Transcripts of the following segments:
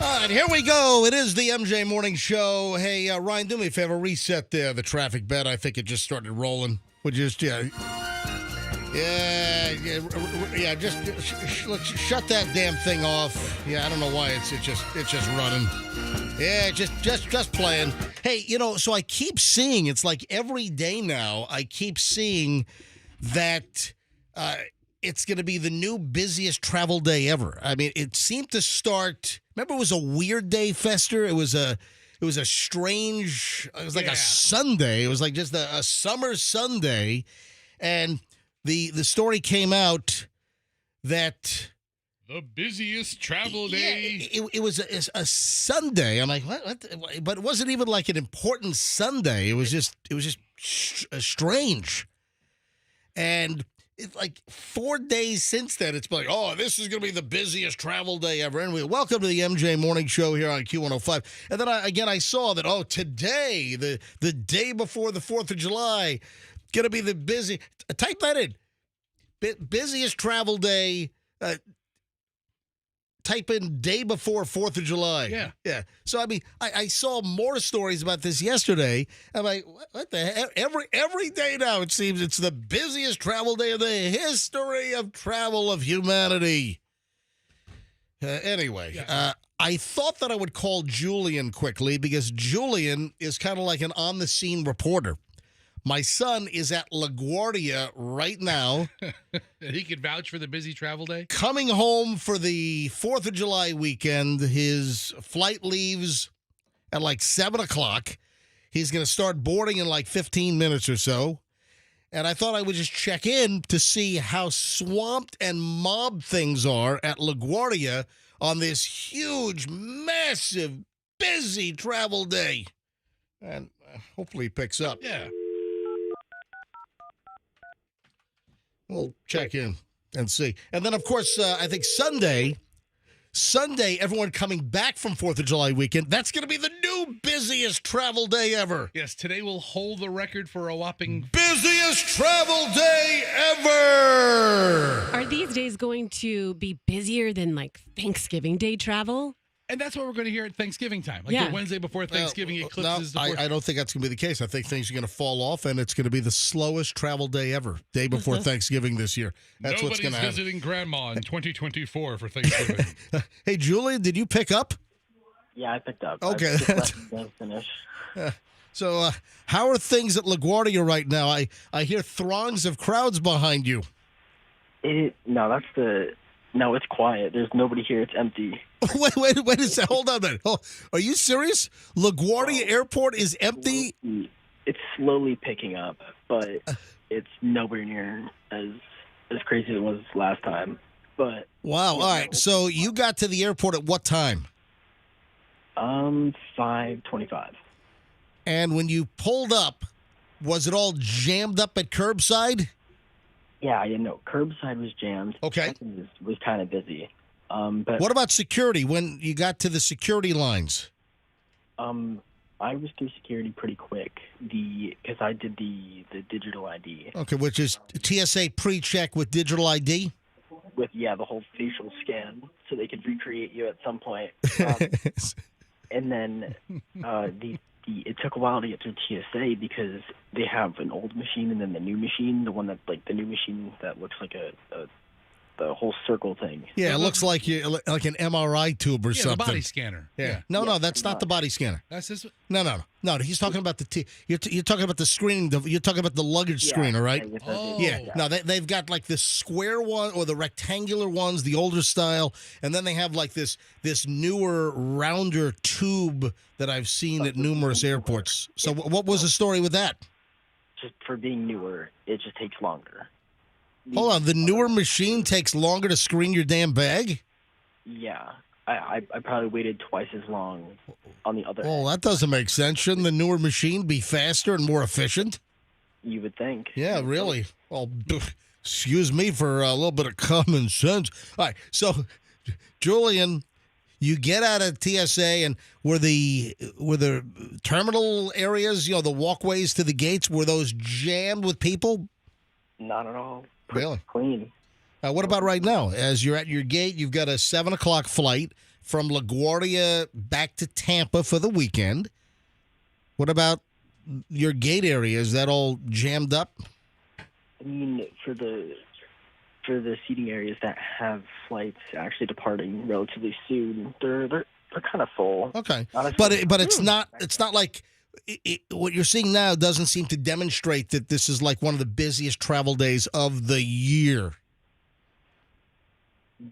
All right, here we go. It is the MJ Morning Show. Hey, Ryan, do me a favor. Reset the traffic bed. I think it just started rolling. Would you just, just let's shut that damn thing off. Yeah, I don't know why it's just running. Yeah, just playing. Hey, so I keep seeing, it's like every day now, I keep seeing that it's going to be the new busiest travel day ever. I mean, it seemed to start. Remember, it was a weird day, Fester. It was a strange. It was like a Sunday. It was like just a summer Sunday, and the story came out that the busiest travel day. It was a Sunday. I'm like, what? But it wasn't even like an important Sunday. It was just strange, and. It's like 4 days since then. It's like, oh, this is going to be the busiest travel day ever. And welcome to the MJ Morning Show here on Q105. And then I saw that, today, the day before the 4th of July, going to be the busy. Type that in. Busiest travel day. Type in day before 4th of July. Yeah. So, I mean, I saw more stories about this yesterday. I'm like, what the heck? Every day now, it seems it's the busiest travel day of the history of travel of humanity. Anyway, I thought that I would call Julian quickly because Julian is kind of like an on-the-scene reporter. My son is at LaGuardia right now. He could vouch for the busy travel day? Coming home for the 4th of July weekend. His flight leaves at like 7 o'clock. He's going to start boarding in like 15 minutes or so. And I thought I would just check in to see how swamped and mobbed things are at LaGuardia on this huge, massive, busy travel day. And hopefully it picks up. Yeah. We'll check in and see. And then, of course, I think Sunday, everyone coming back from 4th of July weekend, that's going to be the new busiest travel day ever. Yes, today will hold the record for a whopping busiest travel day ever. Are these days going to be busier than like Thanksgiving Day travel? And that's what we're going to hear at Thanksgiving time. Like the Wednesday before Thanksgiving eclipses. I don't think that's going to be the case. I think things are going to fall off, and it's going to be the slowest travel day ever, day before Thanksgiving this year. That's what's going to happen. Nobody's visiting Grandma in 2024 for Thanksgiving. Hey, Julian, did you pick up? Yeah, I picked up. Okay. Finish. So how are things at LaGuardia right now? I hear throngs of crowds behind you. No, it's quiet. There's nobody here. It's empty. Wait a second. Hold on a minute. Oh, are you serious? LaGuardia Airport is empty? It's slowly picking up, but it's nowhere near as crazy as it was last time. But wow. All right. So you got to the airport at what time? 5:25. And when you pulled up, was it all jammed up at curbside? Yeah, no. Curbside was jammed. Okay. Check-in was kind of busy. But what about security? When you got to the security lines? I was through security pretty quick because I did the digital ID. Okay, which is TSA pre-check with digital ID? With the whole facial scan, so they could recreate you at some point. And then it took a while to get through TSA because they have an old machine and then the new machine, the one that the new machine that looks like the whole circle thing. Yeah, it looks like like an MRI tube or something. The body scanner. Yeah. No, that's not the body scanner. That's this. No. He's talking about you're talking about the screening. You're talking about the luggage screener, right? Yeah. No, they've got like the square one or the rectangular ones, the older style, and then they have like this newer, rounder tube that I've seen at numerous airports. So, what was the story with that? Just for being newer, it just takes longer. Hold on, the newer machine takes longer to screen your damn bag? Yeah. I probably waited twice as long on the other end. Oh, that doesn't make sense. Shouldn't the newer machine be faster and more efficient? You would think. Yeah, really. Well, excuse me for a little bit of common sense. All right, so, Julian, you get out of TSA, and were the terminal areas, the walkways to the gates, were those jammed with people? Not at all. Really? Clean. What about right now? As you're at your gate, you've got a 7 o'clock flight from LaGuardia back to Tampa for the weekend. What about your gate area? Is that all jammed up? I mean, for the seating areas that have flights actually departing relatively soon, they're kind of full. Okay, Not as but full. it's not like what you're seeing now doesn't seem to demonstrate that this is like one of the busiest travel days of the year.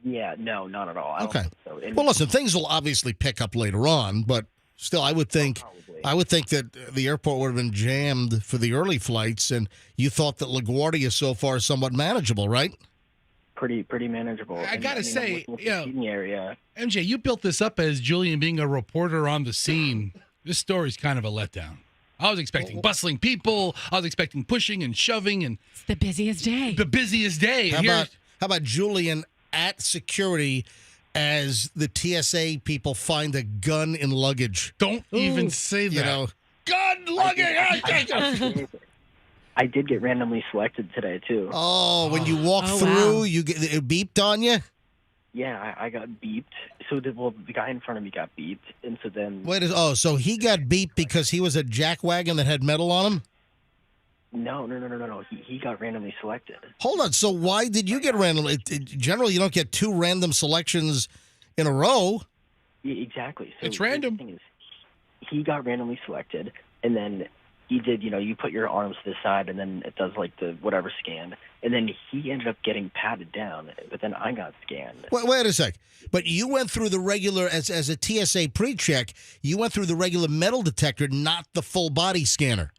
Yeah, no, not at all. I don't Okay. think so. And Well, listen, things will obviously pick up later on, but still, I would think that the airport would have been jammed for the early flights, and you thought that LaGuardia is so far somewhat manageable, right? pretty manageable. I gotta say, with the seating area. MJ, you built this up as Julian being a reporter on the scene. This story's kind of a letdown. I was expecting bustling people. I was expecting pushing and shoving, and It's the busiest day. the busiest day. How about Julian at security as the TSA people find a gun in luggage? Don't even say that. You know, gun luggage. I did get randomly selected today too. oh, when you walk Oh, through, wow. you get it beeped on you. Yeah, I got beeped. So the guy in front of me got beeped, and so then So he got beeped because he was a jackwagon that had metal on him? no. He got randomly selected. Hold on. So why did you get randomly? Generally, you don't get two random selections in a row. Exactly. So It's random. The thing is, he got randomly selected, and then he did. You put your arms to the side, and then it does like the whatever scan, and then he ended up getting patted down. But then I got scanned. Wait a sec. But you went through the regular, as a TSA pre-check, you went through the regular metal detector, not the full body scanner.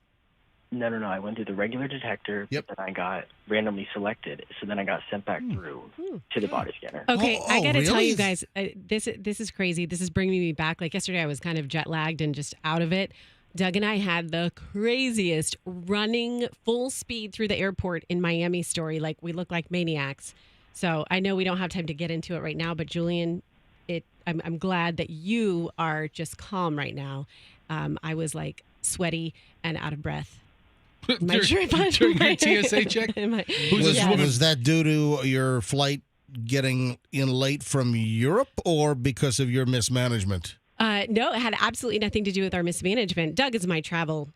No. I went through the regular detector, Yep. but then I got randomly selected. So then I got sent back through to the body scanner. Okay, Oh, I got to tell really? you guys, this is crazy. This is bringing me back. Like yesterday, I was kind of jet lagged and just out of it. Doug and I had the craziest running full speed through the airport in Miami story. Like we look like maniacs. So I know we don't have time to get into it right now, but Julian, I'm glad that you are just calm right now. I was like sweaty and out of breath. My trip on During your my- TSA check? Who's this woman? Was that due to your flight getting in late from Europe or because of your mismanagement? No, it had absolutely nothing to do with our mismanagement. Doug is my travel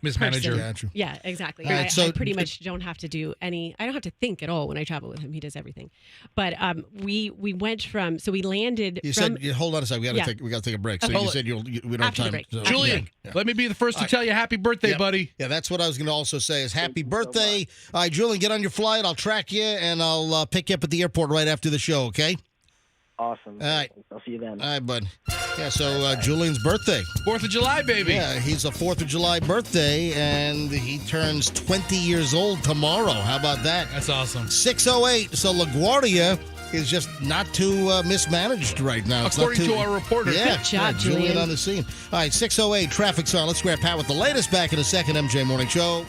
Miss person. Manager. Gotcha. Yeah, exactly. All right, I so- pretty much don't have to do I don't have to think at all when I travel with him. He does everything. But we went from, so we landed You from, said, hold on a second. We got to take a break. So Okay. you said we don't After the have time. break. So- Julian, Yeah. let me be the first to tell you happy birthday, Yep. buddy. Yeah, that's what I was going to also say is happy you so birthday. All right, Julian, get on your flight. I'll track you, and I'll pick you up at the airport right after the show, okay? Awesome. All right. I'll see you then. All right, bud. Yeah, so Julian's birthday. 4th of July, baby. Yeah, he's a 4th of July birthday, and he turns 20 years old tomorrow. How about that? That's awesome. 6:08. So LaGuardia is just not too mismanaged right now. It's not According too- to our reporter. Yeah, Good job, Julian Julian. on the scene. All right, 6:08, traffic's on. Let's grab Pat with the latest. Back in a second, MJ Morning Show.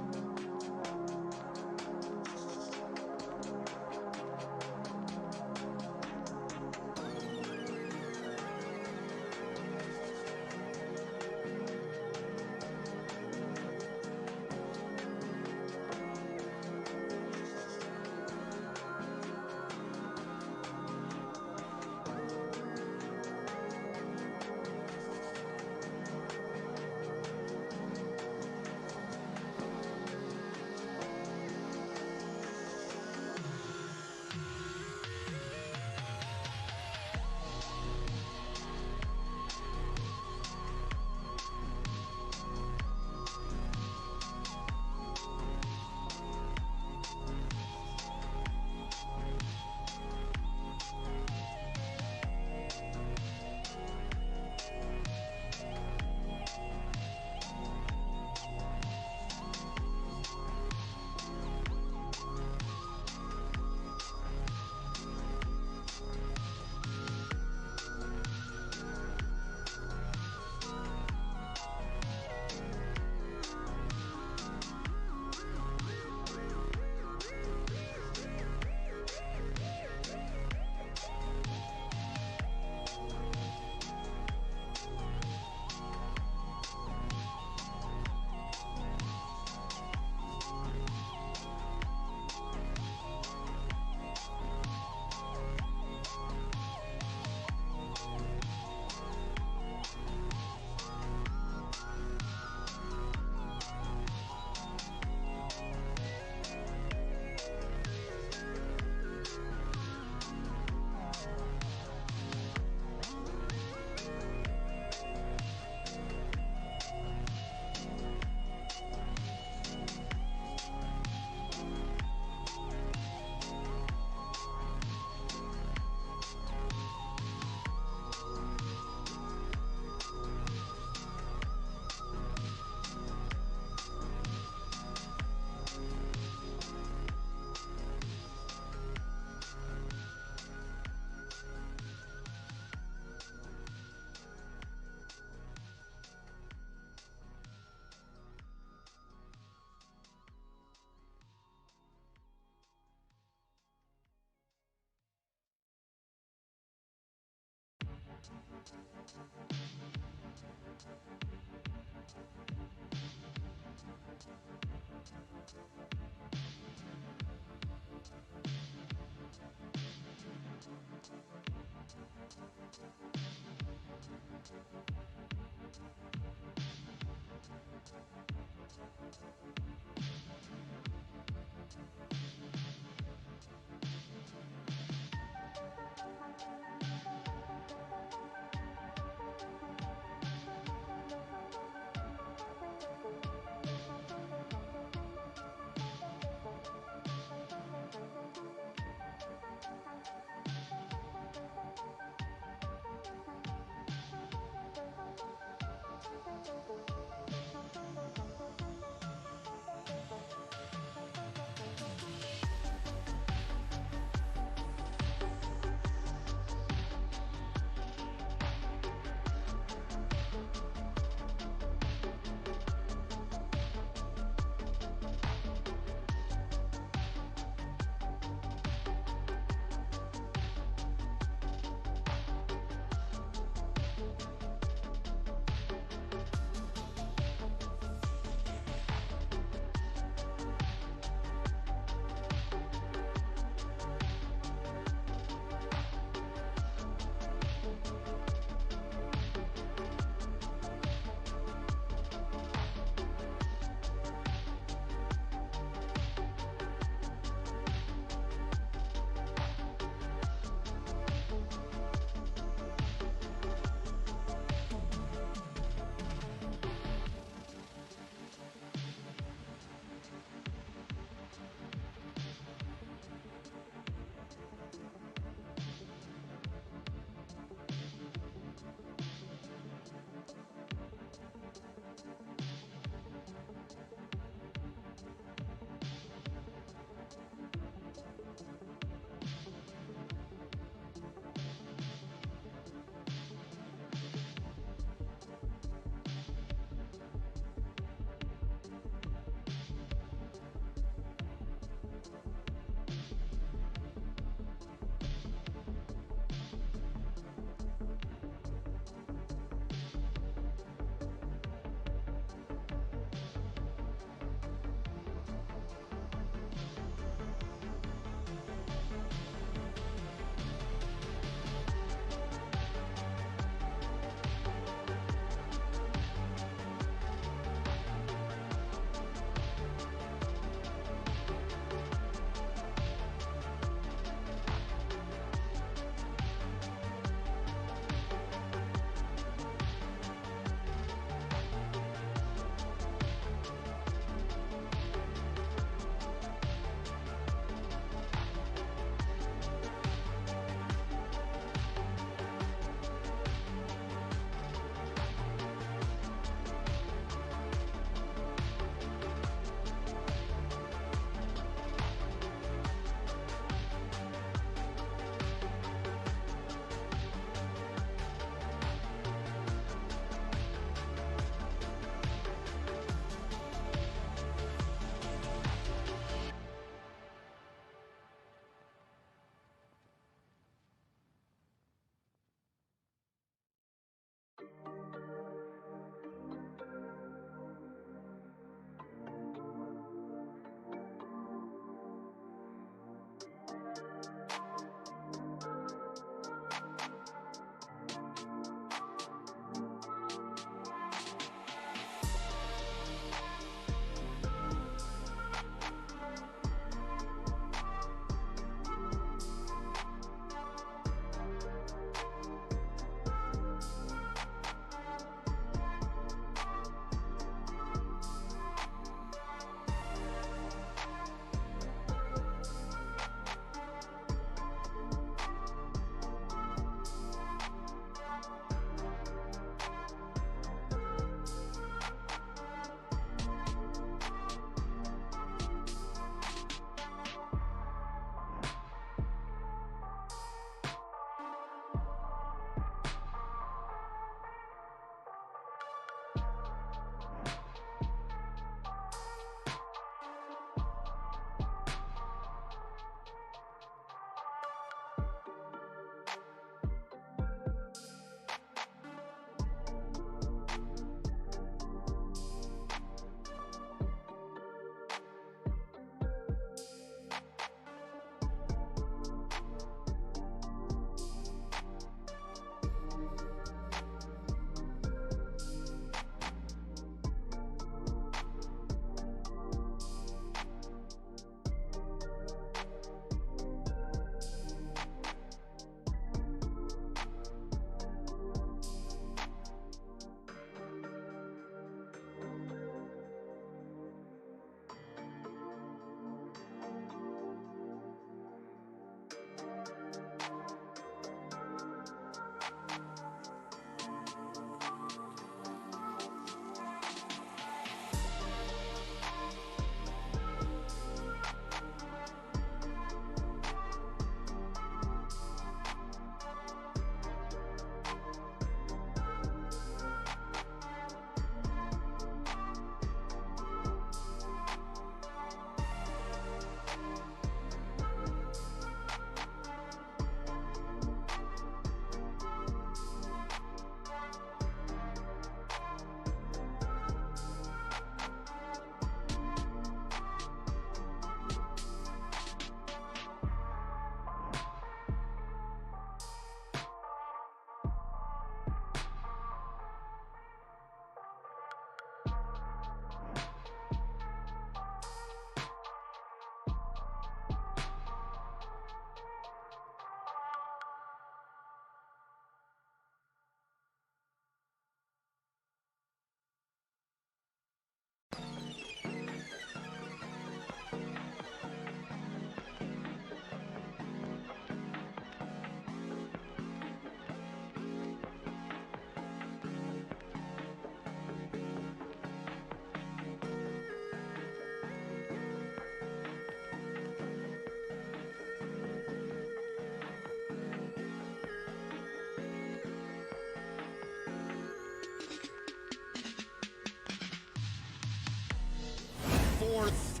4th.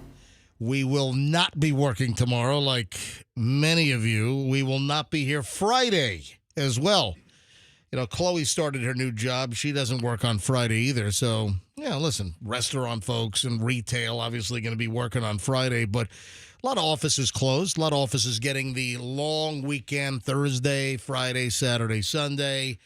We will not be working tomorrow like many of you. We will not be here Friday as well. You know, Chloe started her new job. She doesn't work on Friday either. So, yeah, listen, restaurant folks and retail obviously going to be working on Friday. But a lot of offices closed. A lot of offices getting the long weekend, Thursday, Friday, Saturday, Sunday.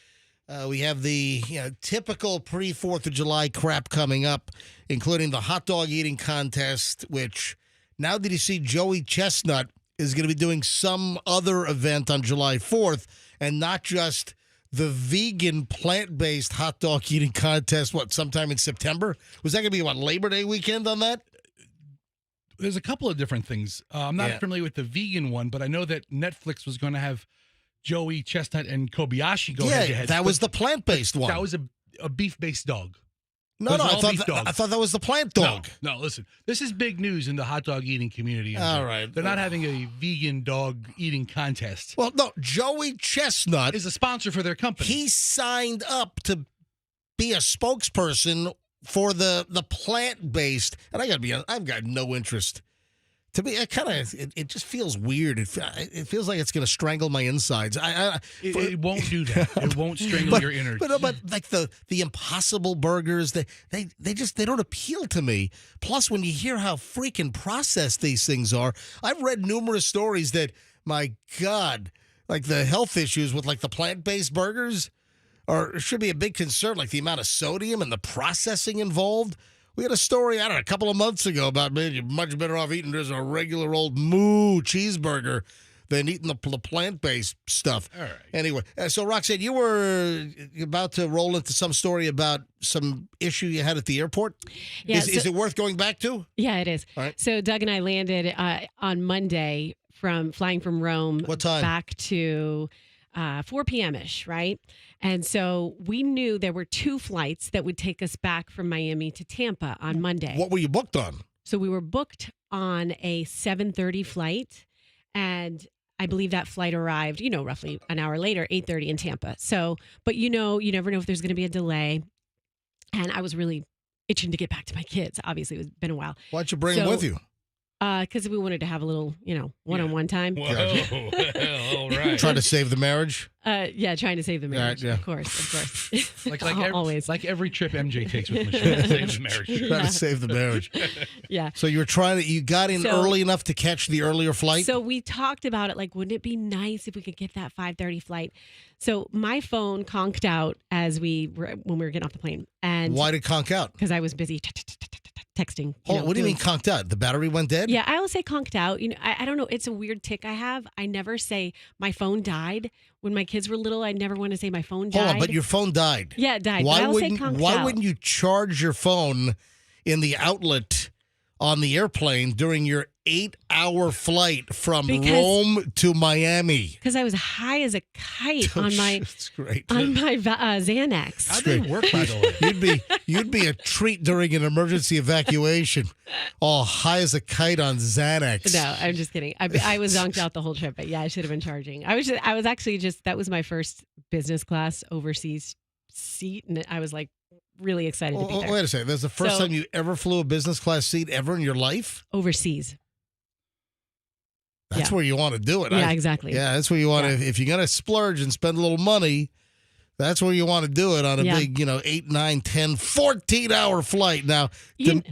We have the typical pre-4th of July crap coming up, including the hot dog eating contest, which now that you see Joey Chestnut is going to be doing some other event on July 4th and not just the vegan plant-based hot dog eating contest, sometime in September? Was that going to be, Labor Day weekend on that? There's a couple of different things. I'm not familiar with the vegan one, but I know that Netflix was going to have Joey Chestnut and Kobayashi go head to head. That was the plant-based one. That was a beef-based dog. No, I thought that was the plant dog. No, listen. This is big news in the hot dog eating community. All right. They're not having a vegan dog eating contest. Well, no, Joey Chestnut is a sponsor for their company. He signed up to be a spokesperson for the plant-based, and I've got no interest. To me, it just feels weird. It feels like it's going to strangle my insides. It won't do that. It won't strangle your innards. But like the Impossible burgers, they don't appeal to me. Plus, when you hear how freaking processed these things are, I've read numerous stories that, my God, like the health issues with like the plant-based burgers should be a big concern, like the amount of sodium and the processing involved. We had a story, a couple of months ago about, man, you're much better off eating just a regular old moo cheeseburger than eating the plant-based stuff. All right. Anyway, so Roxanne, you were about to roll into some story about some issue you had at the airport? Yeah, is it worth going back to? Yeah, it is. All right. So Doug and I landed on Monday flying from Rome. What time? Back to 4 p.m.-ish, right? And so we knew there were 2 flights that would take us back from Miami to Tampa on Monday. What were you booked on? So we were booked on a 7:30 flight, and I believe that flight arrived, roughly an hour later, 8:30 in Tampa. So, but you never know if there's going to be a delay. And I was really itching to get back to my kids. Obviously, it's been a while. Why'd you bring them with you? Because we wanted to have a little, one-on-one time. Whoa, all right. Trying to save the marriage? Trying to save the marriage. Yeah. Of course. Always. Like every trip MJ takes with Michelle to save the marriage. Trying to save the marriage. Yeah. So you got in early enough to catch the earlier flight? So we talked about it, like, wouldn't it be nice if we could get that 5:30 flight? So my phone conked out when we were getting off the plane. And why did it conk out? Because I was busy texting. What do you mean conked out? The battery went dead? Yeah, I will say conked out. I don't know. It's a weird tick I have. I never say my phone died. When my kids were little, I never want to say my phone died. Hold on, but your phone died. Yeah, it died. Why wouldn't you charge your phone in the outlet on the airplane during your 8-hour flight from Rome to Miami? Because I was high as a kite on my That's great. on my Xanax. How did it work, by the way? You'd be a treat during an emergency evacuation. All high as a kite on Xanax. No, I'm just kidding. I was zonked out the whole trip, but yeah, I should have been charging. I was actually that was my first business class overseas seat, and I was like really excited to be there. Wait a second. That's the first time you ever flew a business class seat ever in your life? Overseas. That's where you want to do it. Yeah, exactly. Yeah, that's where you want to. If you're going to splurge and spend a little money, that's where you want to do it on a big, 8, 9, 10, 14-hour flight. Now,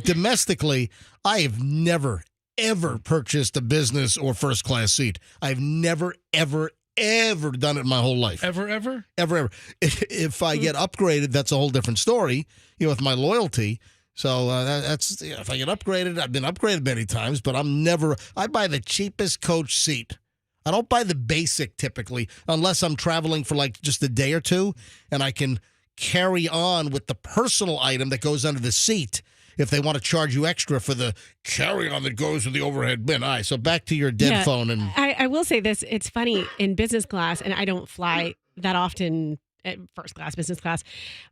domestically, I have never, ever purchased a business or first class seat. I've never, ever done it in my whole life. Ever? Ever. If I get upgraded, that's a whole different story, with my loyalty. So that's if I get upgraded, I've been upgraded many times, but I buy the cheapest coach seat. I don't buy the basic typically, unless I'm traveling for like just a day or two, and I can carry on with the personal item that goes under the seat if they want to charge you extra for the carry-on that goes with the overhead bin. All right, so back to your dead phone. And I will say this. It's funny, in business class, and I don't fly that often at first class, business class,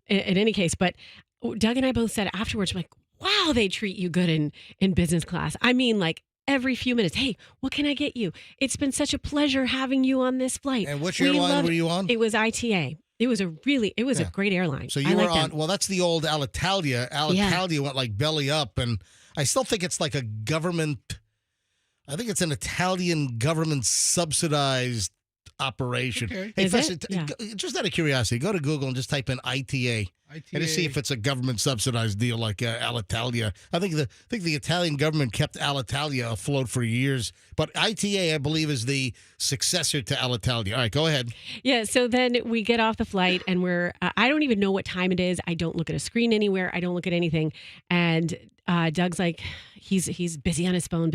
in any case, but Doug and I both said afterwards, like, wow, they treat you good in business class. I mean, like, every few minutes, hey, what can I get you? It's been such a pleasure having you on this flight. And which airline were you on? It was ITA. It was a great airline. So you were on, well, that's the old Alitalia. Alitalia went like belly up, and I still think it's like a government. I think it's an Italian government subsidized operation. Okay. Hey, Is Fess, it? Yeah. just out of curiosity, go to Google and just type in ITA. And to see if it's a government subsidized deal like Alitalia. I think the Italian government kept Alitalia afloat for years, but ITA I believe is the successor to Alitalia. All right, go ahead. Yeah, so then we get off the flight and we're, I don't even know what time it is. I don't look at a screen anywhere. I don't look at anything. And Doug's like, he's busy on his phone.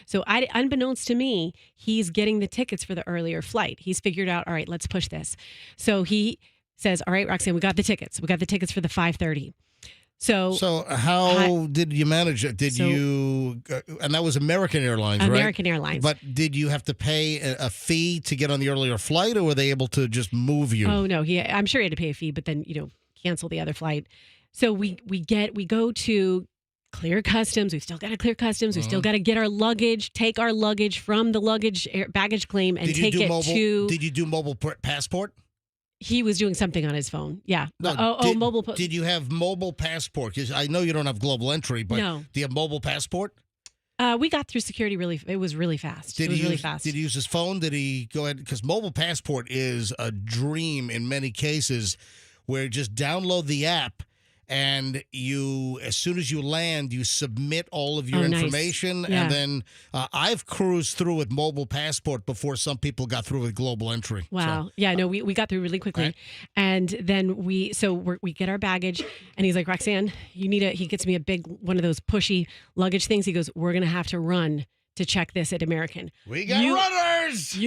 So unbeknownst to me, he's getting the tickets for the earlier flight. He's figured out, all right, let's push this. So he says, all right, Roxanne, we got the tickets. We got the tickets for the 5:30. So how did you manage it? Did you, and that was American Airlines, right? American Airlines. But did you have to pay a fee to get on the earlier flight, or were they able to just move you? Oh, no, I'm sure he had to pay a fee, but then, cancel the other flight. So we go to clear customs. We've still got to clear customs. We've still got to get our luggage, take our luggage from the baggage claim and take it to. Did you do mobile passport? He was doing something on his phone. Yeah. No, mobile. Did you have mobile passport? Because I know you don't have global entry, but No. do you have mobile passport? We got through security it was really fast. Really fast. Did he use his phone? Did he go ahead? Because mobile passport is a dream in many cases where you just download the app and you, as soon as you land, you submit all of your nice. information. Yeah. And then I've cruised through with mobile passport before some people got through with global entry. Wow. So, Yeah, no, we got through really quickly. Right. And then we get our baggage and he's like, Roxanne, he gets me a big one of those pushy luggage things. He goes, we're going to have to run to check this at American. we got runners!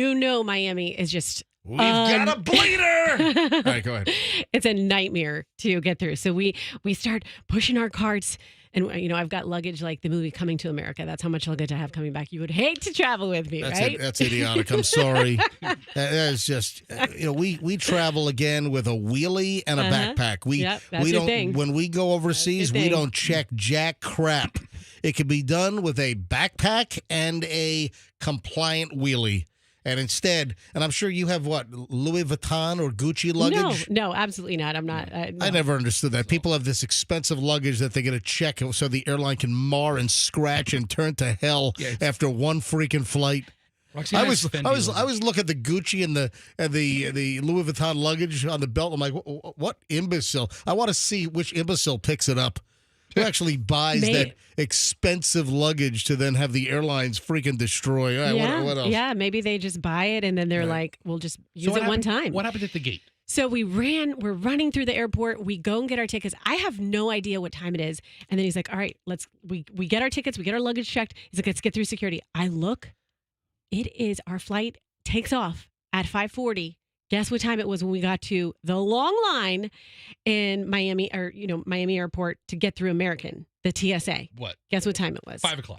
Miami is just We've got a bleeder! All right, go ahead. It's a nightmare to get through. So we start pushing our carts, and I've got luggage like the movie Coming to America. That's how much luggage I have coming back. You would hate to travel with me, right? That's idiotic. I'm sorry. That is just we travel again with a wheelie and a backpack. That's we your don't thing. when we go overseas, we thing. don't check jack crap. It can be done with a backpack and a compliant wheelie. And instead, and I'm sure you have what, Louis Vuitton or Gucci luggage? No, absolutely not. I'm not. No. I never understood that. People have this expensive luggage that they get to check so the airline can mar and scratch and turn to hell after one freaking flight. Roxanne I has was Fendi looking at the Gucci and the Louis Vuitton luggage on the belt. I'm like, what imbecile? I want to see which imbecile picks it up. Who actually buys that expensive luggage to then have the airlines freaking destroy? All right, what else? Yeah, maybe they just buy it and then they're like, we'll just use it one time. What happened at the gate? So we're running through the airport. We go and get our tickets. I have no idea what time it is. And then he's like, all right, we get our tickets. We get our luggage checked. He's like, let's get through security. I look, our flight takes off at 5:40. Guess what time it was when we got to the long line in Miami Miami Airport to get through American, the TSA. What? Guess what time it was? 5:00.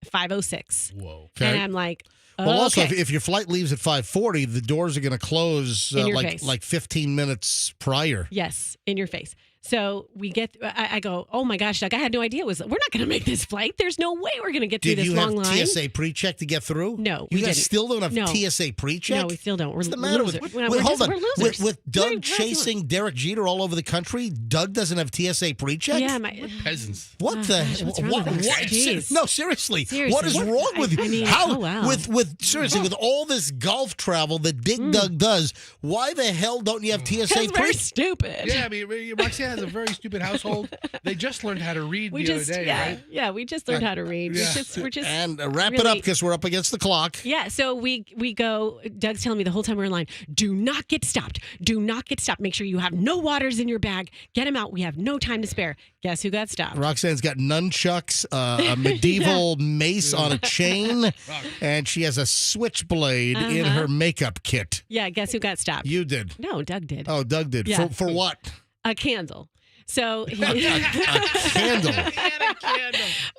5:06. Whoa. Okay. And I'm like, Well, also, okay. if your flight leaves at 5:40, the doors are going to close In your face. like 15 minutes prior. Yes, in your face. So we get, I go, oh my gosh, Doug, I had no idea. We're not going to make this flight. There's no way we're going to get through Did this you long have line. TSA pre-check to get through? No, You we guys didn't. still don't have No. TSA pre-check? No, we still don't. What's the matter with losers. Wait, We're hold on. we're losers. With Doug We're chasing Derek Jeter all over the country, Doug doesn't have TSA pre-check? Yeah, Peasants. What Oh, the? gosh, what's wrong what? with us? what? Jeez. No, seriously. Seriously. What is wrong with you? I mean, How oh, wow. with all this golf travel that Big Doug does? Why the hell don't you have TSA That's very pre-check? stupid. Yeah, I mean, Roxanne has a very stupid household. They just learned how to read the other day, right? Yeah, we just learned how to read. Yeah. We're just And wrap it really- up because we're up against the clock. Yeah, so we go. Doug's telling me the whole time we're in line, do not get stopped. Do not get stopped. Make sure you have no waters in your bag. Get them out. We have no time to spare. Guess who got stopped? Roxanne's got nunchucks, a medieval mace on a chain, and she has a switchblade in her makeup kit. Yeah, guess who got stopped? You did. No, Doug did. Oh, Doug did. Yeah. For what? A candle. So he, A candle.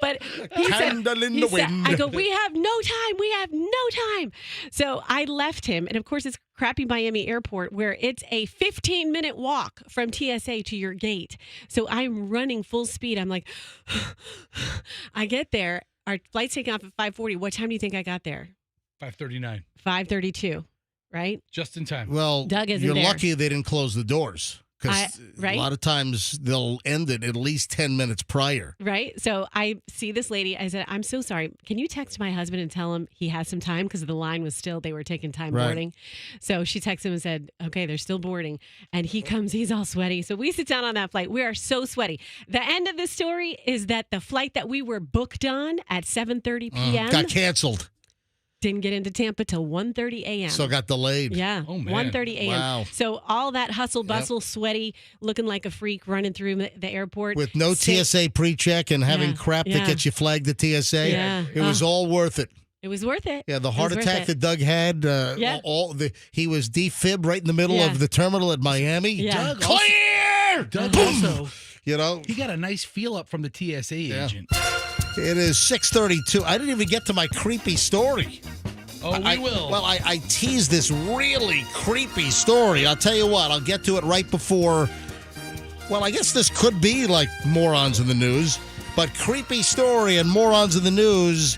but he Candle in he the said, wind. I go, we have no time. We have no time. So I left him. And of course, it's crappy Miami Airport where it's a 15-minute walk from TSA to your gate. So I'm running full speed. I'm like, I get there. Our flight's taking off at 5:40. What time do you think I got there? 5:39. 5:32, right? Just in time. Well, Doug isn't you're there. lucky they didn't close the doors because right? a lot of times they'll end it at least 10 minutes prior. Right. So I see this lady. I said, I'm so sorry. Can you text my husband and tell him he has some time? Because the line was still, they were taking time Right. boarding. So she texted him and said, okay, they're still boarding. And he comes, he's all sweaty. So we sit down on that flight. We are so sweaty. The end of the story is that the flight that we were booked on at 7:30 p.m. Got canceled. didn't get into Tampa till 1:30 a.m. So got delayed. Yeah. Oh, man. 1:30 a.m. Wow. So all that hustle, bustle, sweaty, looking like a freak running through the airport. With no TSA pre-check and having Yeah, crap that yeah. gets you flagged at TSA. Yeah. It was all worth it. It was worth it. Yeah, the It heart was worth attack it. that Doug had, Yeah. he was defib right in the middle Yeah. of the terminal at Miami. Yeah. Doug also- Clear! Doug also, You know, he got a nice feel up from the TSA agent. it is 6:32. I didn't even get to my creepy story. Oh, we will. Well, I teased this really creepy story. I'll tell you what, I'll get to it right before. Well, I guess this could be like morons in the news, but creepy story and morons in the news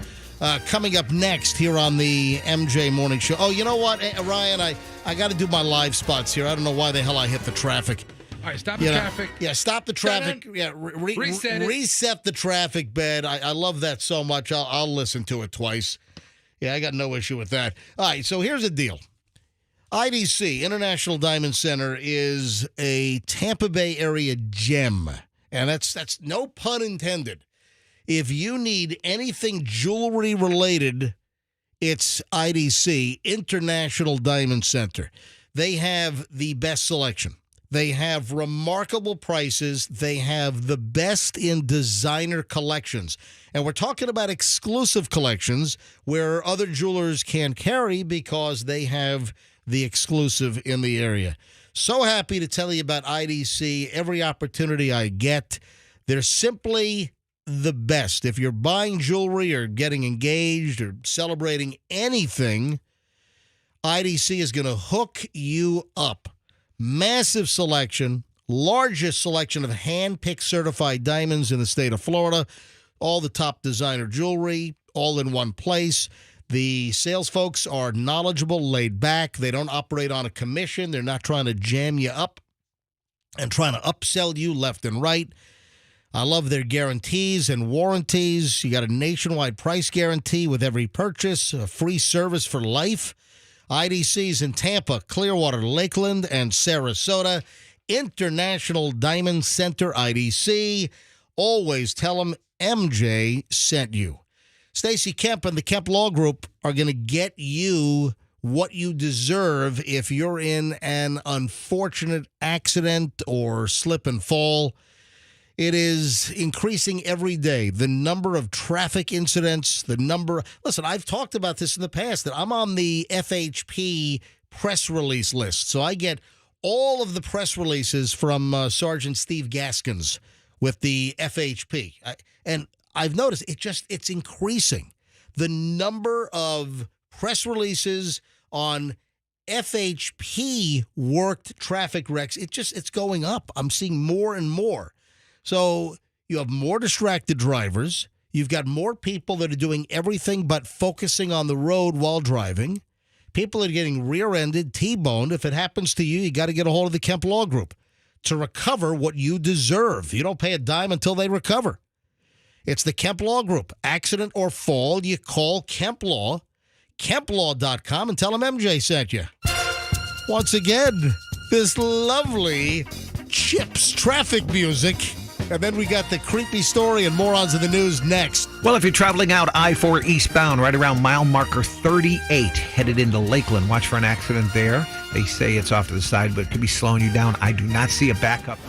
coming up next here on the MJ Morning Show. Oh, you know what, Ryan? I got to do my live spots here. I don't know why the hell I hit the traffic. All right, stop the traffic. Yeah, stop the traffic. Dun-dun. Yeah, Reset it. reset the traffic bed. I love that so much. I'll listen to it twice. Yeah, I got no issue with that. All right, so here's the deal. IDC, International Diamond Center, is a Tampa Bay area gem. And that's no pun intended. If you need anything jewelry related, it's IDC, International Diamond Center. They have the best selection. They have remarkable prices. They have the best in designer collections. And we're talking about exclusive collections where other jewelers can't carry because they have the exclusive in the area. So happy to tell you about IDC every opportunity I get. They're simply the best. If you're buying jewelry or getting engaged or celebrating anything, IDC is going to hook you up. Massive selection, largest selection of hand-picked certified diamonds in the state of Florida, all the top designer jewelry, all in one place. The sales folks are knowledgeable, laid back. They don't operate on a commission. They're not trying to jam you up and trying to upsell you left and right. I love their guarantees and warranties. You got a nationwide price guarantee with every purchase, a free service for life. IDC's in Tampa, Clearwater, Lakeland, and Sarasota. International Diamond Center, IDC. Always tell them MJ sent you. Stacy Kemp and the Kemp Law Group are going to get you what you deserve if you're in an unfortunate accident or slip and fall. It is increasing every day. The number of traffic incidents, listen, I've talked about this in the past, that I'm on the FHP press release list. So I get all of the press releases from Sergeant Steve Gaskins with the FHP. And I've noticed it's increasing. The number of press releases on FHP worked traffic wrecks, it's going up. I'm seeing more and more. So you have more distracted drivers. You've got more people that are doing everything but focusing on the road while driving. People are getting rear-ended, T-boned. If it happens to you, you got to get a hold of the Kemp Law Group to recover what you deserve. You don't pay a dime until they recover. It's the Kemp Law Group. Accident or fall, you call Kemp Law, KempLaw.com, and tell them MJ sent you. Once again, this lovely Chips traffic music. And then we got the creepy story and morons in the news next. Well, if you're traveling out I-4 eastbound right around mile marker 38, headed into Lakeland, watch for an accident there. They say it's off to the side, but it could be slowing you down. I do not see a backup.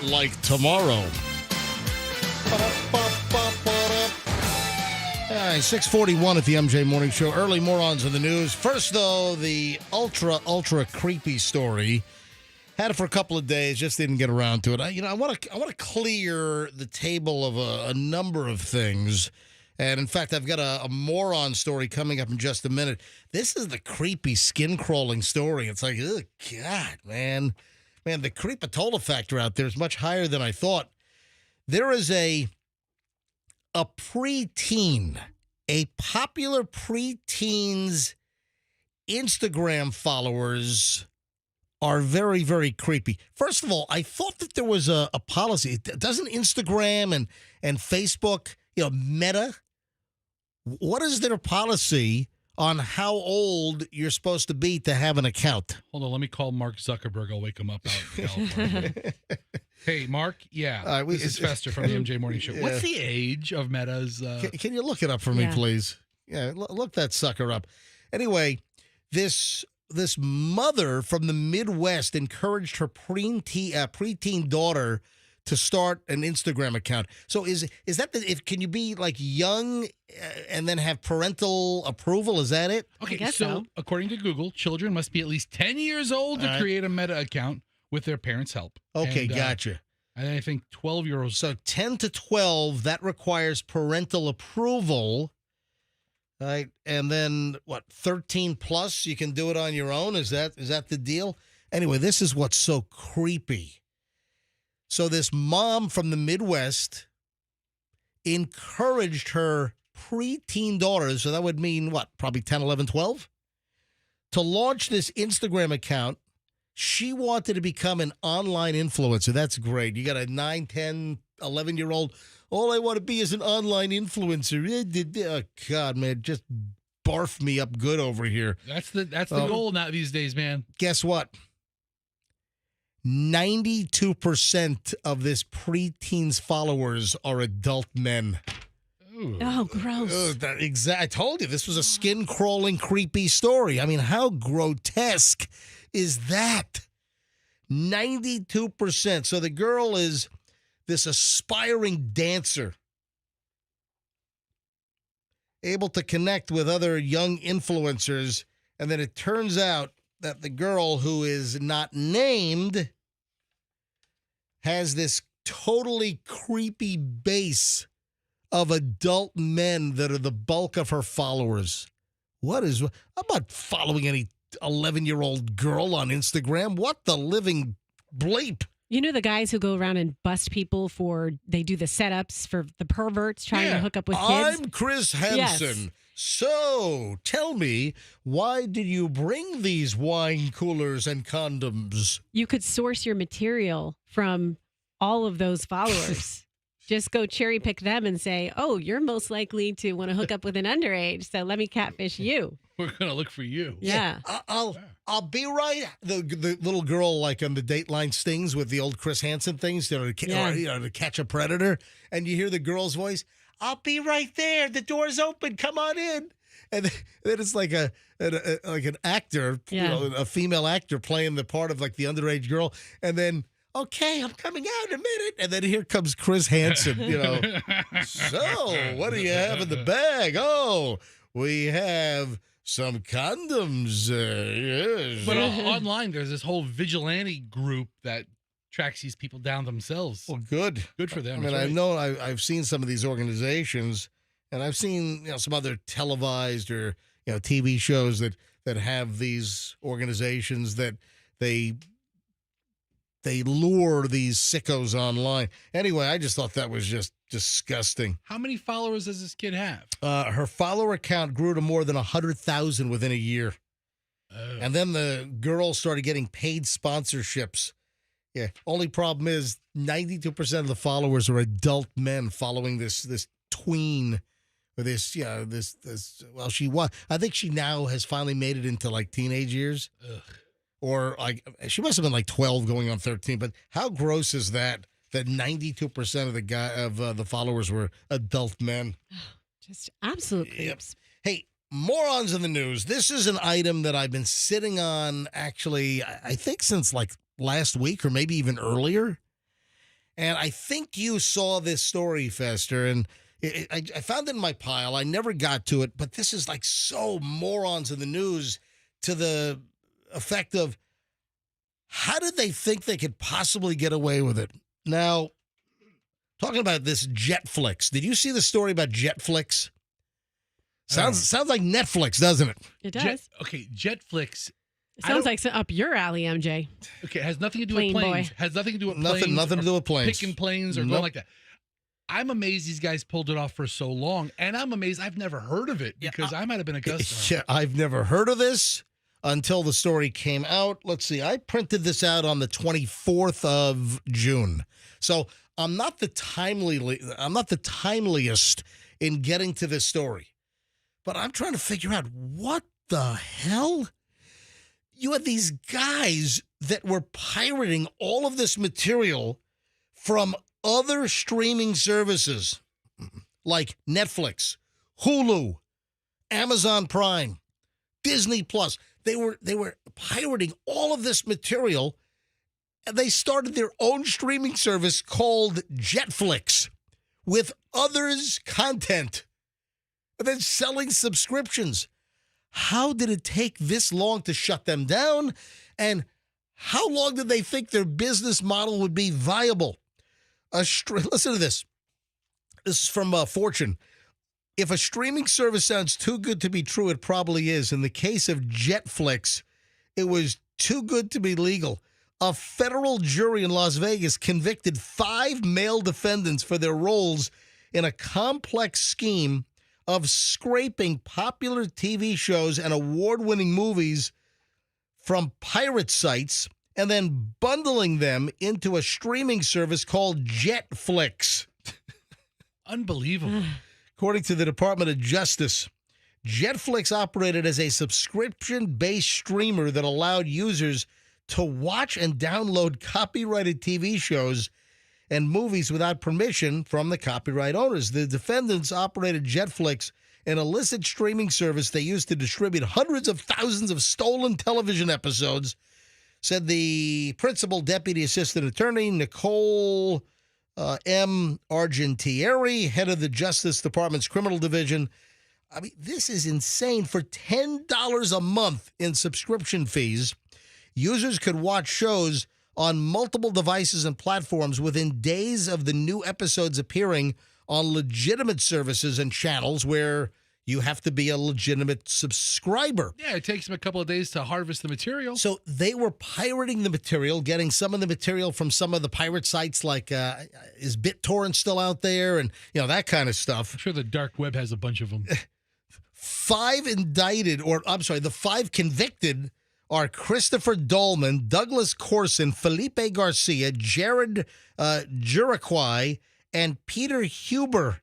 Like tomorrow. 6:41 at the MJ Morning Show. Early morons in the news. First, though, the ultra creepy story. Had it for a couple of days, just didn't get around to it. I want to clear the table of a number of things. And in fact, I've got a moron story coming up in just a minute. This is the creepy skin crawling story. It's like, oh God, man. Man, the creepatola factor out there is much higher than I thought. There is a preteen, a popular preteen's Instagram followers are very, very creepy. First of all, I thought that there was a policy. Doesn't Instagram and Facebook, Meta, what is their policy on how old you're supposed to be to have an account? Hold on, let me call Mark Zuckerberg. I'll wake him up out in California. Hey, Mark. Yeah, this is Fester from the MJ Morning Show. Yeah. What's the age of Meta's? Can you look it up for me, please? Yeah, look that sucker up. Anyway, this mother from the Midwest encouraged her preteen daughter to start an Instagram account. So is that can you be like young and then have parental approval? Is that it? Okay, so according to Google, children must be at least 10 years old to create a Meta account with their parents' help. Okay, gotcha. And I think 12-year-olds. So 10 to 12, that requires parental approval. Right. And then 13 plus, you can do it on your own. Is that the deal? Anyway, this is what's so creepy. So this mom from the Midwest encouraged her preteen daughters, so that would mean probably 10, 11, 12, to launch this Instagram account. She wanted to become an online influencer. That's great. You got a 9, 10, 11-year-old. All I want to be is an online influencer. Oh, God, man, just barf me up good over here. That's the goal now these days, man. Guess what? 92% of this preteen's followers are adult men. Ooh. Oh, gross. I told you, this was a skin-crawling, creepy story. I mean, how grotesque is that? 92%. So the girl is this aspiring dancer, able to connect with other young influencers, and then it turns out that the girl who is not named has this totally creepy base of adult men that are the bulk of her followers. I'm not following any 11-year-old girl on Instagram. What the living bleep? You know the guys who go around and bust people they do the setups for the perverts trying to hook up with kids? I'm Chris Hansen. Yes. So, tell me, why did you bring these wine coolers and condoms? You could source your material from all of those followers. Just go cherry pick them and say, oh, you're most likely to want to hook up with an underage, so let me catfish you. We're going to look for you. Yeah. I'll be right. The little girl like on the Dateline stings with the old Chris Hansen things, to catch a predator, and you hear the girl's voice, I'll be right there. The door's open. Come on in. And then it's like an actor, a female actor playing the part of like the underage girl. And then, okay, I'm coming out in a minute. And then here comes Chris Hansen, So, what do you have in the bag? Oh, we have some condoms. Yes. But online, there's this whole vigilante group that tracks these people down themselves. Well, good. Good for them. I mean, I know I've seen some of these organizations, and I've seen some other televised or TV shows that have these organizations that they lure these sickos online. Anyway, I just thought that was just disgusting. How many followers does this kid have? Her follower account grew to more than 100,000 within a year. And then the girls started getting paid sponsorships. Yeah. Only problem is 92% of the followers are adult men following this tween or this. Well, I think she now has finally made it into like teenage years. Ugh. Or like she must have been like 12 going on 13. But how gross is that 92% of the followers were adult men? Just absolute creeps. Hey, morons in the news. This is an item that I've been sitting on actually, I think since like last week or maybe even earlier. And I think you saw this story, Fester, and I found it in my pile. I never got to it, but this is like so morons in the news to the effect of how did they think they could possibly get away with it? Now, talking about this Jetflix. Did you see the story about Jetflix? Sounds like Netflix, doesn't it? It does. Jetflix. It sounds like up your alley, MJ. Okay, it has nothing to do Plain with planes. boy. Has nothing to do with planes. Nothing to do with planes. Picking planes or Nope. going like that. I'm amazed these guys pulled it off for so long, and I'm amazed I've never heard of it because I might have been a customer. Yeah, I've never heard of this until the story came out. Let's see. I printed this out on the 24th of June. So I'm not the timeliest in getting to this story. But I'm trying to figure out what the hell? You had these guys that were pirating all of this material from other streaming services like Netflix, Hulu, Amazon Prime, Disney Plus. They were pirating all of this material, and they started their own streaming service called Jetflix with others' content, and then selling subscriptions. How did it take this long to shut them down? And how long did they think their business model would be viable? Listen to this. This is from Fortune. If a streaming service sounds too good to be true, it probably is. In the case of Jetflix, it was too good to be legal. A federal jury in Las Vegas convicted 5 male defendants for their roles in a complex scheme of scraping popular TV shows and award-winning movies from pirate sites and then bundling them into a streaming service called Jetflix. Unbelievable. According to the Department of Justice, Jetflix operated as a subscription-based streamer that allowed users to watch and download copyrighted TV shows and movies without permission from the copyright owners. The defendants operated Jetflix, an illicit streaming service they used to distribute hundreds of thousands of stolen television episodes, said the principal deputy assistant attorney, Nicole M. Argentieri, head of the Justice Department's criminal division. I mean, this is insane. For $10 a month in subscription fees, users could watch shows on multiple devices and platforms within days of the new episodes appearing on legitimate services and channels where you have to be a legitimate subscriber. Yeah, it takes them a couple of days to harvest the material. So they were pirating the material, getting some of the material from some of the pirate sites like is BitTorrent still out there and that kind of stuff. I'm sure the dark web has a bunch of them. The 5 convicted are Christopher Dolman, Douglas Corson, Felipe Garcia, Jared Juraquai, and Peter Huber.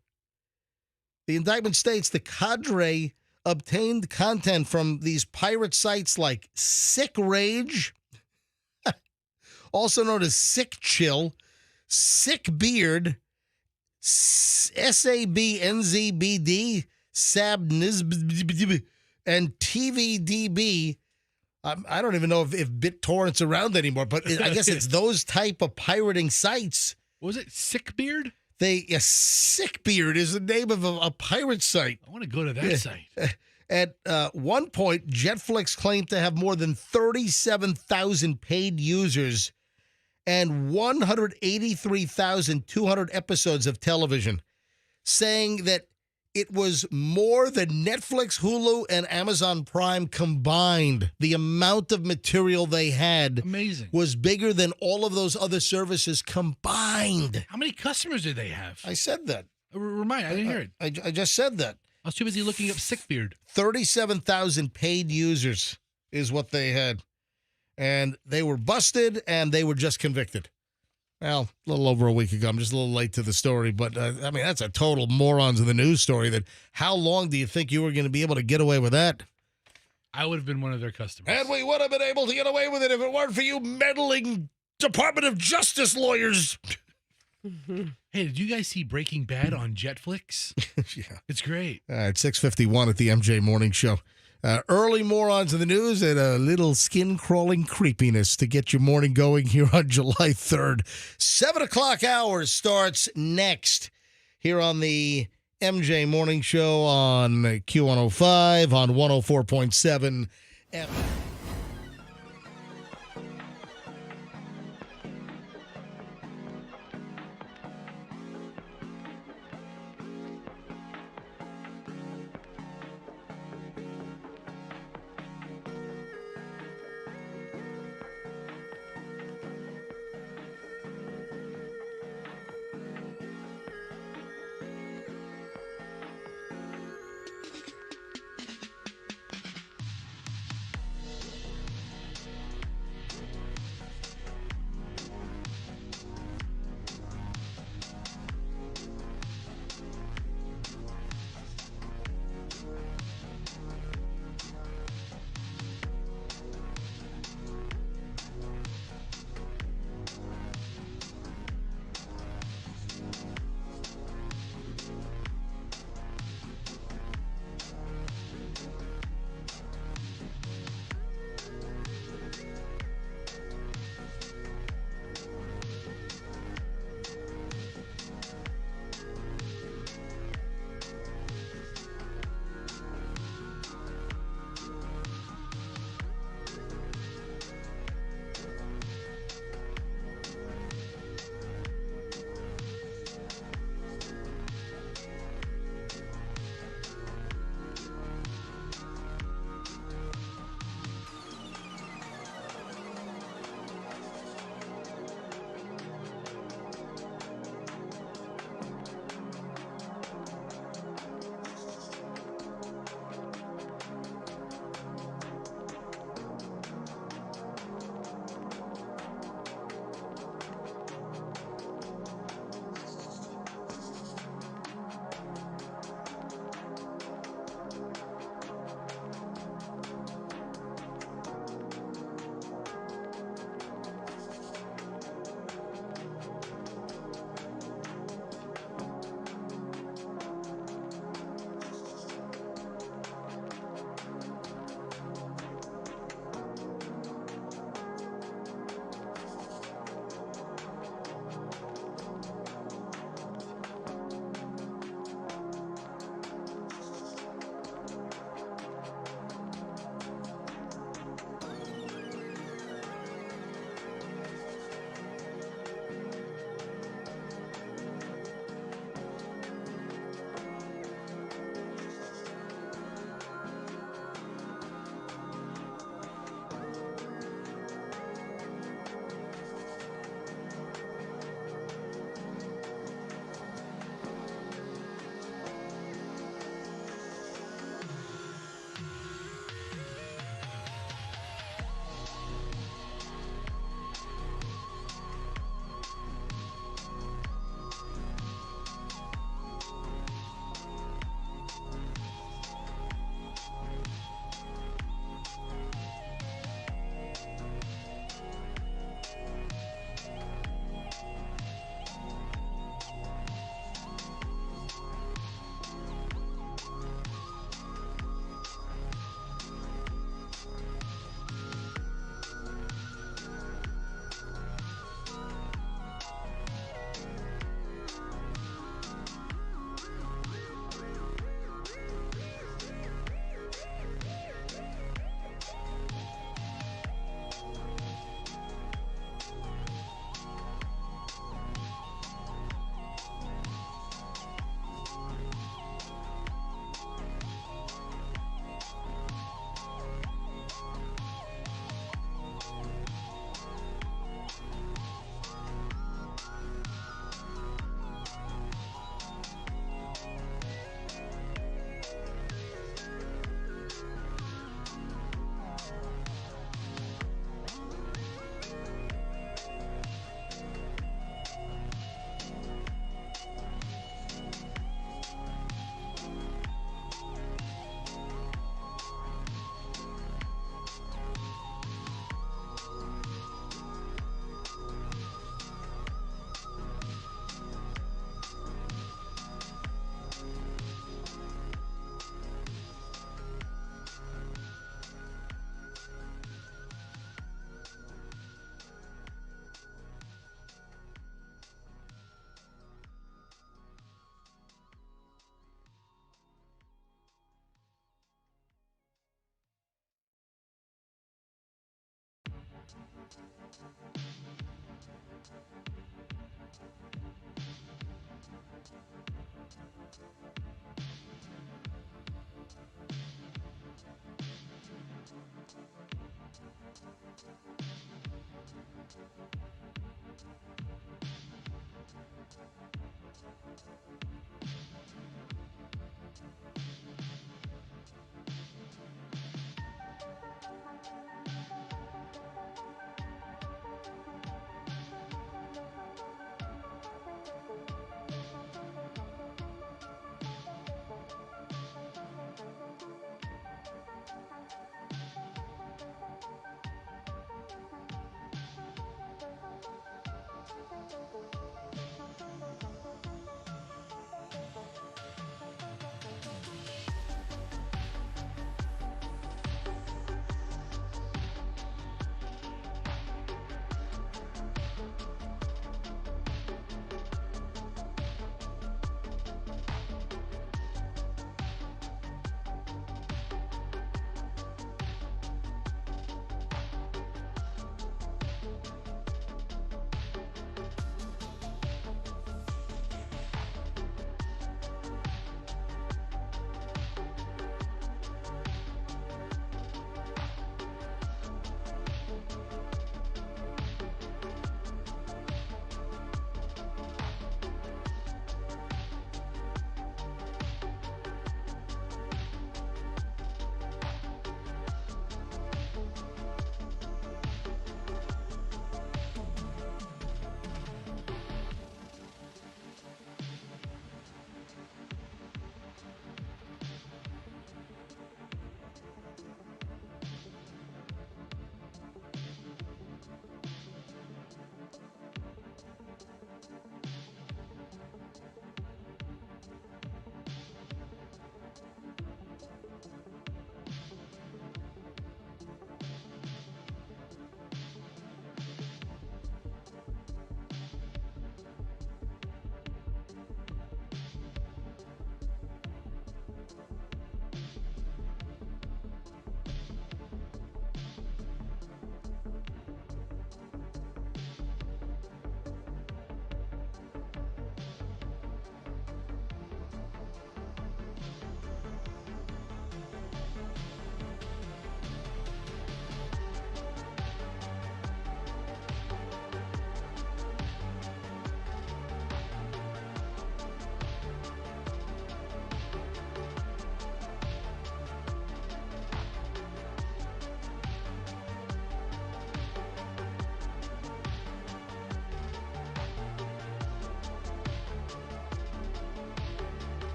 The indictment states the cadre obtained content from these pirate sites like Sick Rage, also known as Sick Chill, Sick Beard, SABNZBD, SABNIZ, and TVDB. I don't even know if BitTorrent's around anymore, but I guess it's those type of pirating sites. What was it? Sickbeard? Sickbeard is the name of a pirate site. I want to go to that site. At one point, Jetflix claimed to have more than 37,000 paid users and 183,200 episodes of television, saying that it was more than Netflix, Hulu, and Amazon Prime combined. The amount of material they had Amazing. Was bigger than all of those other services combined. How many customers do they have? I said that. Remind, I didn't hear it. I just said that. I was too busy looking up Sickbeard. 37,000 paid users. is what they had. And they were busted, and they were just convicted. Well, a little over a week ago. I'm just a little late to the story, but I mean, that's a total morons in the news story. That how long do you think you were going to be able to get away with that? I would have been one of their customers. And we would have been able to get away with it if it weren't for you meddling Department of Justice lawyers. Hey, did you guys see Breaking Bad on Jetflix? Yeah. It's great. All right, 6:51 at the MJ Morning Show. Early morons in the news and a little skin-crawling creepiness to get your morning going here on July 3rd. 7 o'clock hour starts next here on the MJ Morning Show on Q105 on 104.7 FM.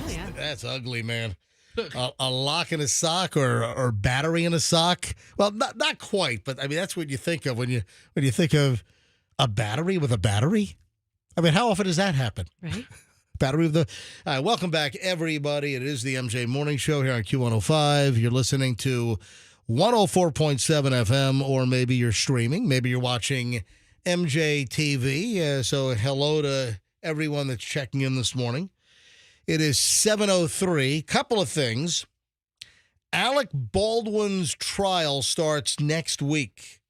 Oh, yeah. That's ugly, man. A lock in a sock or battery in a sock. Well, not quite, but I mean that's what you think of when you think of a battery with a battery. I mean, how often does that happen? Right. Battery with the. All right, welcome back, everybody. It is the MJ Morning Show here on Q105. You're listening to 104.7 FM, or maybe you're streaming. Maybe you're watching MJ TV. So hello to everyone that's checking in this morning. It is 7:03. Couple of things. Alec Baldwin's trial starts next week.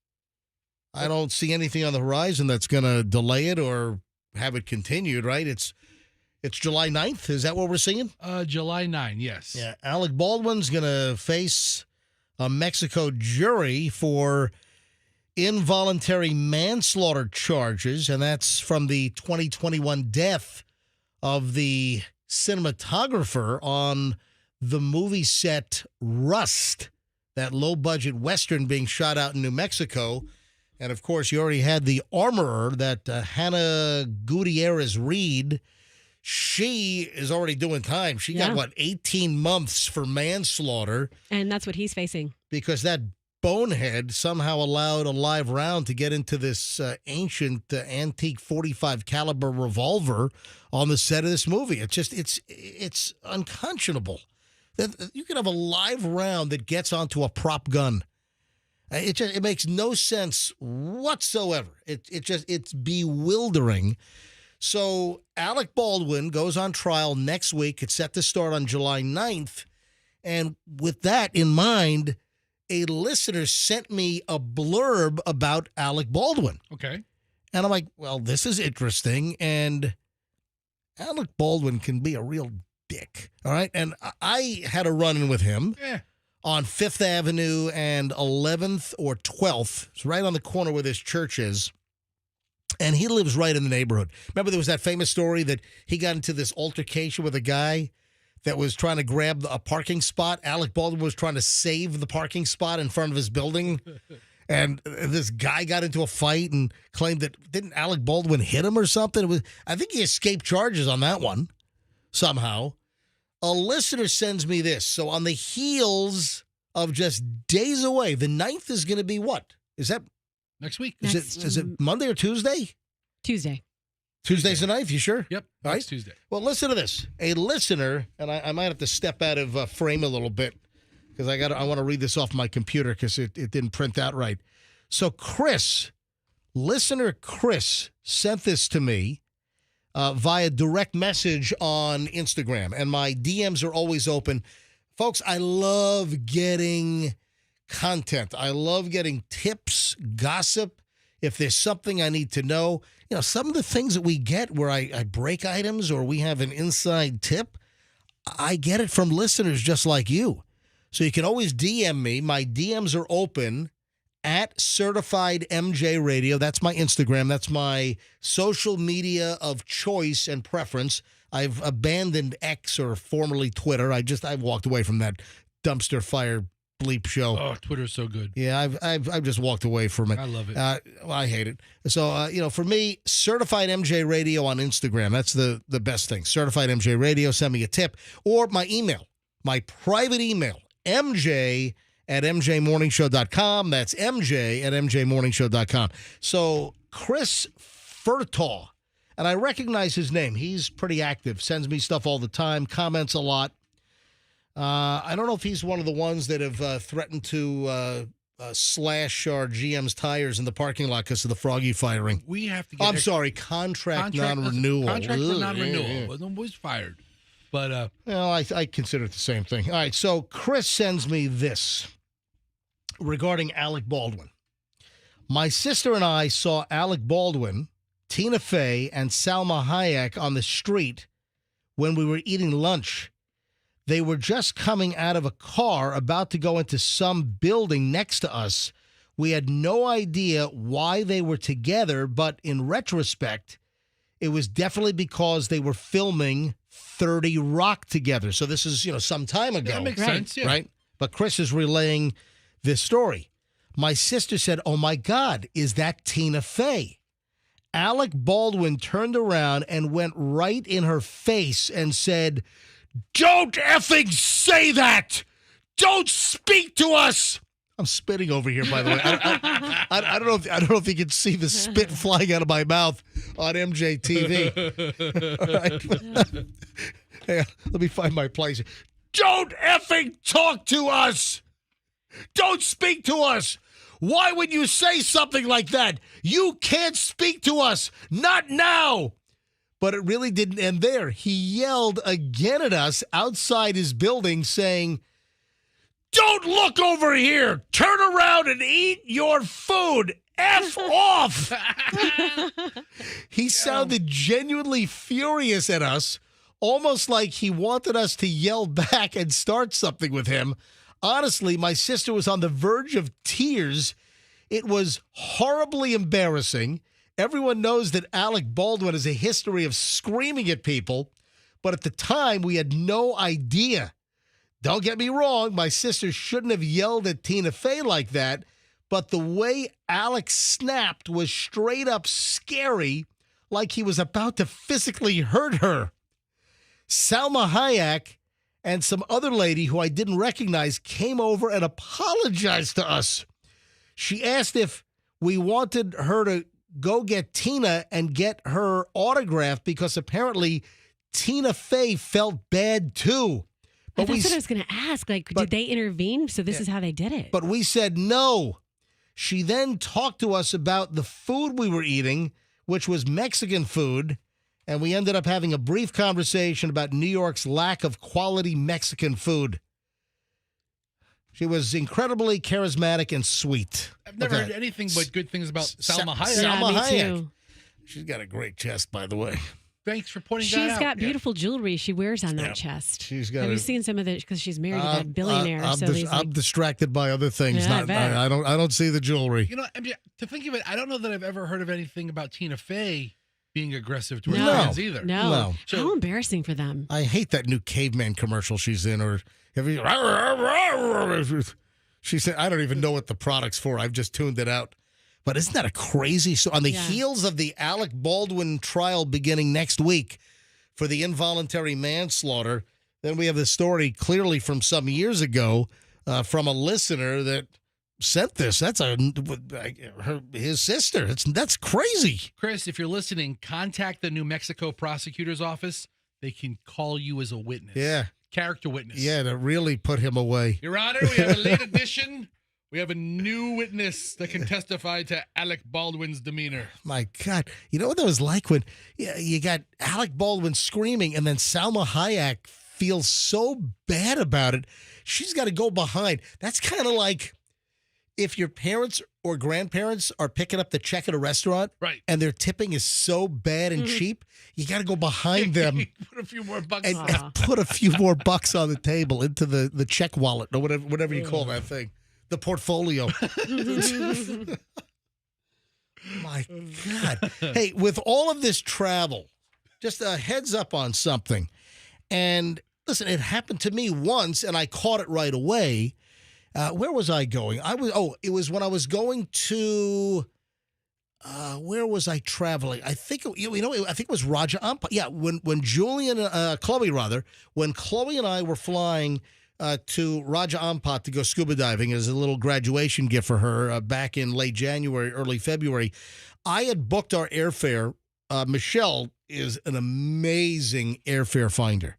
I don't see anything on the horizon that's going to delay it or have it continued, right? It's July 9th. Is that what we're seeing? July 9, yes. Yeah. Alec Baldwin's going to face a Mexico jury for involuntary manslaughter charges, and that's from the 2021 death of the cinematographer on the movie set Rust, that low-budget Western being shot out in New Mexico. And, of course, you already had the armorer, that Hannah Gutierrez Reed. She is already doing time. She got, 18 months for manslaughter. And that's what he's facing. Because that bonehead somehow allowed a live round to get into this ancient antique 45 caliber revolver on the set of this movie. It's unconscionable that you can have a live round that gets onto a prop gun. It makes no sense whatsoever. It's bewildering. So Alec Baldwin goes on trial next week. It's set to start on July 9th. And with that in mind, a listener sent me a blurb about Alec Baldwin. Okay. And I'm like, well, this is interesting. And Alec Baldwin can be a real dick. All right. And I had a run-in with him on 5th Avenue and 11th or 12th. It's right on the corner where this church is. And he lives right in the neighborhood. Remember there was that famous story that he got into this altercation with a guy that was trying to grab a parking spot. Alec Baldwin was trying to save the parking spot in front of his building. And this guy got into a fight and claimed that, didn't Alec Baldwin hit him or something? I think he escaped charges on that one somehow. A listener sends me this. So on the heels of just days away, the 9th is going to be what? Is that next week? Is it Monday or Tuesday? Tuesday. Tuesday's the 9th, you sure? Yep, All right. next Tuesday. Well, listen to this. A listener, and I might have to step out of frame a little bit because I want to read this off my computer because it didn't print out right. So listener Chris sent this to me via direct message on Instagram, and my DMs are always open. Folks, I love getting content. I love getting tips, gossip. If there's something I need to know, some of the things that we get where I break items or we have an inside tip, I get it from listeners just like you. So you can always DM me. My DMs are open at Certified MJ Radio. That's my Instagram. That's my social media of choice and preference. I've abandoned X, or formerly Twitter. I've walked away from that dumpster fire bleep show. Oh, Twitter's so good. Yeah, I've just walked away from it. I love it. Well, I hate it. So, for me, Certified MJ Radio on Instagram. That's the best thing. Certified MJ Radio. Send me a tip. Or my email, my private email, mj@mjmorningshow.com. That's mj@mjmorningshow.com. So, Chris Furtaw, and I recognize his name. He's pretty active, sends me stuff all the time, comments a lot. I don't know if he's one of the ones that have threatened to slash our GM's tires in the parking lot because of the Froggy firing. We have to get contract non-renewal. Contract non-renewal. Well, no was fired. But I consider it the same thing. All right, so Chris sends me this regarding Alec Baldwin. My sister and I saw Alec Baldwin, Tina Fey, and Salma Hayek on the street when we were eating lunch. They were just coming out of a car about to go into some building next to us. We had no idea why they were together, but in retrospect, it was definitely because they were filming 30 Rock together. So this is, some time ago. That makes sense, yeah. Right? But Chris is relaying this story. My sister said, "Oh my God, is that Tina Fey?" Alec Baldwin turned around and went right in her face and said, Don't effing say that! Don't speak to us! I'm spitting over here, by the way. I don't know if you can see the spit flying out of my mouth on MJTV. Right. Hey, let me find my place. Don't effing talk to us! Don't speak to us! Why would you say something like that? You can't speak to us! Not now! But it really didn't end there. He yelled again at us outside his building saying, "Don't look over here! Turn around and eat your food! F off!" He sounded genuinely furious at us, almost like he wanted us to yell back and start something with him. Honestly, my sister was on the verge of tears. It was horribly embarrassing. Everyone knows that Alec Baldwin has a history of screaming at people, but at the time, we had no idea. Don't get me wrong, my sister shouldn't have yelled at Tina Fey like that, but the way Alec snapped was straight up scary, like he was about to physically hurt her. Salma Hayek and some other lady who I didn't recognize came over and apologized to us. She asked if we wanted her to go get Tina and get her autograph because apparently Tina Fey felt bad too. But that's what I was going to ask. Like, did they intervene? So this is how they did it. But we said no. She then talked to us about the food we were eating, which was Mexican food, and we ended up having a brief conversation about New York's lack of quality Mexican food. She was incredibly charismatic and sweet. I've never heard anything but good things about Salma Hayek. Salma me Hayek. too. She's got a great chest, by the way. Thanks for pointing that She's out. got beautiful jewelry she wears on that Yeah. chest. She's got Have you a- seen some of the, because she's married to that billionaire. I'm distracted by other things. Yeah, I bet. I don't see the jewelry. You know, to think of it, I don't know that I've ever heard of anything about Tina Fey being aggressive towards No. fans either. No. So- How embarrassing for them. I hate that new caveman commercial she's in, or have you? She said, I don't even know what the product's for. I've just tuned it out. But isn't that a crazy? So on the heels of the Alec Baldwin trial beginning next week for the involuntary manslaughter, then we have the story clearly from some years ago from a listener that sent this. That's his sister. That's crazy. Chris, if you're listening, contact the New Mexico prosecutor's office. They can call you as a witness. Yeah. Character witness. Yeah, to really put him away. Your Honor, we have a late addition. We have a new witness that can testify to Alec Baldwin's demeanor. My God. You know what that was like when you got Alec Baldwin screaming and then Salma Hayek feels so bad about it. She's got to go behind. That's kind of like if your parents or grandparents are picking up the check at a restaurant, right, and their tipping is so bad and cheap, you got to go behind them put a few more bucks and, on. and put a few more bucks on the table into the check wallet or whatever you call that thing. The portfolio. My God. Hey, with all of this travel, just a heads up on something. And listen, it happened to me once, and I caught it right away. Where was I going? It was when I was going to, where was I traveling? I think, I think it was Raja Ampat. Yeah, when Chloe and I were flying to Raja Ampat to go scuba diving as a little graduation gift for her back in late January, early February, I had booked our airfare. Michelle is an amazing airfare finder.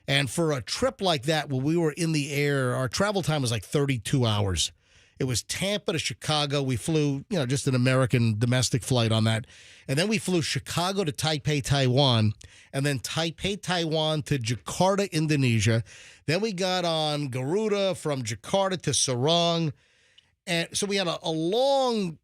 And for a trip like that, when we were in the air, our travel time was like 32 hours. It was Tampa to Chicago. We flew, just an American domestic flight on that. And then we flew Chicago to Taipei, Taiwan, and then Taipei, Taiwan to Jakarta, Indonesia. Then we got on Garuda from Jakarta to Sarong. And so we had a long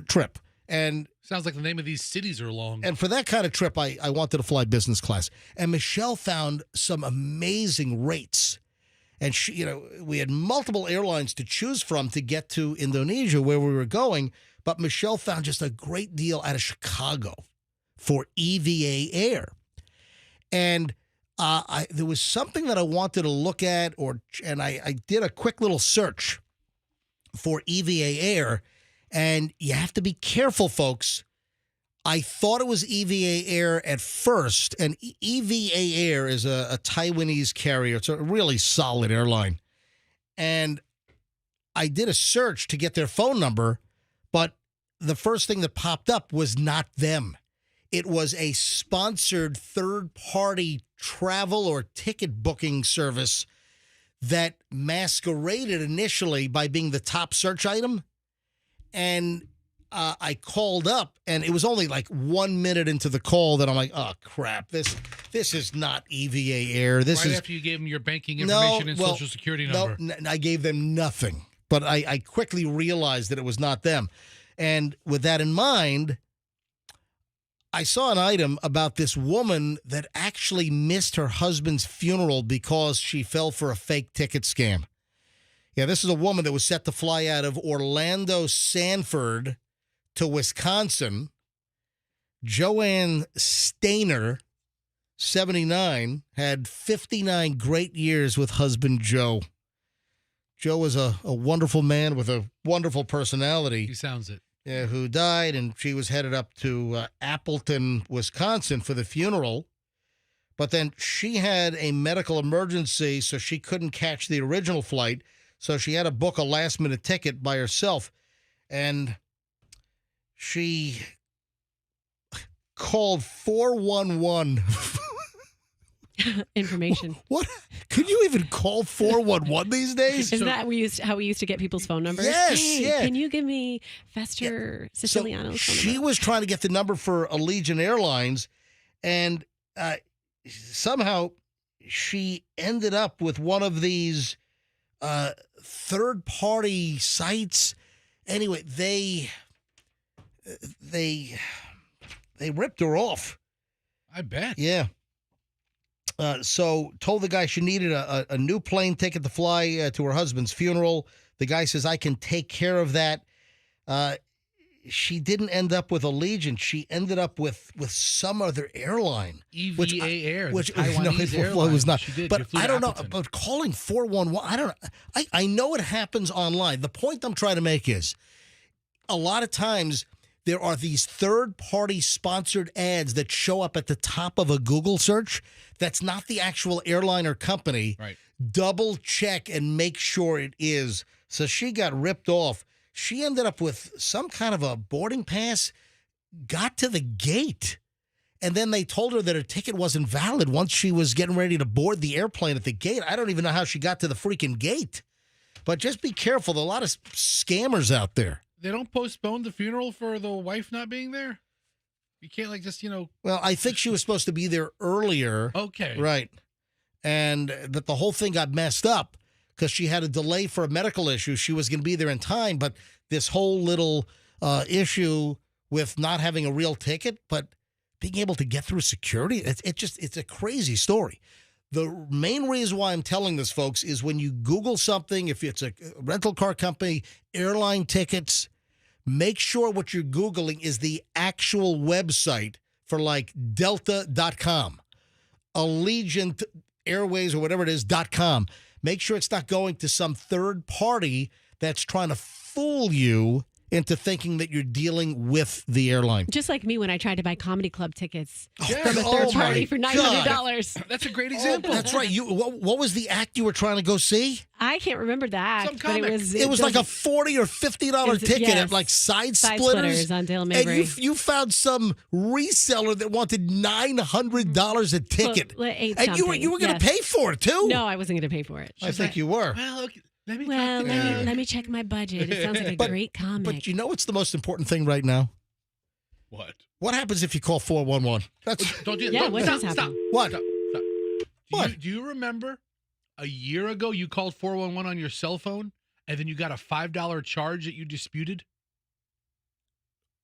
trip. And sounds like the name of these cities are long. And for that kind of trip, I wanted to fly business class. And Michelle found some amazing rates. And we had multiple airlines to choose from to get to Indonesia where we were going. But Michelle found just a great deal out of Chicago for EVA Air. And there was something that I wanted to look at, and I did a quick little search for EVA Air. And you have to be careful, folks. I thought it was EVA Air at first, and EVA Air is a Taiwanese carrier. It's a really solid airline. And I did a search to get their phone number, but the first thing that popped up was not them. It was a sponsored third-party travel or ticket booking service that masqueraded initially by being the top search item. And I called up, and it was only like 1 minute into the call that I'm like, oh, crap, this is not EVA Air. This is after you gave them your banking information and social security number. No, I gave them nothing. But I quickly realized that it was not them. And with that in mind, I saw an item about this woman that actually missed her husband's funeral because she fell for a fake ticket scam. Yeah, this is a woman that was set to fly out of Orlando Sanford to Wisconsin. Joanne Stainer, 79, had 59 great years with husband Joe. Joe was a wonderful man with a wonderful personality. He sounds it. Yeah, who died, and she was headed up to Appleton, Wisconsin for the funeral. But then she had a medical emergency, so she couldn't catch the original flight. So she had to book a last-minute ticket by herself. And she called 411. Information. What? Could you even call 411 these days? Isn't that how we used to get people's phone numbers? Yes, hey, yeah. Can you give me Fester Siciliano's So phone she number? was trying to get the number for Allegiant Airlines, and somehow she ended up with one of these third-party sites. Anyway, they ripped her off. I bet. Yeah. So told the guy she needed a new plane ticket to fly to her husband's funeral. The guy says, I can take care of that. She didn't end up with Allegiant. She ended up with some other airline. EVA Air, Which the Taiwanese well, it was not. She did. But She flew I to don't know. Appleton. But calling 411, I don't know. I know it happens online. The point I'm trying to make is a lot of times there are these third-party sponsored ads that show up at the top of a Google search. That's not the actual airline or company. Right. Double check and make sure it is. So she got ripped off. She ended up with some kind of a boarding pass, got to the gate, and then they told her that her ticket wasn't valid once she was getting ready to board the airplane at the gate. I don't even know how she got to the freaking gate. But just be careful. There are a lot of scammers out there. They don't postpone the funeral for the wife not being there? You can't Well, I think she was supposed to be there earlier. Okay. Right. And that the whole thing got messed up because she had a delay for a medical issue. She was going to be there in time, but this whole little issue with not having a real ticket, but being able to get through security, it's a crazy story. The main reason why I'm telling this, folks, is when you Google something, if it's a rental car company, airline tickets, make sure what you're Googling is the actual website for like Delta.com, Allegiant Airways or whatever it is, .com. Make sure it's not going to some third party that's trying to fool you into thinking that you're dealing with the airline. Just like me when I tried to buy comedy club tickets Yeah. from a third party for $900. That's a great example. That's right. What was the act you were trying to go see? I can't remember that. Some but comic. It was like a $40 or $50 ticket yes. at like Side Side Splitters. Splitters on Dale And Mabry. you found some reseller that wanted $900 a ticket. Well, eight And you were something, going to yes. pay for it too? No, I wasn't going to pay for it. I think you were. Well, okay, let me Well, talk to let me check my budget. It sounds like a But- great comic. But you know what's the most important thing right now? What? What happens if you call 411? That's Don't do Yeah, don't, what stop, does stop, happen? what? stop, stop. What? Do you remember a year ago you called 411 on your cell phone and then you got a $5 charge that you disputed?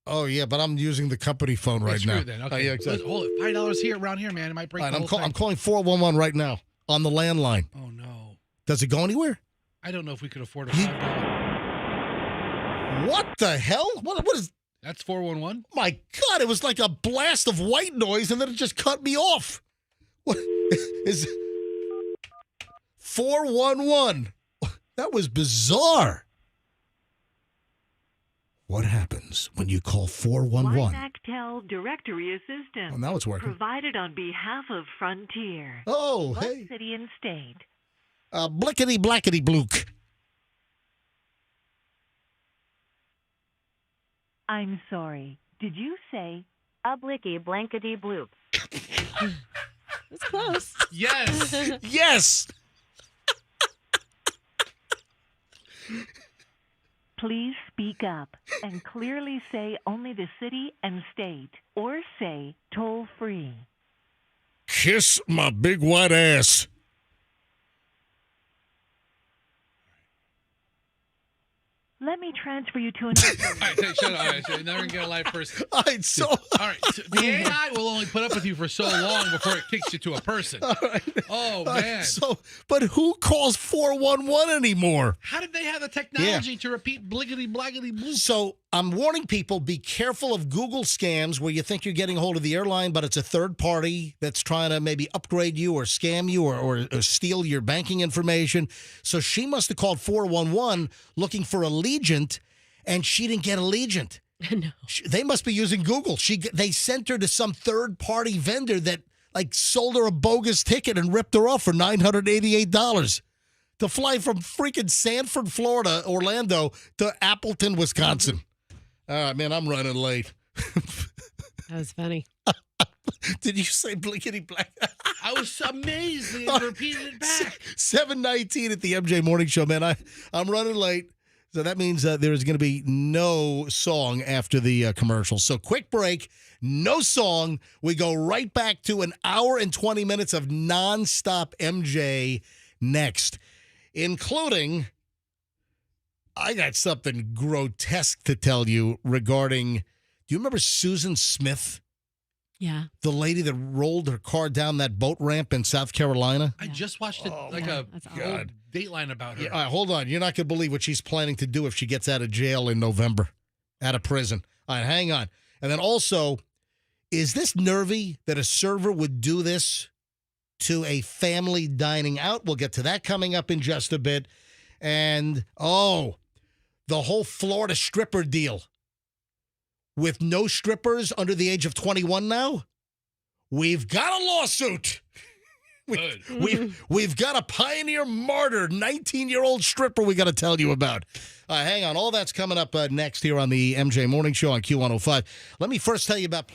Oh yeah, but I'm using the company phone right Screw now. it then. Oh, Okay. yeah, exactly. Hold it. $5 here around here, man. It might break All right, the I'm, whole thing. I'm calling 411 right now on the landline. Oh no. Does it go anywhere? I don't know if we could afford a $5. What the hell? What is? That's 411? My God! It was like a blast of white noise, and then it just cut me off. What is 411? That was bizarre. What happens when you call 411? Actel Directory Assistant. Oh, now it's working. Provided on behalf of Frontier. Oh, What hey. city and state? Blickety blackety blook. I'm sorry. Did you say a blicky blankety bloop? That's close. Yes. Yes. Please speak up and clearly say only the city and state, or say toll free. Kiss my big white ass. Let me transfer you to another. All right, shut up. All right, so you're never going to get a live person. All right, so. All right, so the AI will only put up with you for so long before it kicks you to a person. All right. Oh, All right, man. but who calls 411 anymore? How did they have the technology to repeat bliggity blaggity blue? So I'm warning people, be careful of Google scams where you think you're getting a hold of the airline, but it's a third party that's trying to maybe upgrade you or scam you or steal your banking information. So she must have called 411 looking for Allegiant, and she didn't get Allegiant. No. They must be using Google. They sent her to some third party vendor that like sold her a bogus ticket and ripped her off for $988 to fly from freaking Sanford, Florida, Orlando to Appleton, Wisconsin. All right, man, I'm running late. That was funny. Did you say blinkety black? I was amazed they repeated it back. 7:19 at the MJ Morning Show, man. I'm running late. So that means there is going to be no song after the commercial. So quick break, no song. We go right back to an hour and 20 minutes of nonstop MJ next, including I got something grotesque to tell you regarding, do you remember Susan Smith? Yeah. The lady that rolled her car down that boat ramp in South Carolina? I just watched it, Oh, like yeah, a that's whole God. Dateline about her. Yeah, all right, hold on. You're not going to believe what she's planning to do if she gets out of jail in November, out of prison. All right, hang on. And then also, is this nervy that a server would do this to a family dining out? We'll get to that coming up in just a bit. And, the whole Florida stripper deal with no strippers under the age of 21 now. We've got a lawsuit. We've got a pioneer martyr, 19-year-old stripper we got to tell you about. Hang on. All that's coming up next here on the MJ Morning Show on Q105. Let me first tell you about...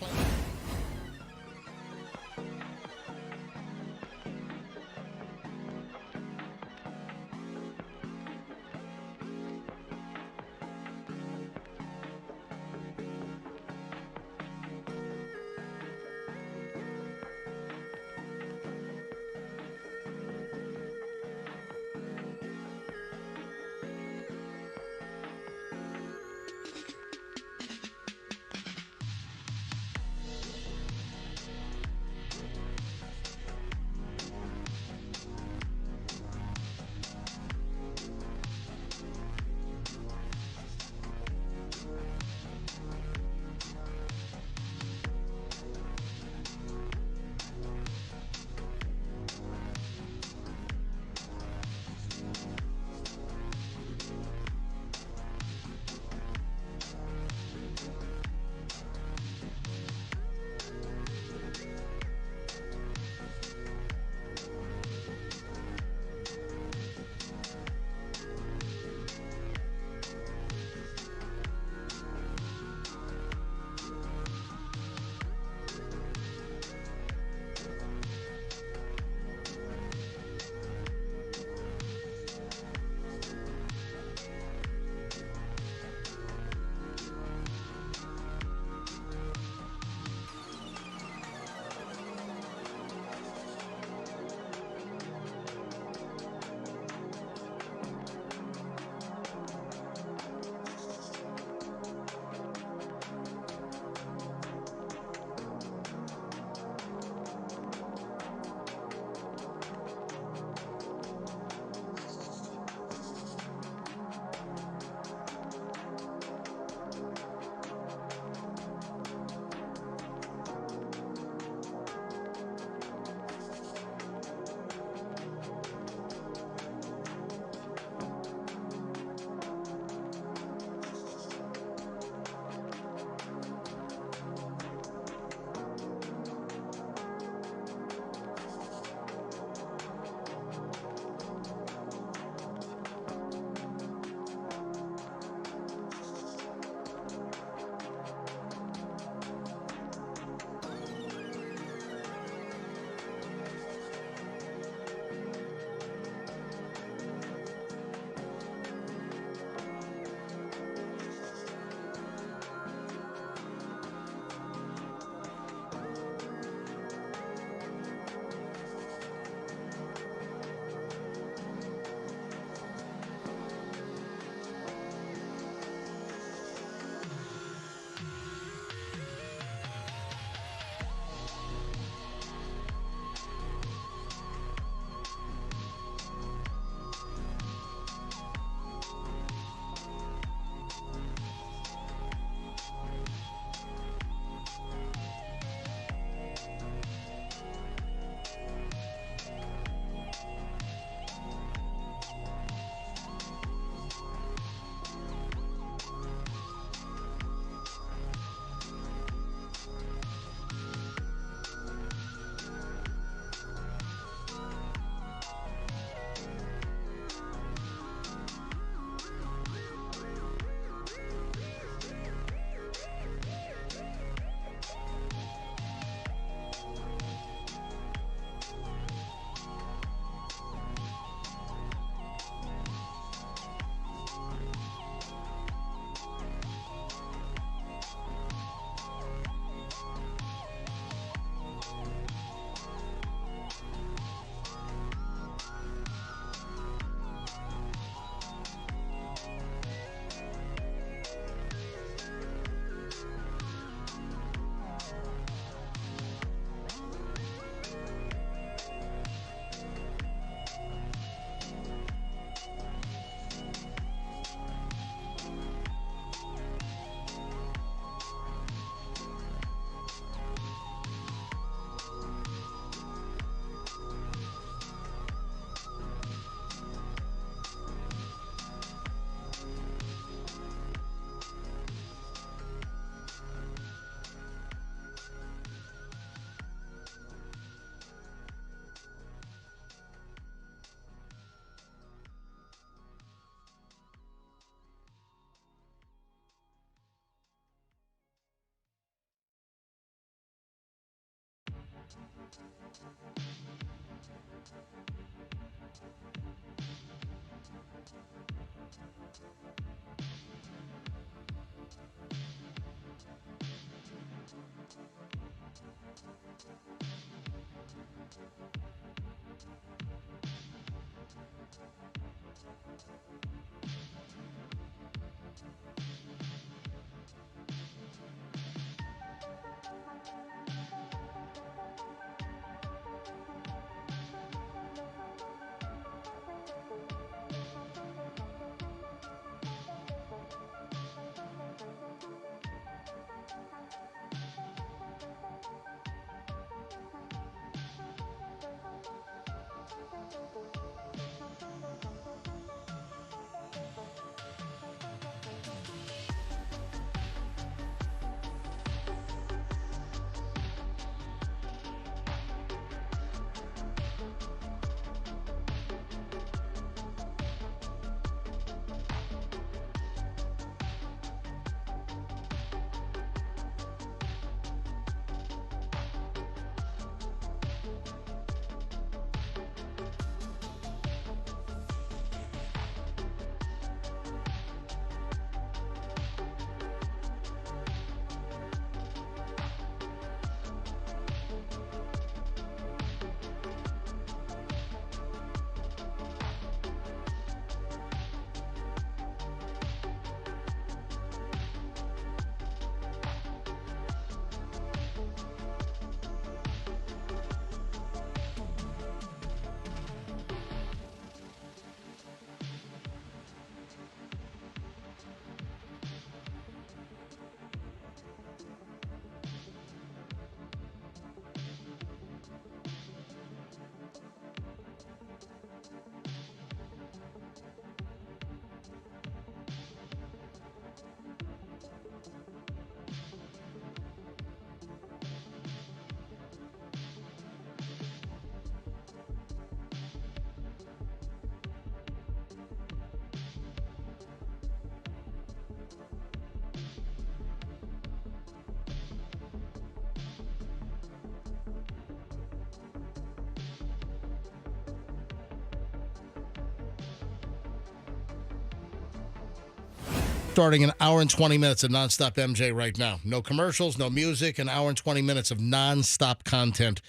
Starting an hour and 20 minutes of nonstop MJ right now. No commercials, no music, an hour and 20 minutes of nonstop content.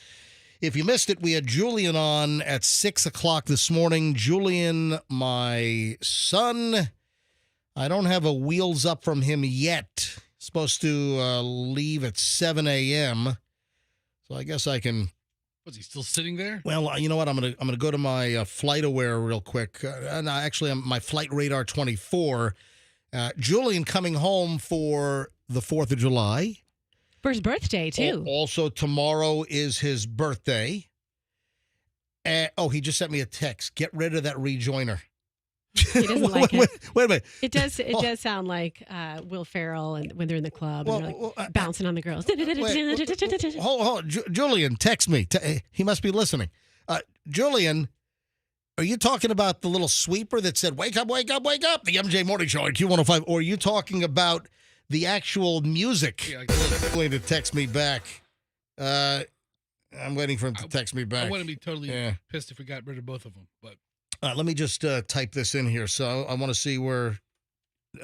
If you missed it, we had Julian on at 6 o'clock this morning. Julian, my son, I don't have a wheels up from him yet. Supposed to leave at 7 a.m. So I guess I can... Was he still sitting there? Well, you know what? I'm gonna go to my FlightAware real quick. No, actually, I'm my Flight Radar 24. Julian coming home for the 4th of July. For his birthday, too. Also, tomorrow is his birthday. He just sent me a text. Get rid of that rejoiner. He doesn't like it. Wait a minute. It does sound like Will Ferrell and when they're in the club and they're like bouncing on the girls. Hold. Julian, text me. He must be listening. Julian, are you talking about the little sweeper that said, wake up, wake up, wake up, the MJ Morning Show at Q105? Or are you talking about the actual music? Yeah, Going to text me back. I'm waiting for him to text me back. I wouldn't be totally pissed if we got rid of both of them. But let me just type this in here. So I want to see where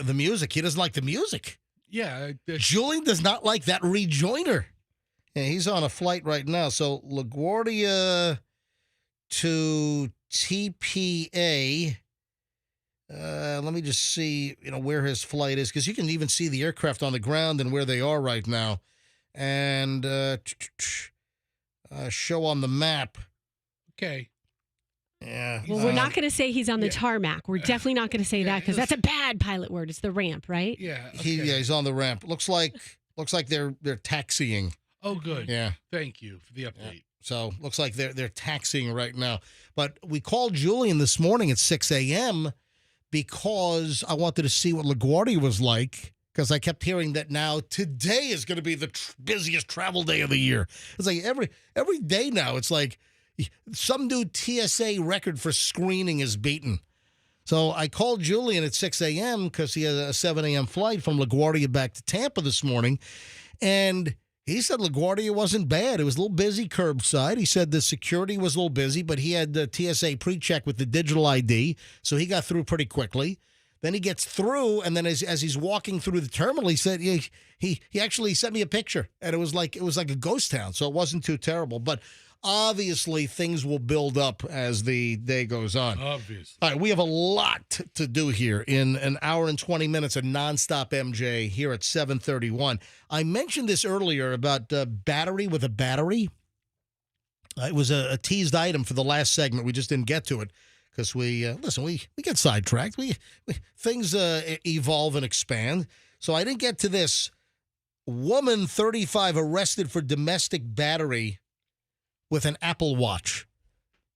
the music. He doesn't like the music. Yeah. Julian does not like that rejoiner. Yeah, he's on a flight right now. So LaGuardia to TPA. Let me just see, where his flight is, because you can even see the aircraft on the ground and where they are right now. And show on the map. Okay. Yeah. Well, we're not going to say he's on the tarmac. We're definitely not going to say that because that's a bad pilot word. It's the ramp, right? Yeah. Okay. He's on the ramp. Looks like they're taxiing. Oh, good. Yeah. Thank you for the update. Yeah. So looks like they're taxiing right now. But we called Julian this morning at 6 a.m. because I wanted to see what LaGuardia was like, because I kept hearing that now today is going to be the busiest travel day of the year. It's like every day now, it's like some new TSA record for screening is beaten. So I called Julian at 6 a.m. because he had a 7 a.m. flight from LaGuardia back to Tampa this morning. And He said LaGuardia wasn't bad. It was a little busy curbside. He said the security was a little busy, but he had the TSA pre-check with the digital ID, so he got through pretty quickly. Then he gets through, and then as he's walking through the terminal, he said he actually sent me a picture, and it was like a ghost town, so it wasn't too terrible. But obviously, things will build up as the day goes on. Obviously. All right, we have a lot to do here in an hour and 20 minutes of nonstop MJ here at 7:31. I mentioned this earlier about battery with a battery. It was a teased item for the last segment. We just didn't get to it because we get sidetracked. Things evolve and expand. So I didn't get to this. Woman 35 arrested for domestic battery with an Apple Watch.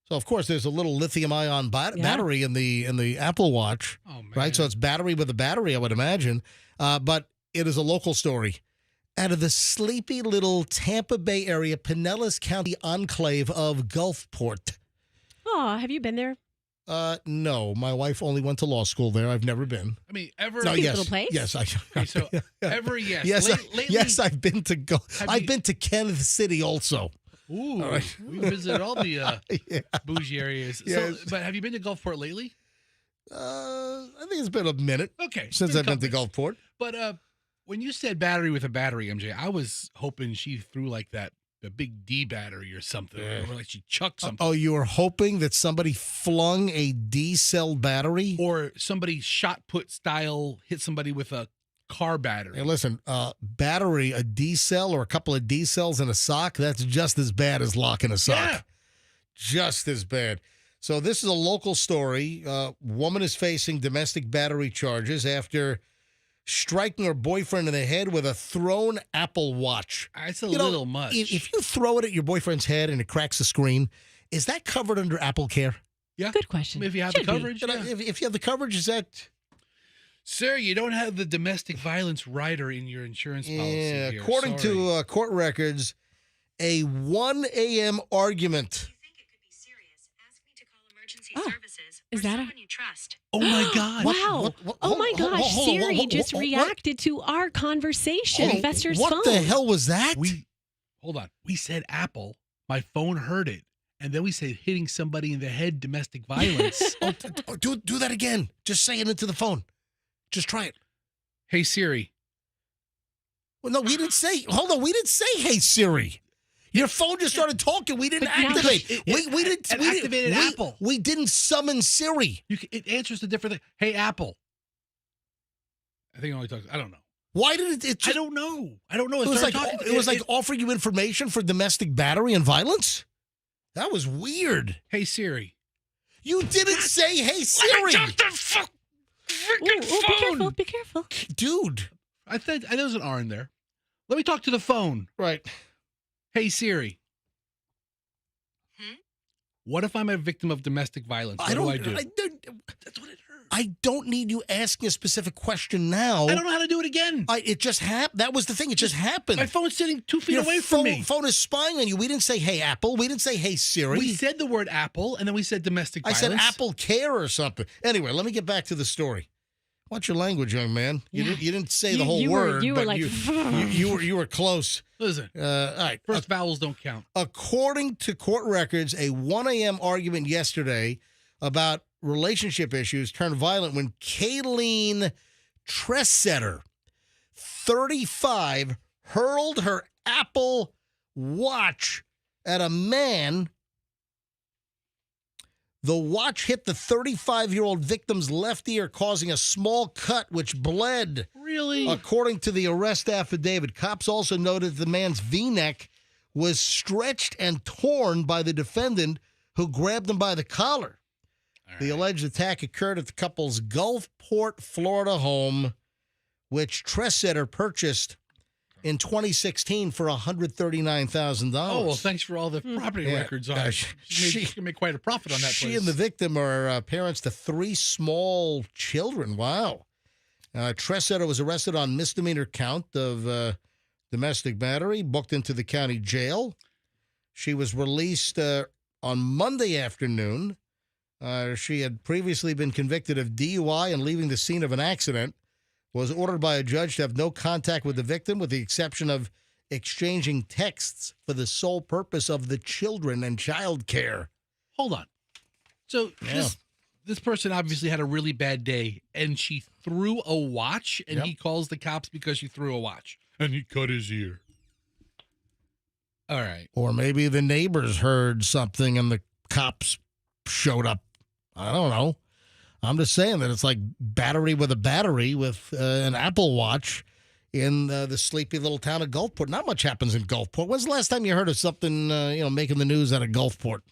So, of course, there's a little lithium-ion battery in the Apple Watch, right? So it's battery with a battery, I would imagine. But it is a local story. Out of the sleepy little Tampa Bay area, Pinellas County enclave of Gulfport. Oh, have you been there? No, my wife only went to law school there. I've never been. I mean, ever. No, Cute yes, little place? yes, Okay, so ever, yes. yes, Lately, yes, I've been to I've been to Kenneth City also. Ooh, All right. we visited all the Yeah. bougie areas. Yes. So, but have you been to Gulfport lately? I think it's been a minute Okay. since I've been to Gulfport. But when you said battery with a battery, MJ, I was hoping she threw like the big D battery or something, or like she chucked something. Oh, you were hoping that somebody flung a D-cell battery? Or somebody shot put style hit somebody with a car battery. Hey, listen, battery, a D-cell or a couple of D-cells in a sock, that's just as bad as locking a sock. Yeah. Just as bad. So this is a local story. Woman is facing domestic battery charges after striking her boyfriend in the head with a thrown Apple Watch. It's a little much. If you throw it at your boyfriend's head and it cracks the screen, is that covered under Apple Care? Yeah. Good question. If you have Should the be. coverage. You know, Yeah. if you have the coverage, is that... Sir, you don't have the domestic violence rider in your insurance policy. Yeah, here. according Sorry. to court records, a 1 a.m. argument. Oh, is that a... you trust? Oh my God. Wow. Oh my gosh, Siri just reacted to our conversation. Fester's What phone. the hell was that? Hold on. We said Apple. My phone heard it. And then we said hitting somebody in the head, domestic violence. Do that again. Just say it into the phone. Just try it. Hey, Siri. Well, no, we didn't say. Hold on, we didn't say, "Hey Siri." Your phone just started talking. We didn't But now activate. it We didn't. it We activated didn't. Apple. We didn't summon Siri. It answers the different thing. Hey, Apple. I think it only talks. I don't know. Why did it? I don't know. I don't know. It was like started talking. it was like offering you information for domestic battery and violence. That was weird. Hey, Siri. You didn't say, "Hey Siri," Ooh, be careful. Be careful. dude. I think there was an R in there. Let me talk to the phone. Right. Hey, Siri. What if I'm a victim of domestic violence? What do I do? That's what it heard. I don't need you asking a specific question now. I don't know how to do it again. It just happened. That was the thing. It just happened. My phone's sitting 2 feet Your away from me. Phone is spying on you. We didn't say, "Hey Apple." We didn't say, "Hey Siri." We said the word Apple, and then we said domestic I violence. said Apple Care or something. Anyway, let me get back to the story. Watch your language, young man. You didn't say the whole you were- word, you were but like, you were close. Listen, All right. first vowels don't count. According to court records, a 1 a.m. argument yesterday about relationship issues turned violent when Kayleen Tressetter, 35, hurled her Apple Watch at a man. The watch hit the 35-year-old victim's left ear, causing a small cut which bled. Really? According to the arrest affidavit, cops also noted the man's V-neck was stretched and torn by the defendant, who grabbed him by the collar. The alleged attack occurred at the couple's Gulfport, Florida home, which Tressetter purchased in 2016 for $139,000. Oh, well, thanks for all the property records on it. She can make quite a profit on that She place. and the victim are parents to 3 small children. Wow. Tressetter was arrested on misdemeanor count of domestic battery, booked into the county jail. She was released on Monday afternoon. She had previously been convicted of DUI and leaving the scene of an accident, was ordered by a judge to have no contact with the victim with the exception of exchanging texts for the sole purpose of the children and child care. Hold on. So this person obviously had a really bad day, and she threw a watch, and he calls the cops because she threw a watch. And he cut his ear. All right. Or maybe the neighbors heard something and the cops showed up. I don't know. I'm just saying that it's like battery with a battery with an Apple Watch in the sleepy little town of Gulfport. Not much happens in Gulfport. When's the last time you heard of something, making the news out of Gulfport?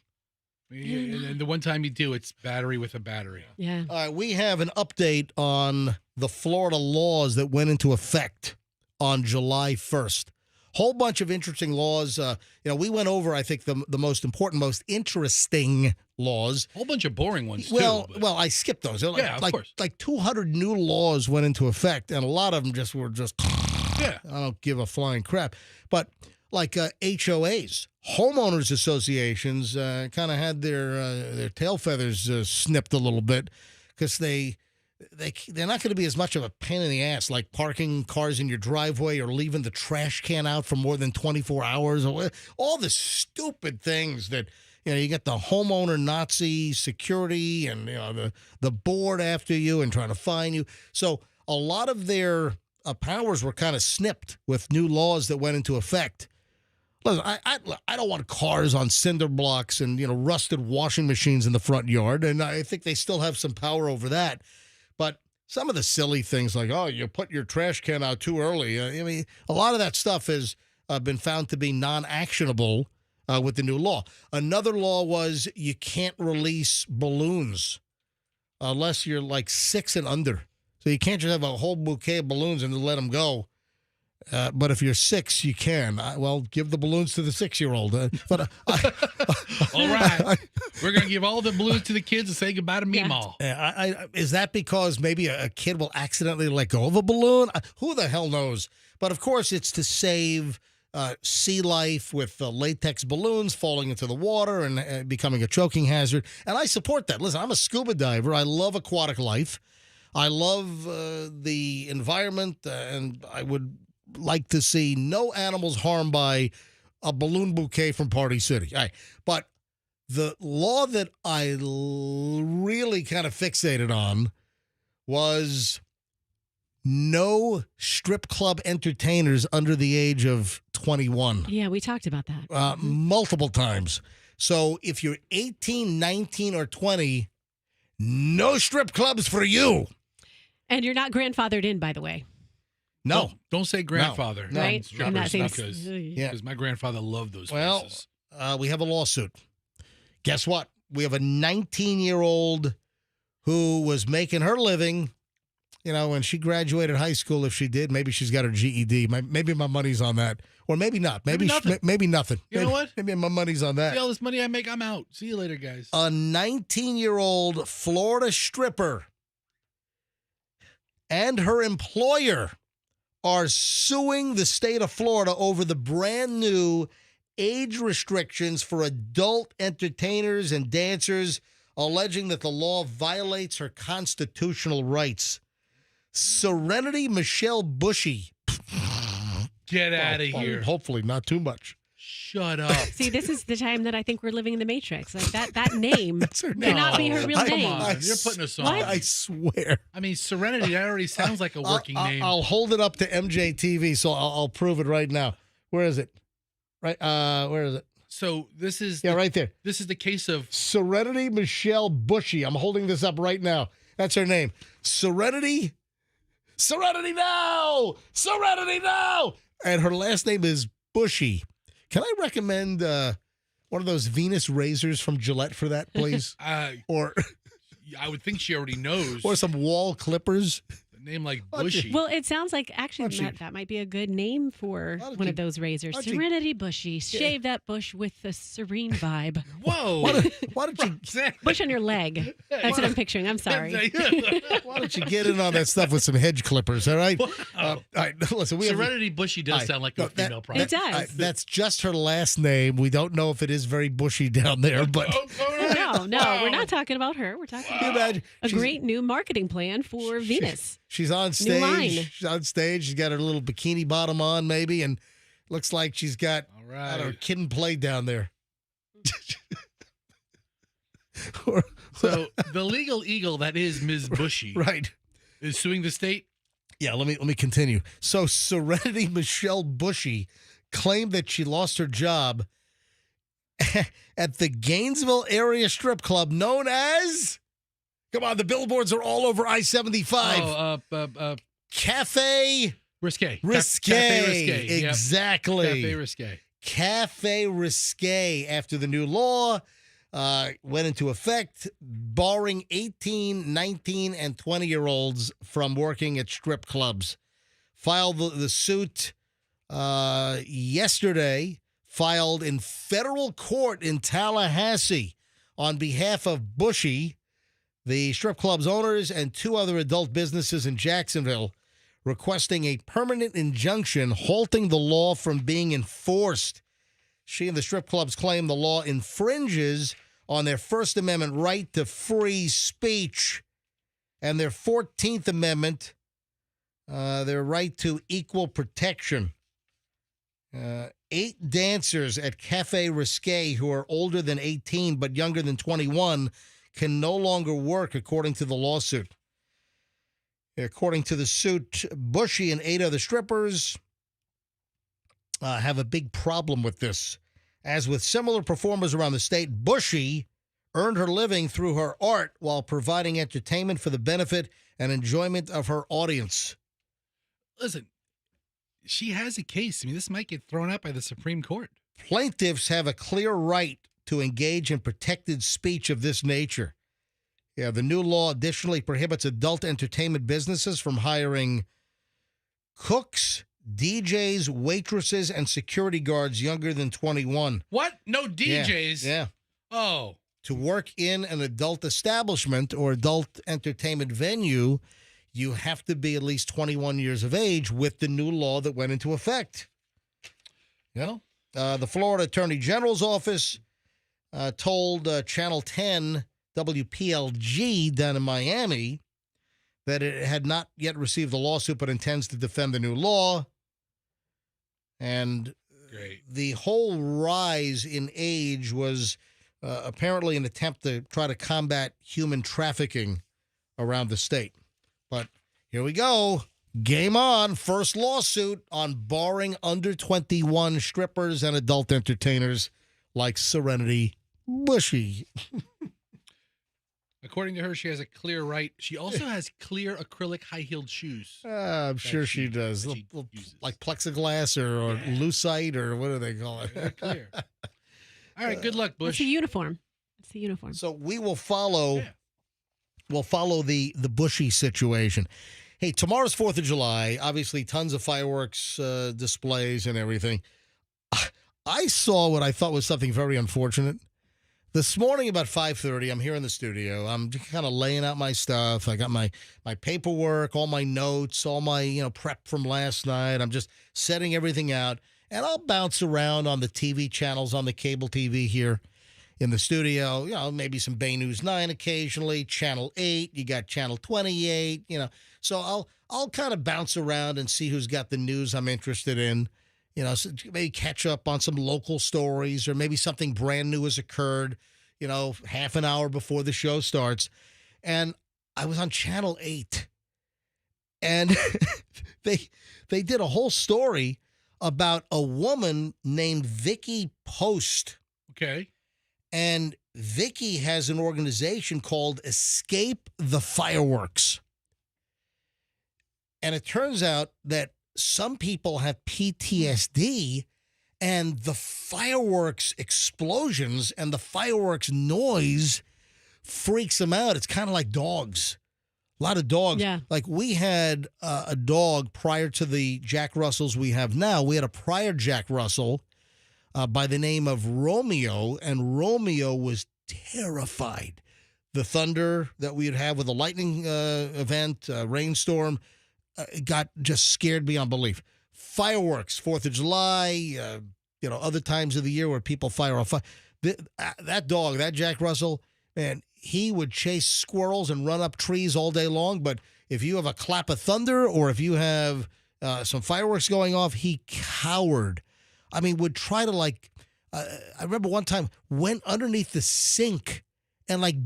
And the one time you do, it's battery with a battery. Yeah. All right, we have an update on the Florida laws that went into effect on July 1st. Whole bunch of interesting laws. We went over, I think, the most important, most interesting laws. A whole bunch of boring ones, too. Well, I skipped those. Of course. Like 200 new laws went into effect, and a lot of them were just, I don't give a flying crap. But like HOAs, homeowners associations, kind of had their tail feathers snipped a little bit because they're not going to be as much of a pain in the ass like parking cars in your driveway or leaving the trash can out for more than 24 hours. Or all the stupid things that, you get the homeowner Nazi security and, the board after you and trying to fine you. So a lot of their powers were kind of snipped with new laws that went into effect. Listen, I don't want cars on cinder blocks and, rusted washing machines in the front yard. And I think they still have some power over that. But some of the silly things like, you put your trash can out too early. A lot of that stuff has been found to be non-actionable with the new law. Another law was you can't release balloons unless you're like 6 and under. So you can't just have a whole bouquet of balloons and let them go. But if you're 6, you can. Give the balloons to the 6-year-old. All right. We're going to give all the balloons to the kids and say goodbye to Meemaw. Is that because maybe a kid will accidentally let go of a balloon? Who the hell knows? But, of course, it's to save sea life with latex balloons falling into the water and becoming a choking hazard. And I support that. Listen, I'm a scuba diver. I love aquatic life. I love the environment, and I would like to see no animals harmed by a balloon bouquet from Party City. All right. But the law that I really kind of fixated on was no strip club entertainers under the age of 21. Yeah, we talked about that. Multiple times. So if you're 18, 19, or 20, no strip clubs for you. And you're not grandfathered in, by the way. No. Don't say grandfather. No. Right? Strippers, In that same- because my grandfather loved those places. We have a lawsuit. Guess what? We have a 19-year-old who was making her living, when she graduated high school. If she did, maybe she's got her GED. Maybe my money's on that. Or maybe not. Maybe nothing. You know what? Maybe my money's on that. See all this money I make, I'm out. See you later, guys. A 19-year-old Florida stripper and her employer are suing the state of Florida over the brand new age restrictions for adult entertainers and dancers, alleging that the law violates her constitutional rights. Serenity Michelle Bushy. Get out of here. Hopefully not too much. Shut up. See, this is the time that I think we're living in the Matrix. Like that name That's her name. cannot be her real Come name. on. You're putting us on. What? I swear. I mean, Serenity, that already sounds like a working name. I'll hold it up to MJTV, so I'll prove it right now. Where is it? Right. Where is it? So this is right there. This is the case of Serenity Michelle Bushy. I'm holding this up right now. That's her name. Serenity now! Serenity now! And her last name is Bushy. Can I recommend one of those Venus razors from Gillette for that, please? Or I would think she already knows. Or some wall clippers. A name like Bushy. Well, it sounds like actually that might be a good name for one of those razors. Serenity Bushy. Shave that bush with the serene vibe. Whoa. Why don't you Bush on your leg. That's what I'm picturing. I'm sorry. Why don't you get in on that stuff with some hedge clippers, all right? All right, listen, Serenity Bushy does sound like a female product. It does. That's just her last name. We don't know if it is very bushy down there, but No, we're not talking about her. We're talking about a great new marketing plan for Venus. She's on New line. stage. She's on stage. She's got her little bikini bottom on, maybe, and Looks like she's got, All right. I don't know, kid and play down there. So the legal eagle that is Ms. Bushy Right. is suing the state. Yeah, let me continue. So Serenity Michelle Bushy claimed that she lost her job at the Gainesville area strip club known as, come on, the billboards are all over I-75. Cafe Risque. Risque. Cafe Risque. Yep. Exactly. Cafe Risque. Cafe Risque, after the new law went into effect, barring 18, 19, and 20-year-olds from working at strip clubs. Filed the suit yesterday, filed in federal court in Tallahassee on behalf of Bushy, the strip club's owners, and 2 other adult businesses in Jacksonville, requesting a permanent injunction halting the law from being enforced. She and the strip clubs claim the law infringes on their First Amendment right to free speech and their 14th Amendment, their right to equal protection. 8 dancers at Cafe Risque who are older than 18 but younger than 21 can no longer work, according to the lawsuit. According to the suit, Bushy and 8 other strippers have a big problem with this. As with similar performers around the state, Bushy earned her living through her art while providing entertainment for the benefit and enjoyment of her audience. Listen, she has a case. I mean, this might get thrown out by the Supreme Court. Plaintiffs have a clear right to engage in protected speech of this nature. Yeah, the new law additionally prohibits adult entertainment businesses from hiring cooks, DJs, waitresses, and security guards younger than 21. What? No DJs? Yeah. Oh. To work in an adult establishment or adult entertainment venue, you have to be at least 21 years of age with the new law that went into effect. You know? The Florida Attorney General's office told Channel 10 WPLG down in Miami that it had not yet received the lawsuit but intends to defend the new law. And Great. The whole rise in age was apparently an attempt to try to combat human trafficking around the state. But here we go. Game on. First lawsuit on barring under 21 strippers and adult entertainers like Serenity Bushy. According to her, she has a clear right. She also has clear acrylic high-heeled shoes. I'm sure she does. She uses. Like plexiglass or lucite or what do they call it? They're clear. All right, good luck, Bush. It's a uniform. It's a uniform. So we will follow. Yeah. We'll follow the Bushy situation. Hey, tomorrow's 4th of July. Obviously, tons of fireworks displays and everything. I saw what I thought was something very unfortunate. This morning about 5:30, I'm here in the studio. I'm just kind of laying out my stuff. I got my paperwork, all my notes, all my prep from last night. I'm just setting everything out, and I'll bounce around on the TV channels on the cable TV here in the studio. Maybe some Bay News 9 occasionally, Channel 8. You got Channel 28. So I'll kind of bounce around and see who's got the news I'm interested in. So maybe catch up on some local stories or maybe something brand new has occurred, half an hour before the show starts. And I was on Channel 8 and they did a whole story about a woman named Vicky Post. Okay. And Vicky has an organization called Escape the Fireworks. And it turns out that some people have PTSD, and the fireworks explosions and the fireworks noise freaks them out. It's kind of like dogs. A lot of dogs. Yeah. Like we had a dog prior to the Jack Russells we have now. We had a prior Jack Russell by the name of Romeo, and Romeo was terrified. The thunder that we'd have with a lightning event, rainstorm, got just scared beyond belief. Fireworks, 4th of July, other times of the year where people fire off. That dog, that Jack Russell, man, he would chase squirrels and run up trees all day long. But if you have a clap of thunder or if you have some fireworks going off, he cowered. I mean, would try to like, I remember one time went underneath the sink and like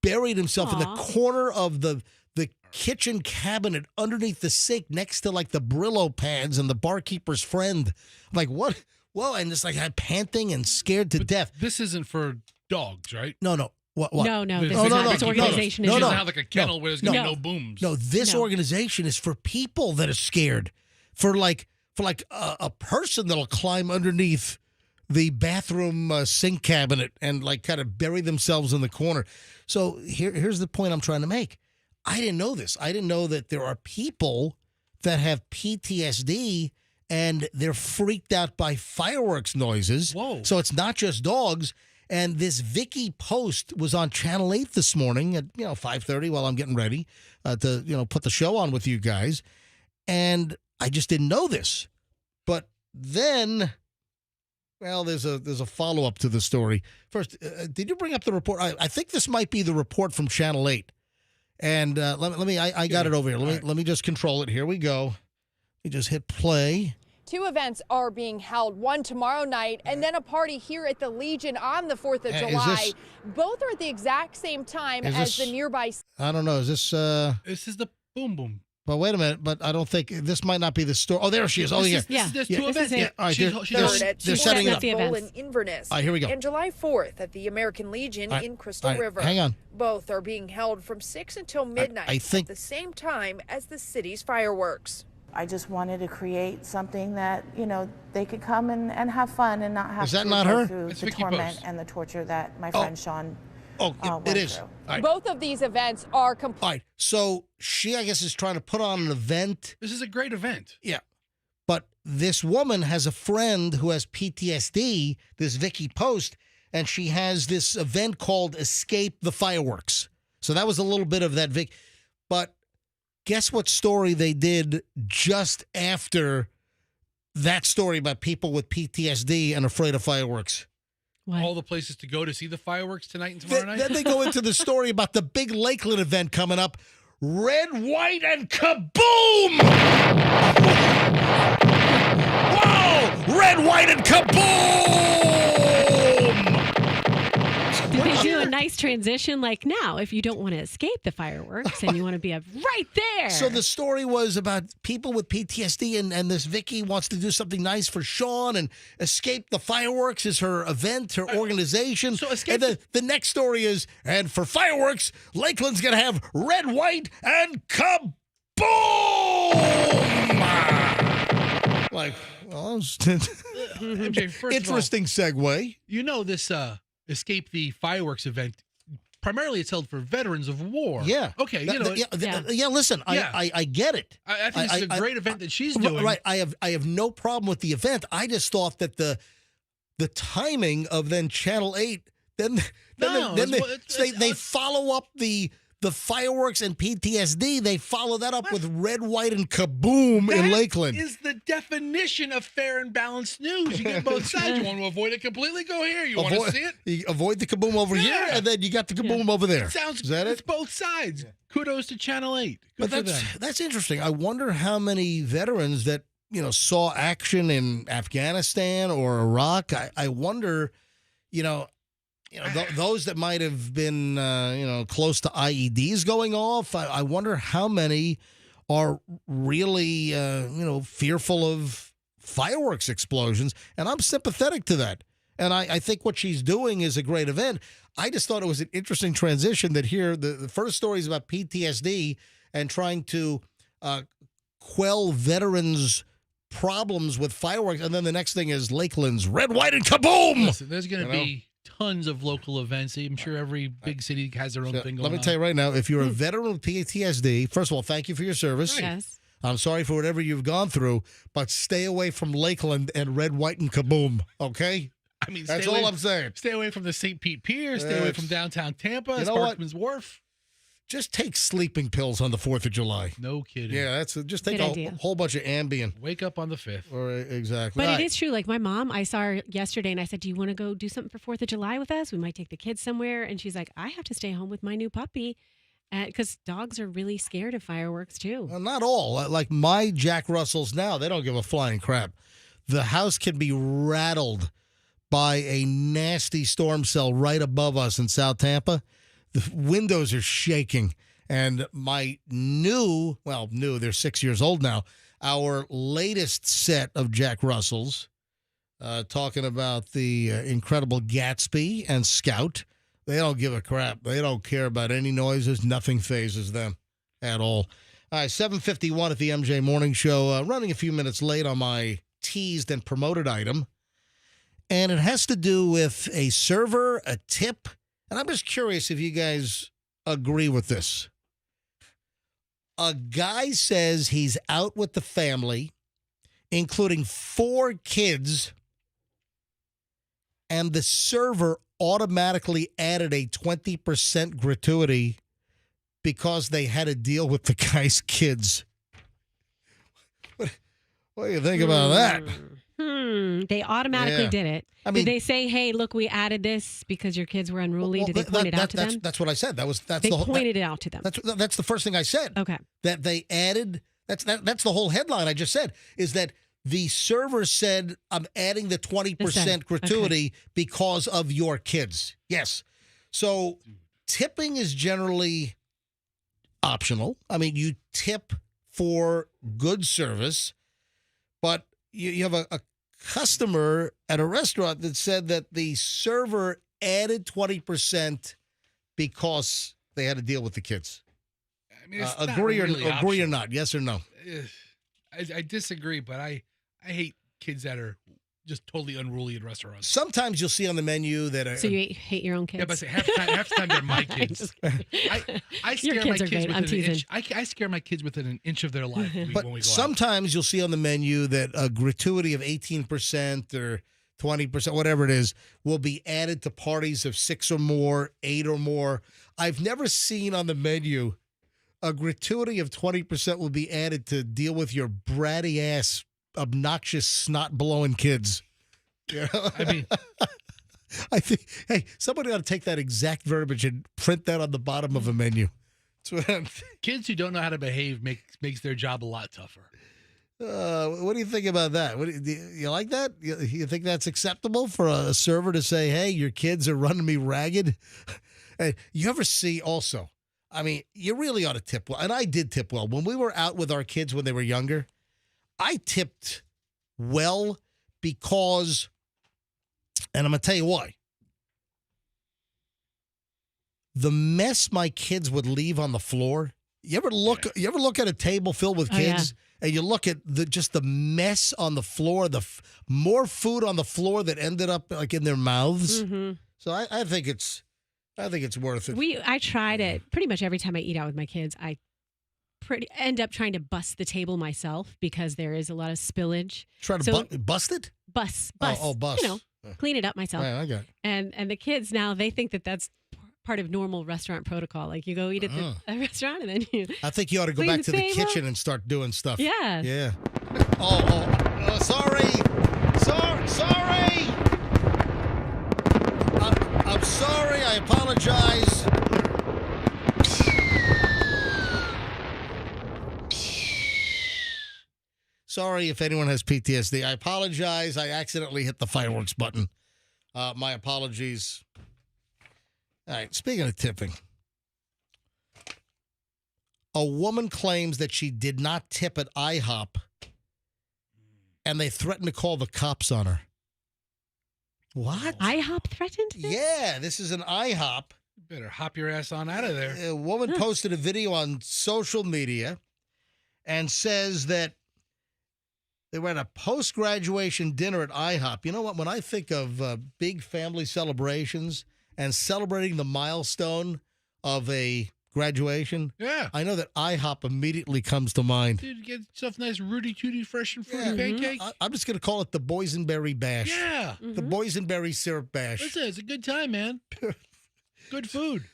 buried himself in the corner of the kitchen cabinet underneath the sink next to like the Brillo pads and the barkeeper's friend. I'm like, what? Whoa. And just like panting and scared to death. This isn't for dogs, right? No. What? No, this No, is no, not. no, This no, organization It is doesn't not. have like a kennel where there's going to be no booms. No, this organization is for people that are scared. For a person that'll climb underneath the bathroom sink cabinet and like kind of bury themselves in the corner. So here's the point I'm trying to make. I didn't know this. I didn't know that there are people that have PTSD and they're freaked out by fireworks noises. Whoa. So it's not just dogs. And this Vicky Post was on Channel 8 this morning at 5:30 while I'm getting ready to put the show on with you guys. And I just didn't know this. But then, well, there's a follow-up to the story. First, did you bring up the report? I think this might be the report from Channel 8. And I got it over here. Let me just control it. Here we go. You just hit play. 2 events are being held, one tomorrow night and then a party here at the Legion on the 4th of July. Both are at the exact same time as the nearby. I don't know. Is this? This is the Boom Boom. But wait a minute. But I don't think this might not be the story. Oh, there she is. Oh, yeah. There's 2 events. Yeah. All right, they're setting it up. In Inverness. All right, here we go. And July 4th at the American Legion in Crystal River. Hang on. Both are being held from 6 until midnight at the same time as the city's fireworks. I just wanted to create something that, they could come and have fun and not have to go through the torment and the torture that my friend Sean went it is. through. Right. Both of these events are complete. All right. So she, I guess, is trying to put on an event. This is a great event. Yeah. But this woman has a friend who has PTSD, this Vicky Post, and she has this event called Escape the Fireworks. So that was a little bit of that Vic. But guess what story they did just after that story about people with PTSD and afraid of fireworks? What? All the places to go to see the fireworks tonight and tomorrow night? Then they go into the story about the big Lakeland event coming up. Red, white, and kaboom! Whoa! Red, white, and kaboom! Did they do a nice transition like now? If you don't want to escape the fireworks and you want to be right there. So the story was about people with PTSD, and this Vicky wants to do something nice for Sean, and Escape the Fireworks is her event, her organization. So Escape and the next story is, and for fireworks, Lakeland's going to have red, white, and kaboom! Like, well, MJ, first interesting segue. You know this Escape the Fireworks event, primarily it's held for veterans of war. Yeah. Okay, listen, I get it. I think it's a great event that she's doing. Right. I have no problem with the event. I just thought that the timing of then Channel 8, they follow up the fireworks and PTSD, they follow that up with red, white, and kaboom in Lakeland. That is the definition of fair and balanced news. You get both sides. You want to avoid it completely? Go here. You want to see it? You avoid the kaboom over here, and then you got the kaboom over there. Is that it? It's both sides. Yeah. Kudos to Channel 8. Good but that's interesting. I wonder how many veterans that saw action in Afghanistan or Iraq. I wonder, those that might have been, close to IEDs going off. I wonder how many are really, fearful of fireworks explosions. And I'm sympathetic to that. And I think what she's doing is a great event. I just thought it was an interesting transition that here, the first story is about PTSD and trying to quell veterans' problems with fireworks. And then the next thing is Lakeland's red, white, and kaboom! Listen, there's going to be tons of local events. I'm sure every big city has their own thing going on. Let me tell you right now, if you're a veteran with PTSD, first of all, thank you for your service. Yes. I'm sorry for whatever you've gone through, but stay away from Lakeland and red, white, and kaboom, okay? I mean, that's all I'm saying. Stay away from the St. Pete Pier. Stay away from downtown Tampa, Sparkman's Wharf. Just take sleeping pills on the 4th of July. No kidding. Yeah, just take a whole bunch of Ambien. Wake up on the 5th. Or exactly. But it is true. Like my mom, I saw her yesterday and I said, do you want to go do something for 4th of July with us? We might take the kids somewhere. And she's like, I have to stay home with my new puppy. Because dogs are really scared of fireworks too. Well, not all. Like my Jack Russells now, they don't give a flying crap. the house can be rattled by a nasty storm cell right above us in South Tampa. The windows are shaking. And my they're 6 years old now, our latest set of Jack Russells, talking about the incredible Gatsby and Scout, they don't give a crap. They don't care about any noises. Nothing phases them at all. All right, 7:51 at the MJ Morning Show. Running a few minutes late on my teased and promoted item. And it has to do with a server, a tip. And I'm just curious if you guys agree with this. A guy says he's out with the family, including 4 kids, and the server automatically added a 20% gratuity because they had to deal with the guy's kids. What do you think about that? They automatically did it. I mean, did they say, "Hey, look, we added this because your kids were unruly"? Did they point it out to them? That's what I said. They pointed it out to them. That's the first thing I said. Okay. That they added. That's the whole headline I just said. Is that the server said, "I'm adding the 20% gratuity because of your kids." Yes. So tipping is generally optional. I mean, you tip for good service, but you have a customer at a restaurant that said that the server added 20% because they had to deal with the kids. I mean, it's agree not really agree or not? Yes or no? I disagree, but I hate kids that are just totally unruly in restaurants. Sometimes you'll see on the menu that so you hate your own kids. Yeah, but half the time they're my kids. I scare my kids within an inch. I scare my kids within an inch of their life. But when we go sometimes you'll see on the menu that a gratuity of 18% or 20%, whatever it is, will be added to parties of 6 or more, 8 or more. I've never seen on the menu a gratuity of 20% will be added to deal with your bratty ass, obnoxious, snot blowing kids. You know? I mean, I think, hey, somebody ought to take that exact verbiage and print that on the bottom of a menu. That's what I'm kids who don't know how to behave makes their job a lot tougher. What do you think about that? Do you like that? You think that's acceptable for a server to say, "Hey, your kids are running me ragged"? You ever see also? I mean, you really ought to tip well, and I did tip well when we were out with our kids when they were younger. I tipped well because, and I'm going to tell you why. The mess my kids would leave on the floor. You ever look at a table filled with kids and you look at just the mess on the floor, more food on the floor that ended up like in their mouths. Mm-hmm. So I think it's worth it. I tried it pretty much every time I eat out with my kids. I end up trying to bust the table myself because there is a lot of spillage. Try to bust it? Bust. Oh, bust. You know, clean it up myself. Right, I got it. And the kids now, they think that that's part of normal restaurant protocol. Like you go eat at the restaurant and then you I think you ought to go back to the kitchen and start doing stuff. Yeah. Yeah. Sorry. Sorry. I'm sorry. I apologize. Sorry if anyone has PTSD. I apologize. I accidentally hit the fireworks button. My apologies. All right, speaking of tipping, a woman claims that she did not tip at IHOP, and they threatened to call the cops on her. What? IHOP threatened this? Yeah, this is an IHOP. You better hop your ass on out of there. A woman posted a video on social media and says that they were at a post-graduation dinner at IHOP. You know what? When I think of big family celebrations and celebrating the milestone of a graduation, I know that IHOP immediately comes to mind. Dude, get yourself a nice Rudy Tooty fresh and fruity pancake. I'm just going to call it the boysenberry bash. Yeah. The boysenberry syrup bash. Listen, it's a good time, man. Good food.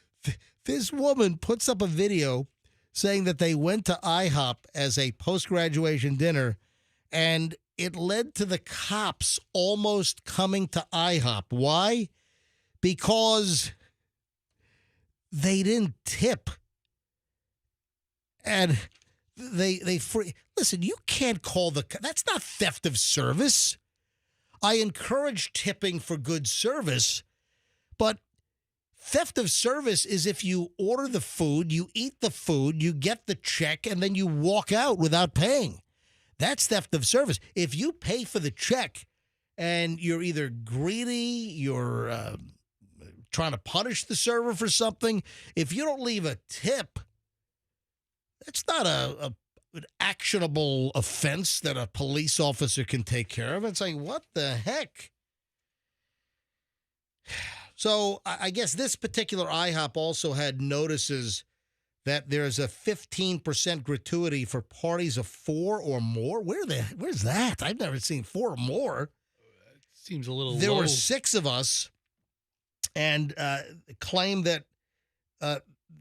This woman puts up a video saying that they went to IHOP as a post-graduation dinner, and it led to the cops almost coming to IHOP. Why? Because they didn't tip. And they listen, you can't call that's not theft of service. I encourage tipping for good service, but theft of service is if you order the food, you eat the food, you get the check, and then you walk out without paying. That's theft of service. If you pay for the check and you're either greedy, you're trying to punish the server for something, if you don't leave a tip, that's not an actionable offense that a police officer can take care of. It's like, what the heck? So I guess this particular IHOP also had notices that there's a 15% gratuity for parties of 4 or more. Where's that? I've never seen 4 or more. Seems a little There low. were 6 of us and claimed that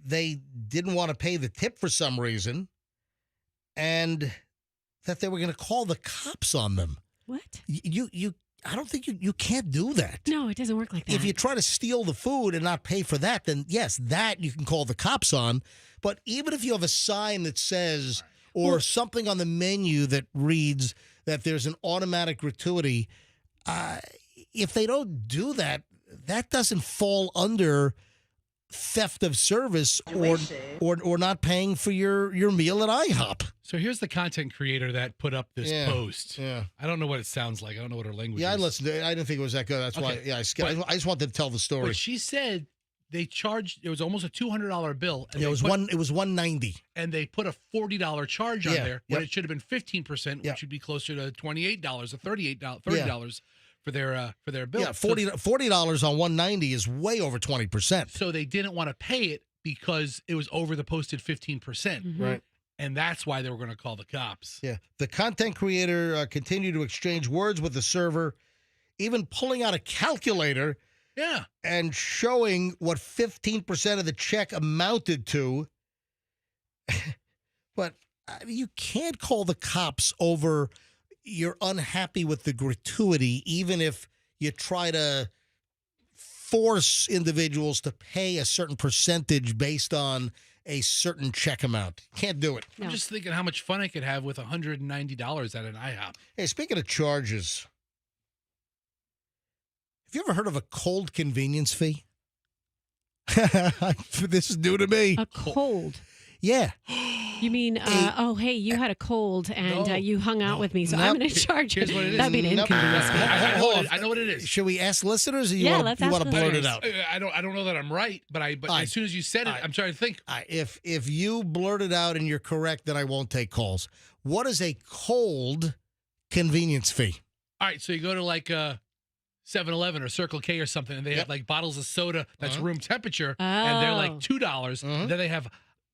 they didn't want to pay the tip for some reason and that they were going to call the cops on them. What? I don't think you can't do that. No, it doesn't work like that. If you try to steal the food and not pay for that, then yes, that you can call the cops on. But even if you have a sign that says, or something on the menu that reads that there's an automatic gratuity, if they don't do that, that doesn't fall under theft of service or not paying for your meal at IHOP. So here's the content creator that put up this post. Yeah. I don't know what it sounds like. I don't know what her language is. I listened to it. I didn't think it was that good. That's why I skipped. I just wanted to tell the story. But she said they charged, it was almost a $200 bill. And it was $190. And they put a $40 charge on there when it should have been 15%, which would be closer to $28 or $30 for their bill. Yeah, $40 on $190 is way over 20%. So they didn't want to pay it because it was over the posted 15%. Mm-hmm. Right. And that's why they were going to call the cops. Yeah. The content creator continued to exchange words with the server, even pulling out a calculator and showing what 15% of the check amounted to. But you can't call the cops over you're unhappy with the gratuity, even if you try to force individuals to pay a certain percentage based on a certain check amount. Can't do it. I'm just thinking how much fun I could have with $190 at an IHOP. Hey, speaking of charges, have you ever heard of a cold convenience fee? This is new to me. A cold? Yeah. You mean, hey, you had a cold and you hung out with me, so I'm going to charge you. Here's what it is. That'd be an inconvenience. I know what it is. Should we ask listeners, or you want to blurt it out? I don't know that I'm right, but as soon as you said it, I'm trying to think. If you blurt it out and you're correct, then I won't take calls. What is a cold convenience fee? All right, so you go to like 7-Eleven or Circle K or something, and they have like bottles of soda that's room temperature, and they're like $2. And then they have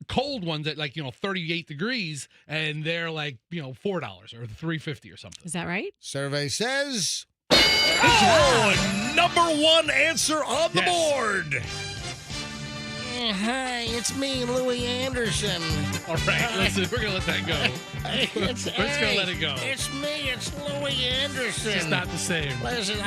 cold ones at 38 degrees, and they're like $4 or $3.50 or something. Is that right? Survey says number one answer on the board. Hi, it's me, Louis Anderson. All right, listen, we're gonna let that go. We're just gonna let it go. It's me, it's Louis Anderson. It's not the same. Listen,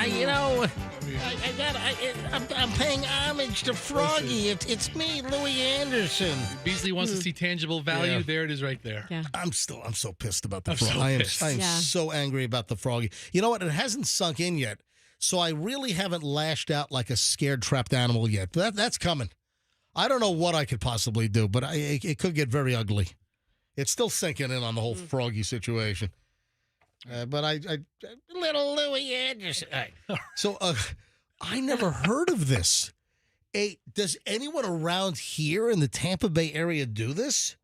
I'm paying homage to Froggy. It's me, Louis Anderson. Beasley wants to see tangible value. Yeah. There it is, right there. Yeah. I'm so pissed about the Froggy. I am so angry about the Froggy. You know what? It hasn't sunk in yet, so I really haven't lashed out like a scared, trapped animal yet. But that's coming. I don't know what I could possibly do, but it could get very ugly. It's still sinking in on the whole Froggy situation. But I little Louis Anderson. Right. So I never heard of this. Does anyone around here in the Tampa Bay area do this?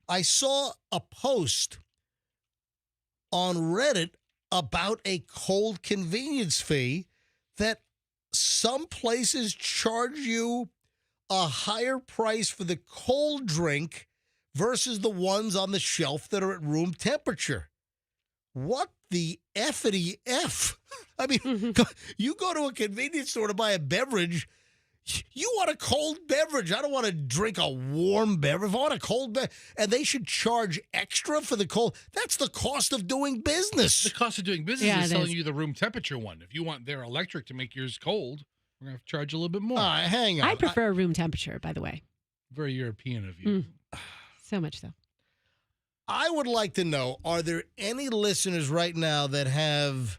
I saw a post on Reddit about a cold convenience fee that some places charge you a higher price for the cold drink versus the ones on the shelf that are at room temperature. What the effity F? I mean, you go to a convenience store to buy a beverage, you want a cold beverage. I don't want to drink a warm beverage. If I want a cold beverage, and they should charge extra for the cold, that's the cost of doing business. The cost of doing business is selling you the room temperature one. If you want their electric to make yours cold, we're going to have to charge a little bit more. Hang on. I prefer room temperature, by the way. Very European of you. So much so. I would like to know, are there any listeners right now that have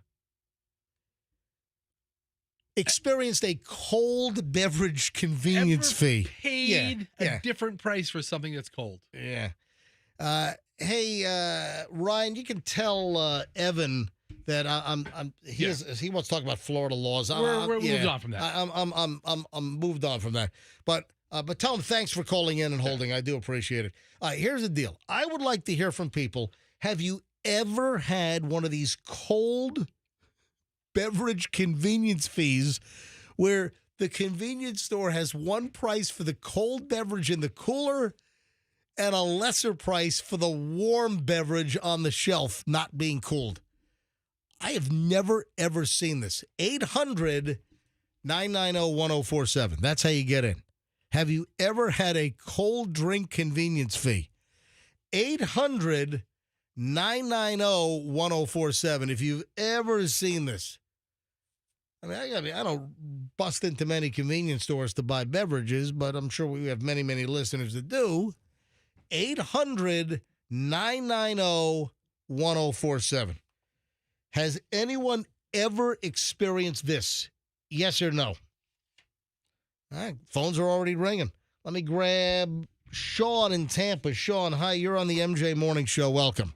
experienced a cold beverage convenience fee. Paid a different price for something that's cold. Yeah. Hey, Ryan, you can tell Evan that he wants to talk about Florida laws. We're moved on from that. I'm moved on from that. But tell him thanks for calling in and holding. I do appreciate it. All right, here's the deal. I would like to hear from people. Have you ever had one of these cold beverage convenience fees where the convenience store has one price for the cold beverage in the cooler and a lesser price for the warm beverage on the shelf not being cooled? I have never, ever seen this. 800-990-1047. That's how you get in. Have you ever had a cold drink convenience fee? 800-990-1047. If you've ever seen this. I mean, I don't bust into many convenience stores to buy beverages, but I'm sure we have many, many listeners that do. 800-990-1047. Has anyone ever experienced this? Yes or no? All right, phones are already ringing. Let me grab Sean in Tampa. Sean, hi, you're on the MJ Morning Show. Welcome.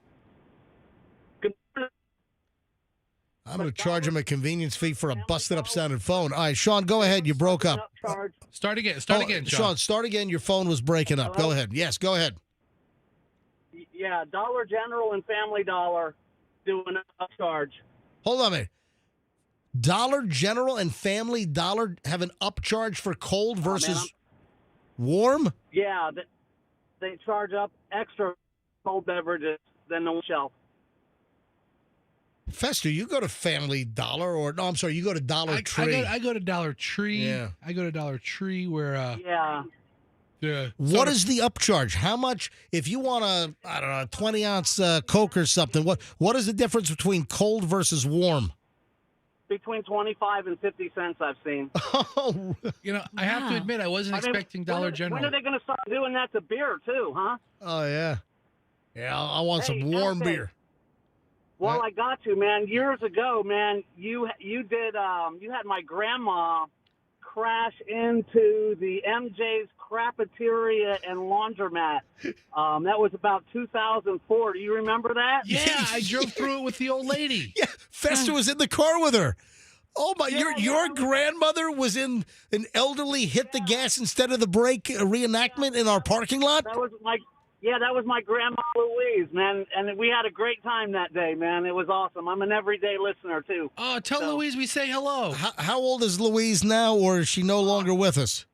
I'm going to charge him a convenience fee for a busted-up sounding phone. All right, Sean, go ahead. You broke up. Start again, Sean, start again. Your phone was breaking up. Go ahead. Yes, go ahead. Yeah, Dollar General and Family Dollar do an upcharge. Hold on a minute. Dollar General and Family Dollar have an upcharge for cold versus warm? Yeah, they charge up extra cold beverages than the shelf. Fester, you go to Family Dollar you go to Dollar Tree. I go to Dollar Tree. Yeah. I go to Dollar Tree where what is the upcharge? How much if you want a 20-ounce Coke or something? What is the difference between cold versus warm? Between 25 and 50 cents I've seen. I have to admit I wasn't expecting Dollar General. When are they going to start doing that to beer too, huh? Oh yeah. Yeah, I want some warm beer. Well, I got to, man. Years ago, man, you had my grandma crash into the MJ's Crapateria and Laundromat. That was about 2004. Do you remember that? Yeah, I drove through it with the old lady. Yeah, Fester was in the car with her. Oh my! Your grandmother was in an elderly hit the gas instead of the brake reenactment in our parking lot. That was my grandma Louise, man, and we had a great time that day, man. It was awesome. I'm an everyday listener too. Oh, tell Louise we say hello. How old is Louise now, or is she no longer with us?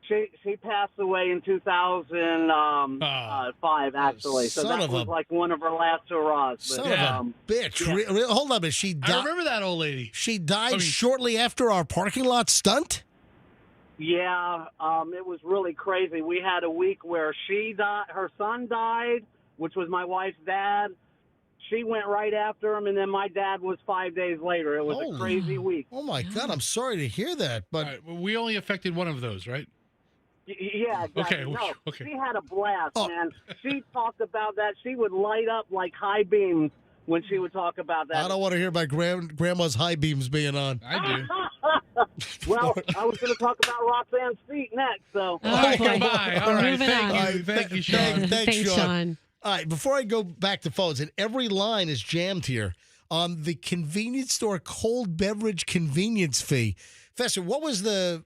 She passed away in 2005, actually. So that was like one of her last hurrahs. Son of a bitch! Yeah. Hold on a minute. She died. I remember that old lady. She died shortly after our parking lot stunt. Yeah, it was really crazy. We had a week where she died, her son died, which was my wife's dad. She went right after him, and then my dad was 5 days later. It was a crazy week. Oh my God, I'm sorry to hear that. But right, well, we only affected one of those, right? Yeah, exactly. Okay. She had a blast, man. She talked about that. She would light up like high beams when she would talk about that. I don't want to hear my grandma's high beams being on. I do. Well, I was going to talk about Roxanne's feet next, so. Goodbye. All right, thank you. Thank you, Sean. Thanks, Sean. All right, before I go back to phones, and every line is jammed here, the convenience store cold beverage convenience fee. Fester, what was the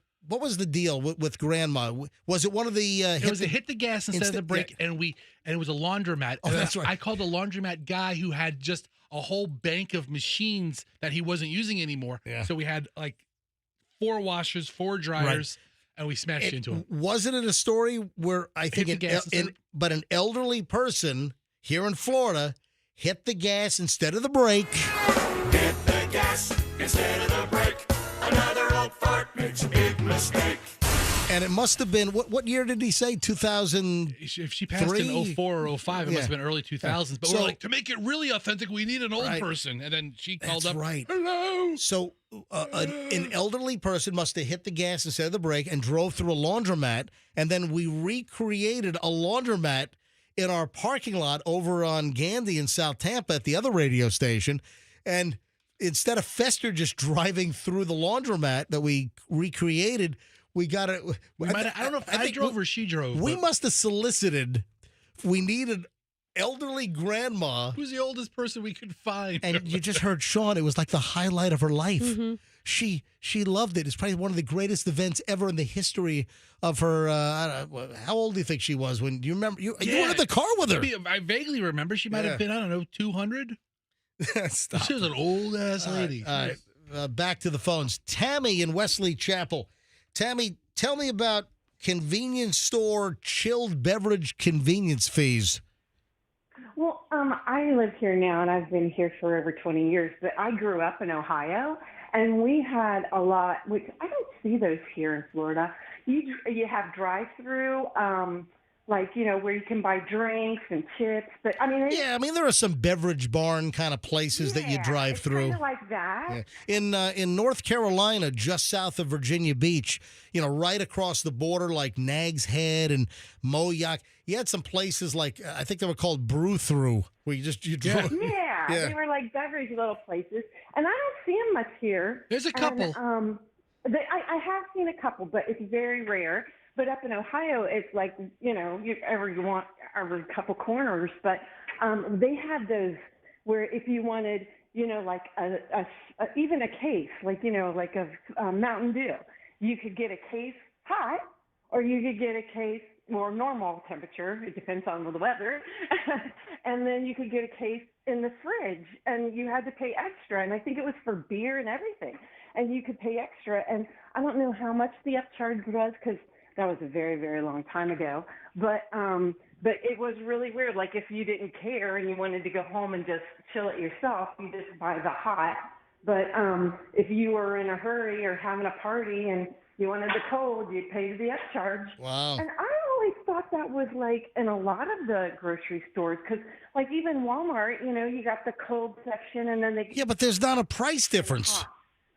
deal with Grandma? Was it one of the? It was a hit the gas instead of the brake, and it was a laundromat. Oh, that's right. I called a laundromat guy who had just a whole bank of machines that he wasn't using anymore. Yeah. So we had like 4 washers, 4 dryers, and we smashed into them. Wasn't it a story where I think an elderly person here in Florida hit the gas instead of the brake? Hit the gas instead of the brake. Another old fart makes a big mistake. And it must have been, what year did he say? 2000? If she passed in 04 or 05, it must have been early 2000s. But we're like, to make it really authentic, we need an old person. And then she called up. Right. Hello. So an elderly person must have hit the gas instead of the brake and drove through a laundromat. And then we recreated a laundromat in our parking lot over on Gandy in South Tampa at the other radio station. And instead of Fester just driving through the laundromat that we recreated, we got it. I don't know if I drove or she drove. We must have solicited. We needed elderly grandma. Who's the oldest person we could find? And you just heard Sean. It was like the highlight of her life. Mm-hmm. She loved it. It's probably one of the greatest events ever in the history of her. How old do you think she was? When do you remember? You were in the car with her. I vaguely remember she might have been, I don't know, 200. She was an old ass lady. All right. Back to the phones. Tammy in Wesley Chapel. Tammy, tell me about convenience store chilled beverage convenience fees. Well, I live here now, and I've been here for over 20 years, but I grew up in Ohio, and we had a lot, which I don't see those here in Florida. You have drive-through, where you can buy drinks and chips, but there are some beverage barn kind of places that you drive through. Kind of like that. Yeah. In North Carolina, just south of Virginia Beach, right across the border, like Nag's Head and Moyock, you had some places like I think they were called Brew Through, where you drove. Yeah, they were like beverage little places, and I don't see them much here. There's a couple. And, I have seen a couple, but it's very rare. But up in Ohio, it's like, you want every couple corners. But they had those where if you wanted, like even a case, like of Mountain Dew, you could get a case hot, or you could get a case more normal temperature. It depends on the weather. And then you could get a case in the fridge, and you had to pay extra. And I think it was for beer and everything. And you could pay extra. And I don't know how much the upcharge was, because that was a very, very long time ago. But it was really weird. Like if you didn't care and you wanted to go home and just chill it yourself, you just buy the hot. But if you were in a hurry or having a party and you wanted the cold, you'd pay the upcharge. Wow. And I always thought that was like in a lot of the grocery stores, because like even Walmart, you got the cold section, and then they... Yeah, but there's not a price difference.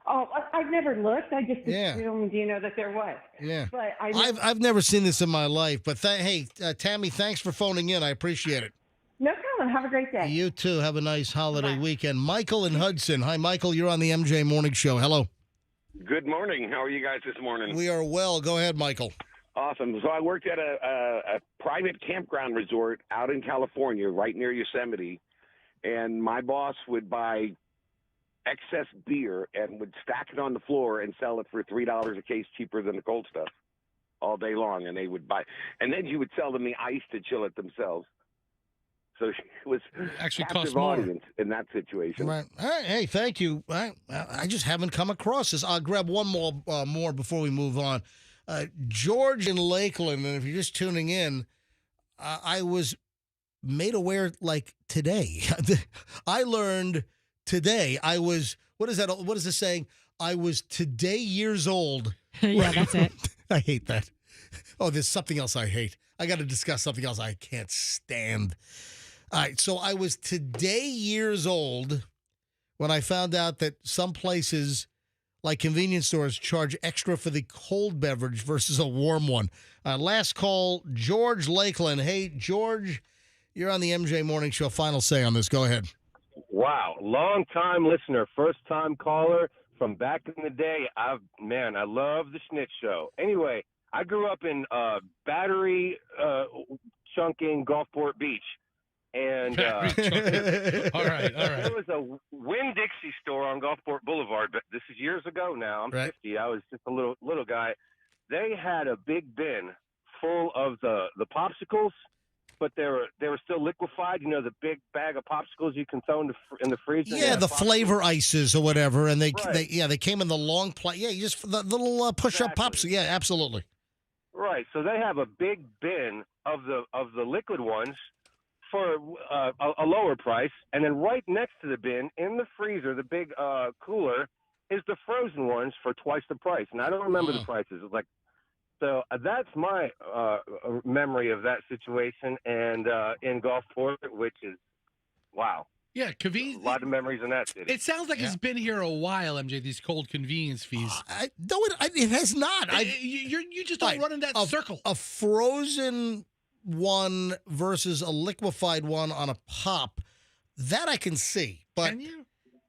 Oh, I've never looked. I just assumed, that there was. Yeah. But I've never seen this in my life. But hey, Tammy, thanks for phoning in. I appreciate it. No problem. Have a great day. You too. Have a nice holiday weekend. Michael in Hudson. Hi, Michael. You're on the MJ Morning Show. Hello. Good morning. How are you guys this morning? We are well. Go ahead, Michael. Awesome. So I worked at a private campground resort out in California, right near Yosemite, and my boss would buy excess beer and would stack it on the floor and sell it for $3 a case cheaper than the cold stuff all day long. And they would buy, and then she would sell them the ice to chill it themselves. So she was actually captive audience in that situation. Right. All right. Hey, thank you. I just haven't come across this. I'll grab one more before we move on. George in Lakeland, and if you're just tuning in, I was made aware like today. I learned today. I was, what is that? What is the saying? I was today years old. Yeah, that's it. I hate that. Oh, there's something else I hate. I got to discuss something else I can't stand. All right, so I was today years old when I found out that some places, like convenience stores, charge extra for the cold beverage versus a warm one. Last call, George Lakeland. Hey, George, you're on the MJ Morning Show. Final say on this. Go ahead. Wow, long-time listener, first-time caller from back in the day. I love the Schnitz Show. Anyway, I grew up in Battery Chunking Gulfport Beach. And all right. There was a Winn-Dixie store on Gulfport Boulevard, but this is years ago now. I'm 50. I was just a little guy. They had a big bin full of the popsicles, but they were still liquefied. The big bag of popsicles you can throw in the freezer. Yeah, the flavor ices or whatever, and they came in the long plate. Yeah, you just the little push-up pops. Yeah, absolutely. Right. So they have a big bin of the liquid ones for a lower price, and then right next to the bin in the freezer, the big cooler, is the frozen ones for twice the price. And I don't remember the prices. It's like, so that's my memory of that situation, and in Gulfport, which is wow. Yeah, a lot of memories in that city. It sounds like it's been here a while, MJ. These cold convenience fees. No, it has not. You just don't run in that circle. A frozen one versus a liquefied one on a pop, that I can see. But can you?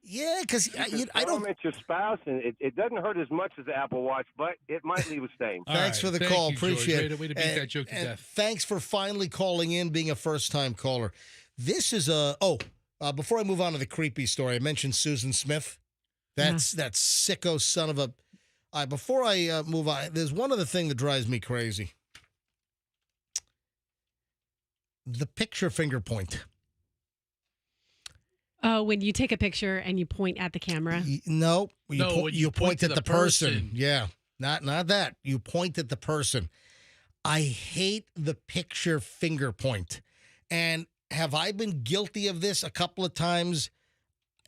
Yeah, because I don't. It's your spouse, and it doesn't hurt as much as the Apple Watch, but it might leave a stain. Thanks for the call. Appreciate it. Way to beat that joke to death. Thanks for finally calling in, being a first-time caller. This is before I move on to the creepy story, I mentioned Susan Smith. That's that sicko son of a. Before I move on, there's one other thing that drives me crazy. The picture finger point. Oh, when you take a picture and you point at the camera? No, you point at the person. Yeah, not that. You point at the person. I hate the picture finger point. And have I been guilty of this a couple of times?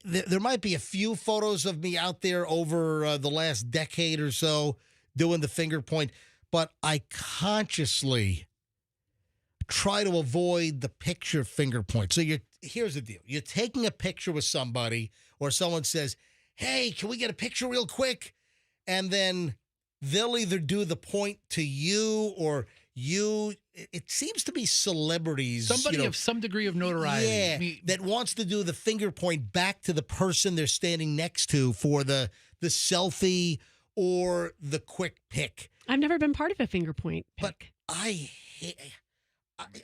There might be a few photos of me out there over the last decade or so doing the finger point, but I consciously try to avoid the picture finger point. So here's the deal. You're taking a picture with somebody, or someone says, hey, can we get a picture real quick? And then they'll either do the point to you or you. It seems to be celebrities. Somebody of some degree of notoriety. Yeah, that wants to do the finger point back to the person they're standing next to for the selfie or the quick pic. I've never been part of a finger point pic. But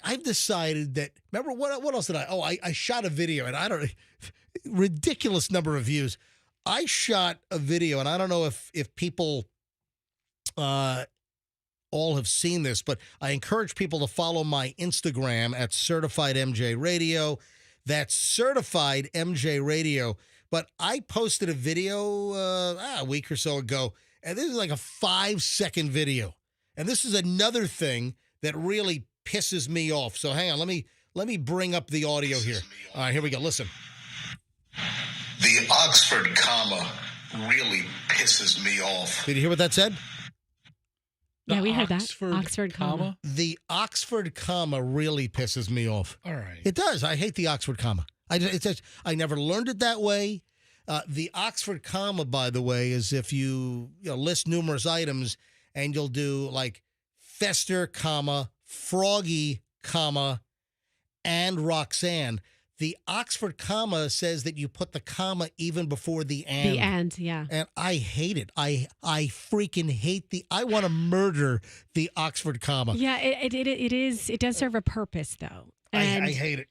I've decided that, remember, what else did I? Oh, I shot a video, and ridiculous number of views. I shot a video, and I don't know if people all have seen this, but I encourage people to follow my Instagram at Certified MJ Radio. That's Certified MJ Radio. But I posted a video a week or so ago, and this is like a 5-second video. And this is another thing that really pisses me off. So hang on, let me bring up the audio here. All right, here we go. Listen. The Oxford comma really pisses me off. Did you hear what that said? Yeah, we heard that. Oxford comma. The Oxford comma really pisses me off. All right. It does. I hate the Oxford comma. I never learned it that way. The Oxford comma, by the way, is if you list numerous items and you'll do like Fester, comma, Froggy, comma, and Roxanne. The Oxford comma says that you put the comma even before the and. The and, yeah. And I hate it. I freaking hate I want to murder the Oxford comma. Yeah, it is. It does serve a purpose, though. And I hate it.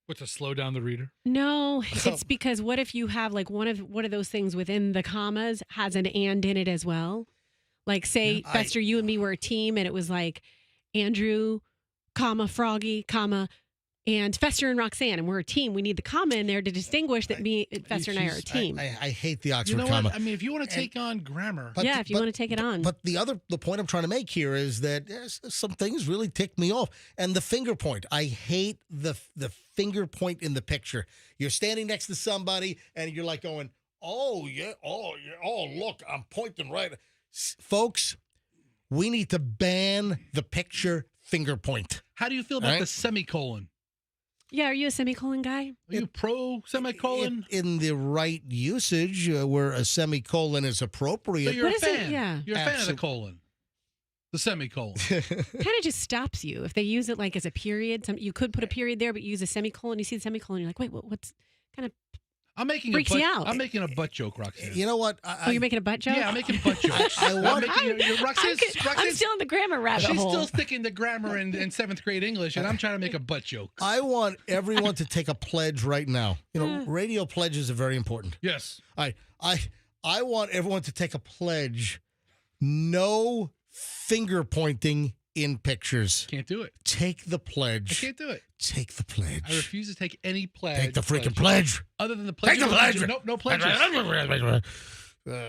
What, to slow down the reader? No, it's because what if you have like one of those things within the commas has an and in it as well? Like say, Fester, you and me were a team, and it was like Andrew, comma, Froggy, comma, and Fester and Roxanne, and we're a team. We need the comma in there to distinguish that Fester and I are a team. I hate the Oxford you know comma. What? I mean, if you want to take on grammar. If you want to take it on. But the point I'm trying to make here is that some things really tick me off. And the finger point. I hate the finger point in the picture. You're standing next to somebody, and you're like going, oh, look, I'm pointing right. Folks, we need to ban the picture finger point. How do you feel about the semicolon? Yeah, are you a semicolon guy? Are you pro semicolon? In the right usage, where a semicolon is appropriate. So you're What a is it? fan. Yeah. You're a fan of the colon. The semicolon. Kind of just stops you if they use it like as a period. You could put a period there, but you use a semicolon. You see the semicolon, you're like, wait, what's kind of freaks you out? I'm making a butt joke, Roxanne. You know what? You're making a butt joke? Yeah, I'm making butt jokes. I'm still in the grammar rabbit hole. She's still sticking to grammar in 7th grade English, and I'm trying to make a butt joke. I want everyone to take a pledge right now. Radio pledges are very important. Yes. I want everyone to take a pledge. No finger pointing in pictures. Can't do it. Take the pledge. I can't do it. Take the pledge. I refuse to take any pledge. Take the freaking pledge. Other than the pledge. Take the pledge. No pledges.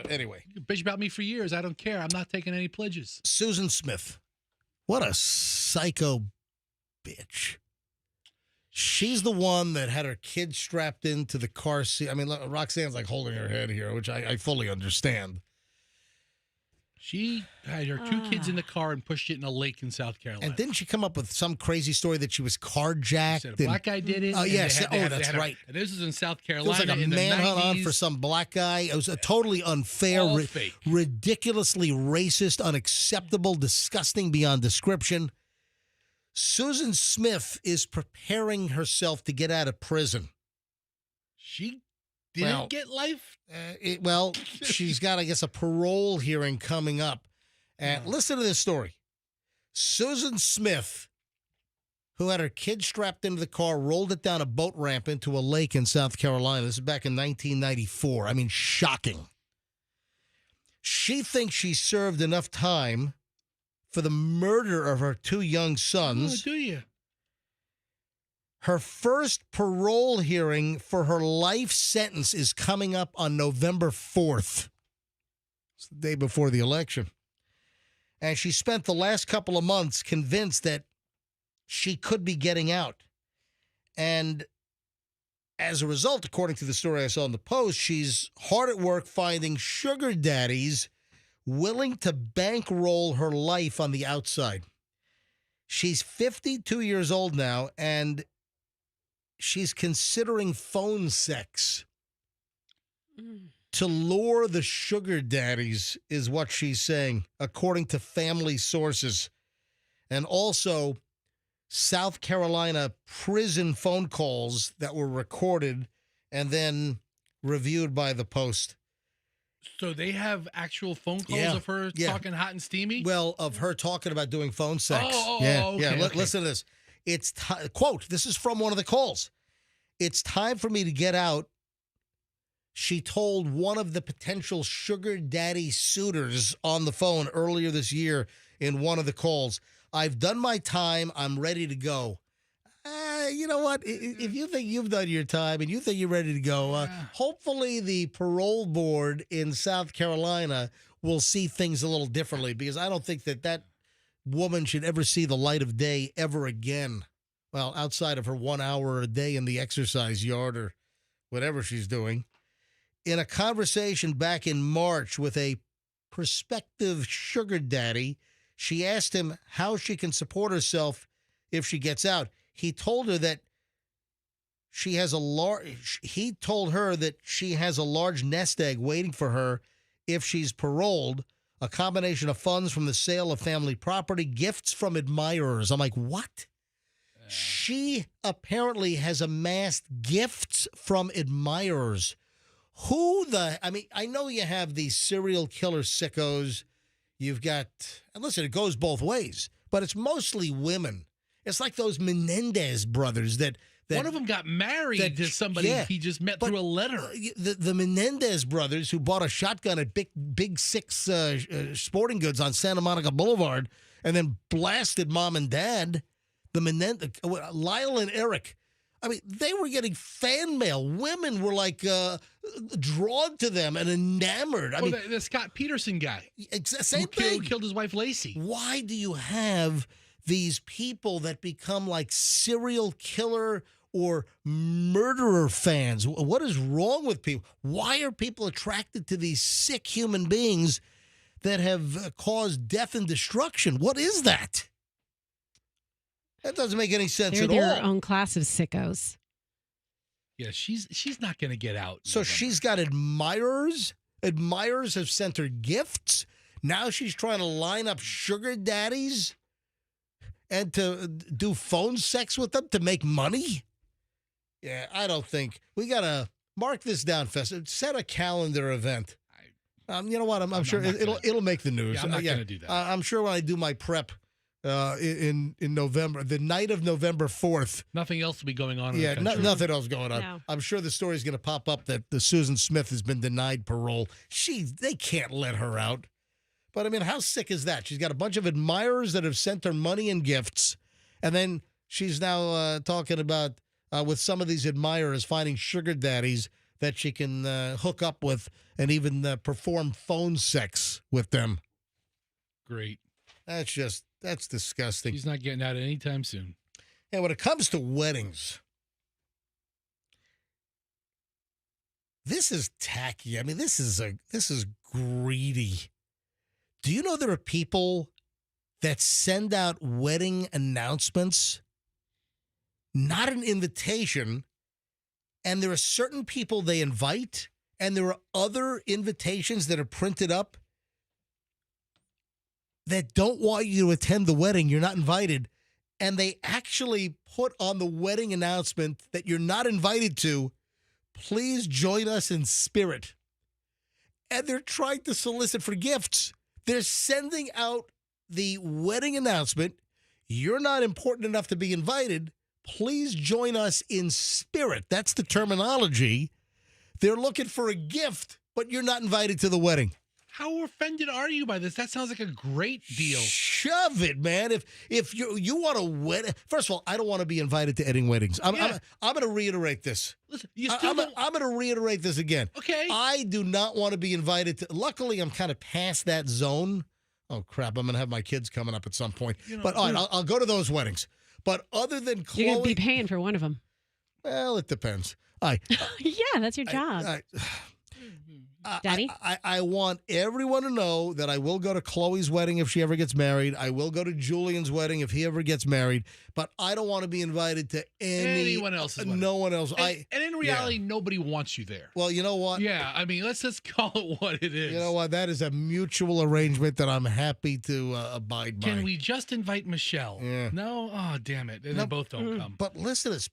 Anyway. You bitch about me for years. I don't care. I'm not taking any pledges. Susan Smith. What a psycho bitch. She's the one that had her kid strapped into the car seat. I mean, Roxanne's like holding her head here, which I fully understand. She had her 2 kids in the car and pushed it in a lake in South Carolina. And didn't she come up with some crazy story that she was carjacked? Said a black guy did it. Oh, yes. That's right. And this is in South There Carolina. was like a manhunt on for some black guy. It was a totally unfair, ridiculously racist, unacceptable, disgusting beyond description. Susan Smith is preparing herself to get out of prison. She didn't get life? She's got, I guess, a parole hearing coming up. And listen to this story. Susan Smith, who had her kid strapped into the car, rolled it down a boat ramp into a lake in South Carolina. This is back in 1994. I mean, shocking. She thinks she served enough time for the murder of her 2 young sons. Oh, do you? Her first parole hearing for her life sentence is coming up on November 4th. It's the day before the election. And she spent the last couple of months convinced that she could be getting out. And as a result, according to the story I saw in the Post, she's hard at work finding sugar daddies willing to bankroll her life on the outside. She's 52 years old now, and she's considering phone sex to lure the sugar daddies, is what she's saying, according to family sources. And also South Carolina prison phone calls that were recorded and then reviewed by the Post. So they have actual phone calls of her talking hot and steamy? Well, of her talking about doing phone sex. Okay. Listen to this. It's quote, this is from one of the calls. "It's time for me to get out," she told one of the potential sugar daddy suitors on the phone earlier this year in one of the calls. "I've done my time. I'm ready to go." You know what? If you think you've done your time and you think you're ready to go, hopefully the parole board in South Carolina will see things a little differently, because I don't think that woman should ever see the light of day ever again. Well, outside of her 1 hour a day in the exercise yard or whatever she's doing. In a conversation back in March with a prospective sugar daddy, she asked him how she can support herself if she gets out. He told her that she has a large nest egg waiting for her if she's paroled, a combination of funds from the sale of family property, gifts from admirers. I'm like, what? She apparently has amassed gifts from admirers. I know you have these serial killer sickos. You've got, and listen, it goes both ways, but it's mostly women. It's like those Menendez brothers that one of them got married to somebody he just met through a letter. The Menendez brothers, who bought a shotgun at Big Six Sporting Goods on Santa Monica Boulevard and then blasted mom and dad. Lyle and Eric. I mean, they were getting fan mail. Women were like drawn to them and enamored. The Scott Peterson guy. Same thing. Who killed his wife, Lacey. Why do you have these people that become like serial killer or murderer fans? What is wrong with people? Why are people attracted to these sick human beings that have caused death and destruction? What is that? That doesn't make any sense at all. They're their own class of sickos. Yeah, she's not going to get out. So she's got admirers. Admirers have sent her gifts. Now she's trying to line up sugar daddies and to do phone sex with them to make money. Yeah, I don't think. We got to mark this down, Festa. Set a calendar event. You know what? I'm sure it'll make the news. Yeah, I'm not going to do that. I'm sure when I do my prep in November, the night of November 4th. Nothing else will be going on. Yeah, nothing else going on. No. I'm sure the story's going to pop up that the Susan Smith has been denied parole. They can't let her out. But I mean, how sick is that? She's got a bunch of admirers that have sent her money and gifts, and then she's now talking about with some of these admirers finding sugar daddies that she can hook up with and even perform phone sex with them. Great. That's disgusting. She's not getting out anytime soon. And when it comes to weddings, this is tacky. I mean, this is greedy. Do you know there are people that send out wedding announcements, not an invitation, and there are certain people they invite, and there are other invitations that are printed up that don't want you to attend the wedding? You're not invited. And they actually put on the wedding announcement that you're not invited to, please join us in spirit. And they're trying to solicit for gifts. They're sending out the wedding announcement. You're not important enough to be invited. Please join us in spirit. That's the terminology. They're looking for a gift, but you're not invited to the wedding. How offended are you by this? That sounds like a great deal. Shove it, man. If you want a wedding, first of all, I don't want to be invited to any weddings. I'm going to reiterate this. Listen, I'm going to reiterate this again. Okay. I do not want to be invited to. Luckily, I'm kind of past that zone. Oh crap! I'm going to have my kids coming up at some point. But all right, I'll go to those weddings. But other than Chloe, you're going to be paying for one of them. Well, it depends. Yeah, that's your job. Daddy? I want everyone to know that I will go to Chloe's wedding if she ever gets married. I will go to Julian's wedding if he ever gets married. But I don't want to be invited to anyone else's wedding. No one else. And in reality, nobody wants you there. Well, you know what? Yeah, I mean, let's just call it what it is. You know what? That is a mutual arrangement that I'm happy to abide by. Can we just invite Michelle? Yeah. No? Oh, damn it. They both don't come. But listen to this.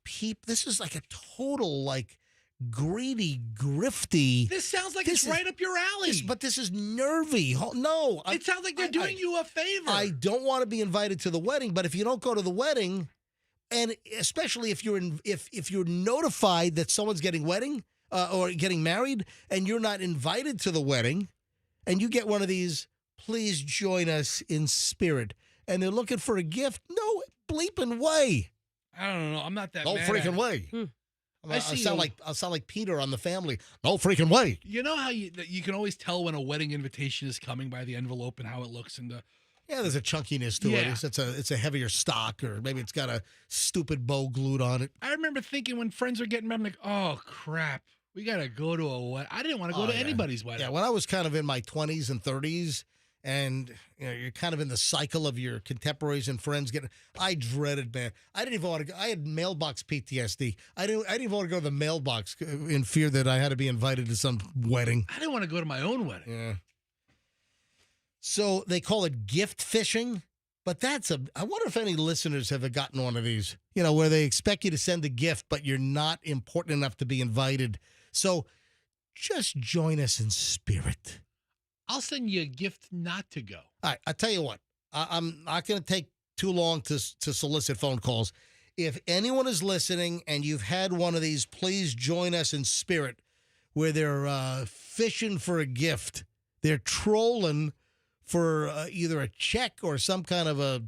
This is like a total, greedy, grifty. This sounds like it's right up your alley. But this is nervy. No. It sounds like they're doing you a favor. I don't want to be invited to the wedding, but if you don't go to the wedding, and especially if you're notified that someone's getting or getting married and you're not invited to the wedding, and you get one of these, please join us in spirit, and they're looking for a gift, no bleeping way. I don't know. I'm not that no mad freaking way. I'll sound like Peter on The Family. No freaking way. You know how you can always tell when a wedding invitation is coming by the envelope and how it looks yeah, there's a chunkiness to it. It's a heavier stock, or maybe it's got a stupid bow glued on it. I remember thinking when friends were getting married, I'm like, oh crap, we gotta go to a wedding. I didn't want to go to anybody's wedding. Yeah, when I was kind of in my 20s and 30s, and you're kind of in the cycle of your contemporaries and friends I dreaded, man. I didn't even want to go. I had mailbox PTSD. I didn't even want to go to the mailbox in fear that I had to be invited to some wedding. I didn't want to go to my own wedding. Yeah. So they call it gift fishing, but I wonder if any listeners have gotten one of these, where they expect you to send a gift, but you're not important enough to be invited. So just join us in spirit. I'll send you a gift not to go. All right, I'll tell you what. I'm not going to take too long to solicit phone calls. If anyone is listening and you've had one of these, please join us in spirit, where they're fishing for a gift. They're trolling for either a check or some kind of a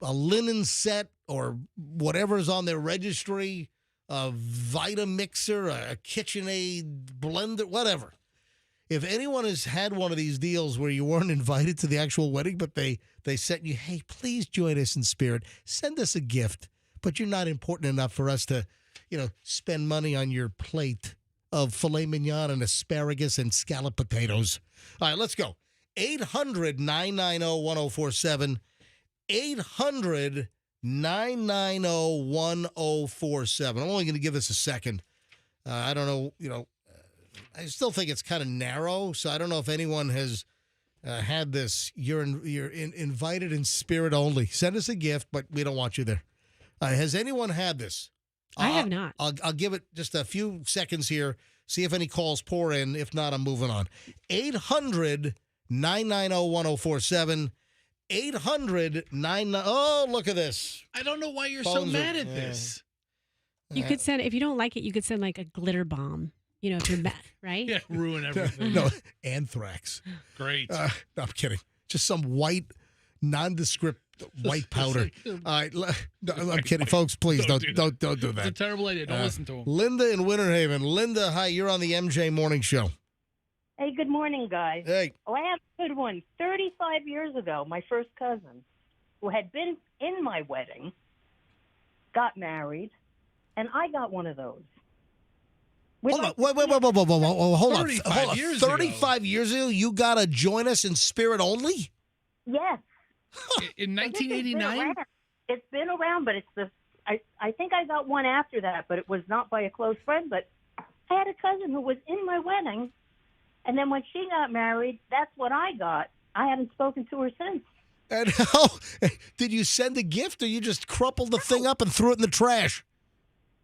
linen set or whatever's on their registry, a Vitamixer, a KitchenAid blender, whatever. If anyone has had one of these deals where you weren't invited to the actual wedding, but they sent you, hey, please join us in spirit, send us a gift, but you're not important enough for us to, spend money on your plate of filet mignon and asparagus and scalloped potatoes. All right, let's go. 800-990-1047. 800-990-1047. I'm only going to give this a second. I don't know, I still think it's kind of narrow, so I don't know if anyone has had this. You're invited in spirit only. Send us a gift, but we don't want you there. Has anyone had this? I have not. I'll give it just a few seconds here, see if any calls pour in. If not, I'm moving on. 800-990-1047. 800-990. Oh, look at this. I don't know why you're so mad at this. You could send, if you don't like it, you could send like a glitter bomb. If you're mad, right? Yeah, ruin everything. No, anthrax. Great. No, I'm kidding. Just some white, nondescript white powder. All right, no, I'm kidding, folks. Please don't do that. It's a terrible idea. Don't listen to him. Linda in Winter Haven. Linda, hi. You're on the MJ Morning Show. Hey, good morning, guys. Hey. Oh, I have a good one. 35 years ago, my first cousin, who had been in my wedding, got married, and I got one of those. Hold on. Wait. Hold on. 35 years ago, you got to join us in spirit only? Yes. In 1989? It's been around, but I think I got one after that, but it was not by a close friend. But I had a cousin who was in my wedding, and then when she got married, that's what I got. I haven't spoken to her since. And did you send a gift, or you just crumpled the thing up and threw it in the trash?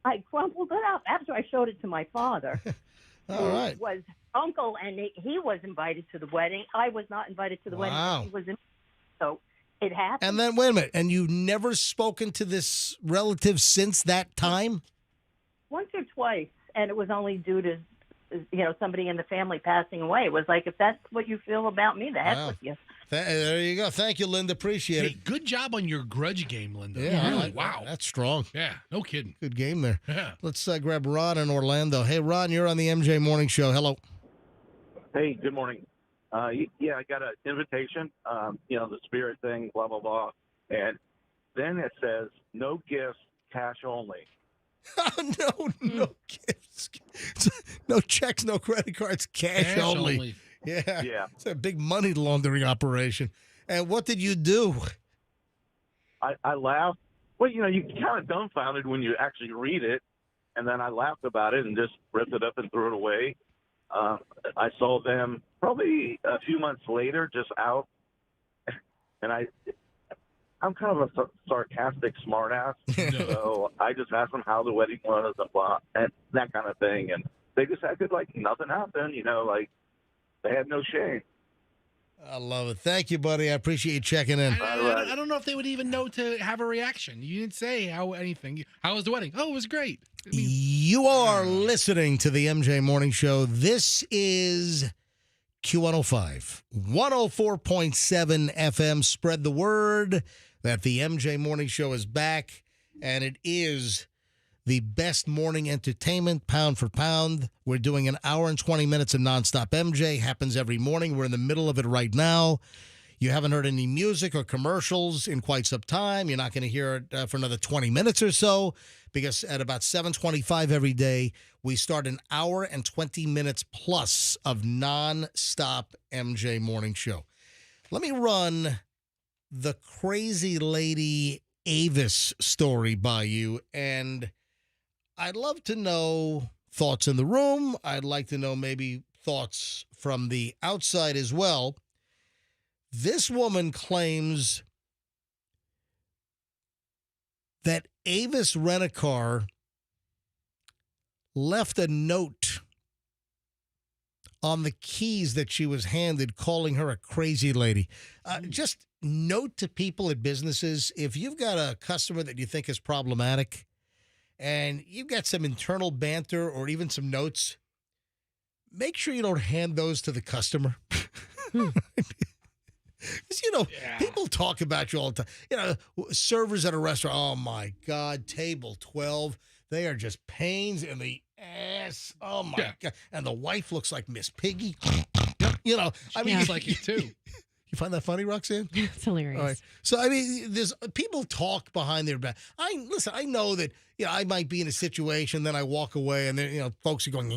I crumpled it up after I showed it to my father. All right. Who was uncle, and he was invited to the wedding. I was not invited to the wedding. He was so it happened. And then, wait a minute, and you've never spoken to this relative since that time? Once or twice, and it was only due to, somebody in the family passing away. It was like, if that's what you feel about me, the heck with you. There you go. Thank you, Linda. Appreciate it. Good job on your grudge game, Linda. Yeah, Really, wow. That's strong. Yeah, no kidding. Good game there. Yeah. Let's grab Ron in Orlando. Hey, Ron, you're on the MJ Morning Show. Hello. Hey, good morning. I got an invitation, the spirit thing, blah, blah, blah. And then it says, no gifts, cash only. No gifts. No checks, no credit cards, cash only. Yeah. It's a big money laundering operation. And what did you do? I laughed. Well, you kind of dumbfounded when you actually read it. And then I laughed about it and just ripped it up and threw it away. I saw them probably a few months later, just out. And I'm kind of a sarcastic smartass. So I just asked them how the wedding was and that kind of thing. And they just acted like nothing happened, like they had no shame. I love it. Thank you, buddy. I appreciate you checking in. I don't know if they would even know to have a reaction. You didn't say anything. How was the wedding? Oh, it was great. You are listening to the MJ Morning Show. This is Q105, 104.7 FM. Spread the word that the MJ Morning Show is back, and it is the best morning entertainment, pound for pound. We're doing an hour and 20 minutes of nonstop MJ. Happens every morning. We're in the middle of it right now. You haven't heard any music or commercials in quite some time. You're not going to hear it for another 20 minutes or so, because at about 7:25 every day, we start an hour and 20 minutes plus of nonstop MJ Morning Show. Let me run the crazy lady Avis story by you, and I'd love to know thoughts in the room. I'd like to know maybe thoughts from the outside as well. This woman claims that Avis Rent-A-Car left a note on the keys that she was handed, calling her a crazy lady. Just note to people at businesses, if you've got a customer that you think is problematic and you've got some internal banter or even some notes, make sure you don't hand those to the customer. Because, people talk about you all the time. Servers at a restaurant, oh, my God, table 12, they are just pains in the ass. Oh, my God. And the wife looks like Miss Piggy. She's like it, too. You find that funny, Roxanne? It's hilarious. All right. So, there's people talk behind their back. I know that, I might be in a situation, then I walk away, and then, folks are going,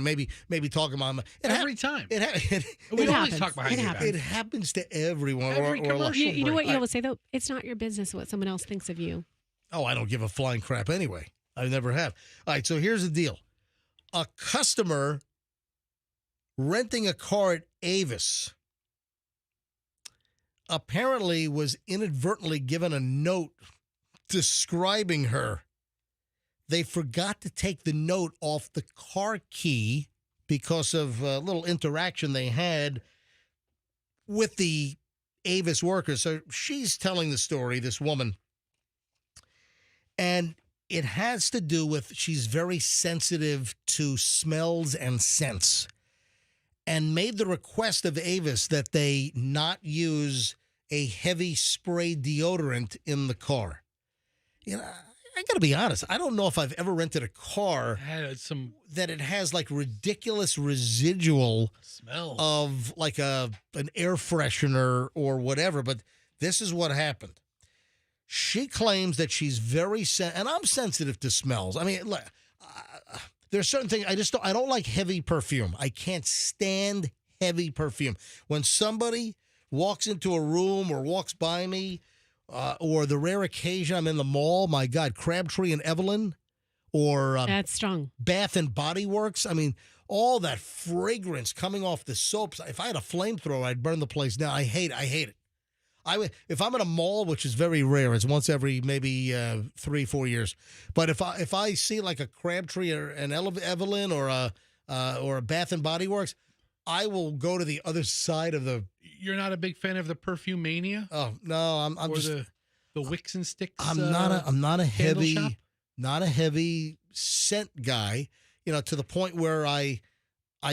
maybe talking about them. Every time. We always talk behind your back. It happens to everyone. Every commercial you know what you always say, though? It's not your business what someone else thinks of you. Oh, I don't give a flying crap anyway. I never have. All right, so here's the deal. A customer renting a car at Avis apparently was inadvertently given a note describing her. They forgot to take the note off the car key because of a little interaction they had with the Avis workers. So she's telling the story, this woman, and it has to do with she's very sensitive to smells and scents, and made the request of Avis that they not use a heavy spray deodorant in the car. I got to be honest. I don't know if I've ever rented a car that it has like ridiculous residual smell of like an air freshener or whatever. But this is what happened. She claims that she's very and I'm sensitive to smells. I mean, there's certain things I don't like heavy perfume. I can't stand heavy perfume. When somebody walks into a room or walks by me, or the rare occasion I'm in the mall, my God, Crabtree and Evelyn, or that's strong. Bath and Body Works. I mean, all that fragrance coming off the soaps. If I had a flamethrower, I'd burn the place down. I hate it. If I'm in a mall, which is very rare, it's once every maybe 3-4 years. But if I see like a Crabtree or an Evelyn or a Bath and Body Works, I will go to the other side of the. You're not a big fan of the perfume mania? Oh no, I'm or just the wicks and sticks. I'm not a shop? heavy scent guy. To the point where I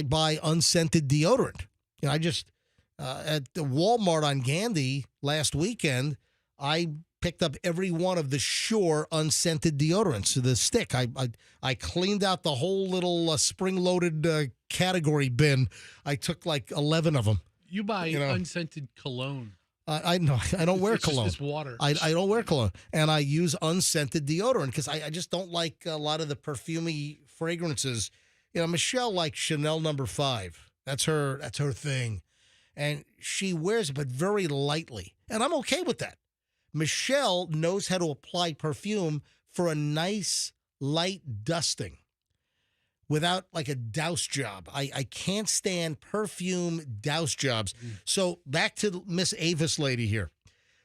buy unscented deodorant. I just at the Walmart on Gandy last weekend, I picked up every one of the Sure unscented deodorants. The stick. I cleaned out the whole little spring-loaded category bin. I took like 11 of them. You buy unscented cologne. I don't wear cologne. It's water. I don't wear cologne, and I use unscented deodorant because I just don't like a lot of the perfumey fragrances. Michelle likes Chanel No. 5. That's her thing, and she wears it, but very lightly, and I'm okay with that. Michelle knows how to apply perfume for a nice light dusting without like a douse job. I can't stand perfume douse jobs. So back to Miss Avis lady here.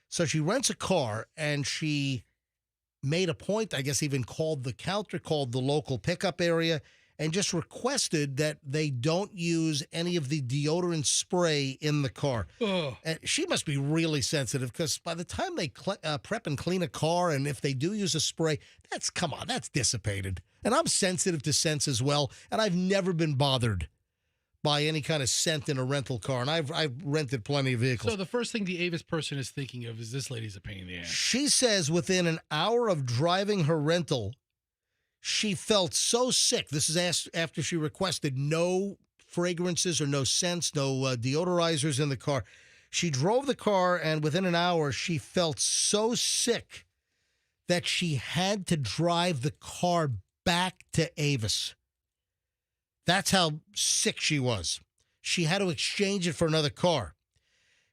So she rents a car and she made a point, I guess even called the counter, called the local pickup area, and just requested that they don't use any of the deodorant spray in the car. Oh. And she must be really sensitive because by the time they prep and clean a car, and if they do use a spray, that's dissipated. And I'm sensitive to scents as well, and I've never been bothered by any kind of scent in a rental car, and I've rented plenty of vehicles. So the first thing the Avis person is thinking of is this lady's a pain in the ass. She says within an hour of driving her rental, she felt so sick. This is after she requested no fragrances or no scents, no deodorizers in the car. She drove the car, and within an hour, she felt so sick that she had to drive the car back to Avis. That's how sick she was. She had to exchange it for another car.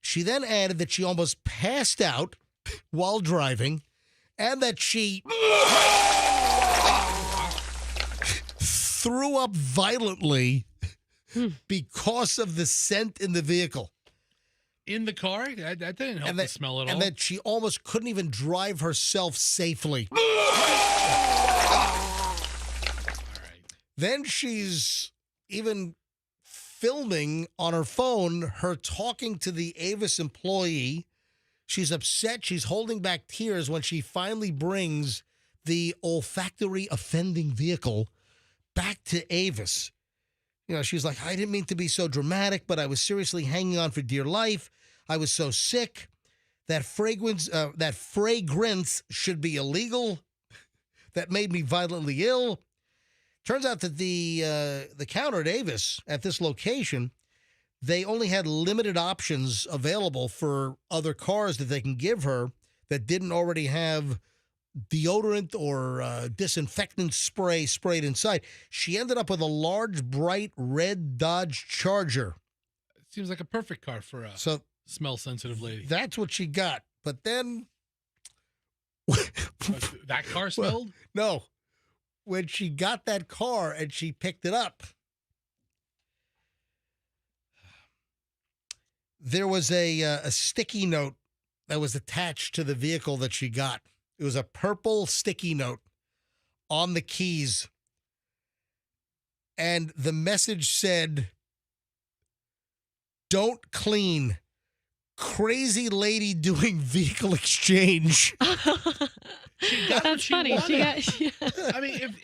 She then added that she almost passed out while driving, and that she threw up violently because of the scent in the vehicle. In the car? That didn't help the smell at all. And that she almost couldn't even drive herself safely. Then she's even filming on her phone her talking to the Avis employee. She's upset. She's holding back tears when she finally brings the olfactory offending vehicle back to Avis. She's like, I didn't mean to be so dramatic, but I was seriously hanging on for dear life. I was so sick. That fragrance should be illegal. That made me violently ill. Turns out that the counter at Avis at this location, they only had limited options available for other cars that they can give her that didn't already have deodorant or disinfectant spray sprayed inside. She ended up with a large, bright red Dodge Charger. It seems like a perfect car for a smell-sensitive lady. That's what she got. But then... that car smelled? No. When she got that car and she picked it up, there was a sticky note that was attached to the vehicle that she got. It was a purple sticky note on the keys. And the message said, "Don't clean. Crazy lady doing vehicle exchange." That's funny. I mean,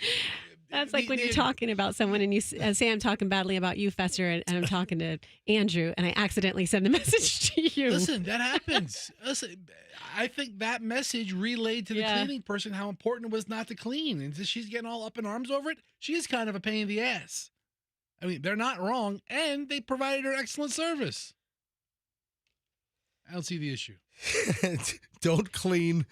that's like when you're talking about someone and you say I'm talking badly about you, Fester, and I'm talking to Andrew, and I accidentally send the message to you. Listen, that happens. Listen, I think that message relayed to the cleaning person how important it was not to clean, and she's getting all up in arms over it. She is kind of a pain in the ass. I mean, they're not wrong, and they provided her excellent service. I don't see the issue. Don't clean.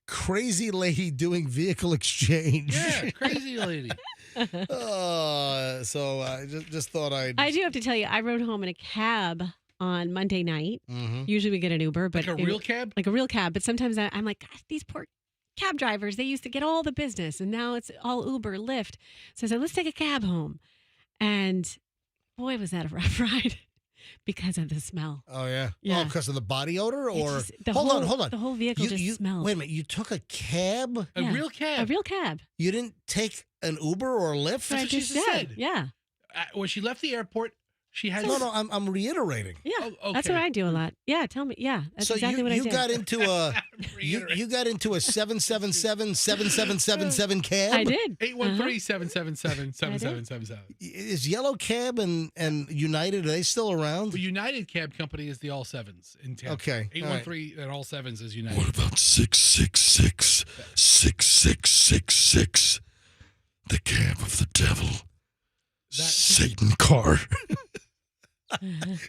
Crazy lady doing vehicle exchange. Yeah, crazy lady. So I just thought I do have to tell you, I rode home in a cab on Monday night. Mm-hmm. Usually we get an Uber, but like a real cab? Like a real cab. But sometimes I'm like, gosh, these poor cab drivers, they used to get all the business, and now it's all Uber, Lyft. So I said, let's take a cab home. And boy, was that a rough ride. Because of the smell. Oh, yeah? Yeah. Oh, because of the body odor? Or Hold on. The whole vehicle just smells. Wait a minute. You took a cab? A real cab. A real cab. You didn't take an Uber or a Lyft? That's what she said. Yeah. When she left the airport, she had... No, I'm reiterating. Yeah. Oh, okay. That's what I do a lot. Yeah, tell me. Yeah, that's exactly what I did. You got into a you got into a 777 cab? I did. 813-777-7777. Is Yellow Cab and United, are they still around? Well, United Cab Company is the all sevens in town. Okay. 813 and all sevens is United. What about 666-6666? The cab of the devil. Satan car.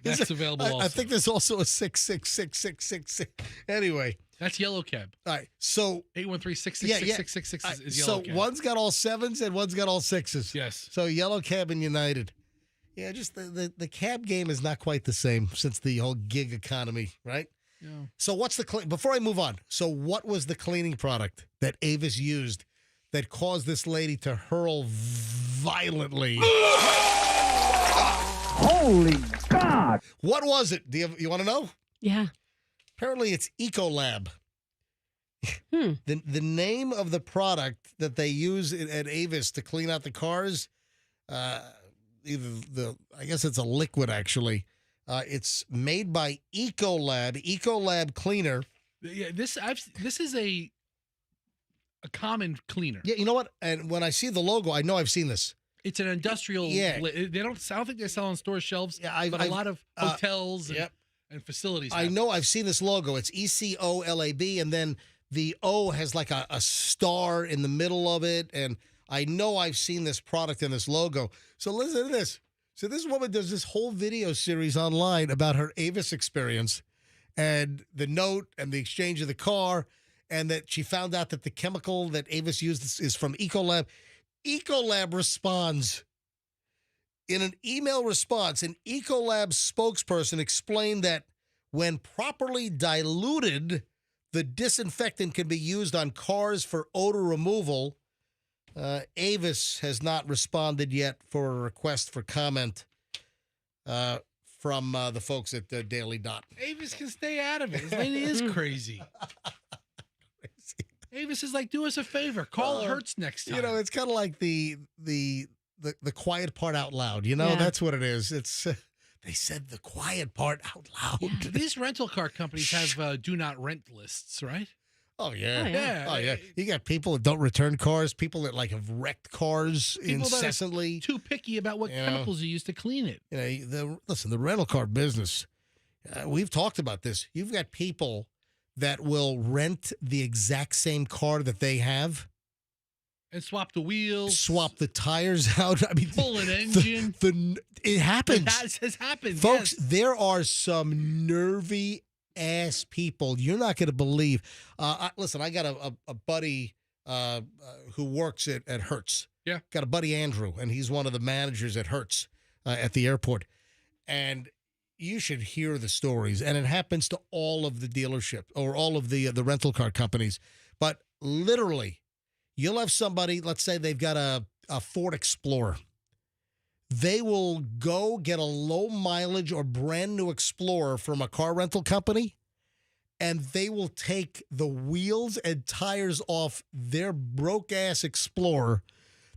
That's available also. I think there's also a 66666. Anyway. That's Yellow Cab. All right. So 813-666-6666 is Yellow Cab. So one's got all sevens and one's got all sixes. Yes. So Yellow Cab and United. Yeah, just the cab game is not quite the same since the whole gig economy, right? Yeah. So what's before I move on, so what was the cleaning product that Avis used that caused this lady to hurl violently? Holy God! What was it? Do you want to know? Yeah. Apparently it's Ecolab. The name of the product that they use at Avis to clean out the cars, I guess it's a liquid actually. It's made by Ecolab Cleaner. Yeah, this is a common cleaner. Yeah, you know what? And when I see the logo, I know I've seen this. It's an industrial. Yeah. I don't think they sell on store shelves. Yeah, but a lot of hotels and facilities. I know I've seen this logo. It's ECOLAB, and then the O has like a star in the middle of it. And I know I've seen this product and this logo. So listen to this. So this woman does this whole video series online about her Avis experience and the note and the exchange of the car, and that she found out that the chemical that Avis used is from Ecolab. Ecolab responds. In an email response, an Ecolab spokesperson explained that when properly diluted, the disinfectant can be used on cars for odor removal. Avis has not responded yet for a request for comment from the folks at Daily Dot. Avis can stay out of it. This lady is crazy. Avis is like, do us a favor. Call Hertz next time. You know, it's kind of like the quiet part out loud. You know, that's what it is. It's they said the quiet part out loud. Yeah. These rental car companies have do not rent lists, right? Oh yeah. Oh yeah. You got people that don't return cars, people that like have wrecked cars people incessantly. That are too picky about what chemicals you use to clean it. You know, the rental car business. We've talked about this. You've got people that will rent the exact same car that they have and swap the wheels, swap the tires out. I mean, pull an engine. It happens. That has happened, folks. Yes. There are some nervy ass people you're not going to believe. Listen, I got a buddy who works at Hertz. Yeah, got a buddy Andrew, and he's one of the managers at Hertz at the airport, and you should hear the stories, and it happens to all of the dealership or all of the rental car companies. But literally, you'll have somebody, let's say they've got a Ford Explorer. They will go get a low mileage or brand new Explorer from a car rental company, and they will take the wheels and tires off their broke-ass Explorer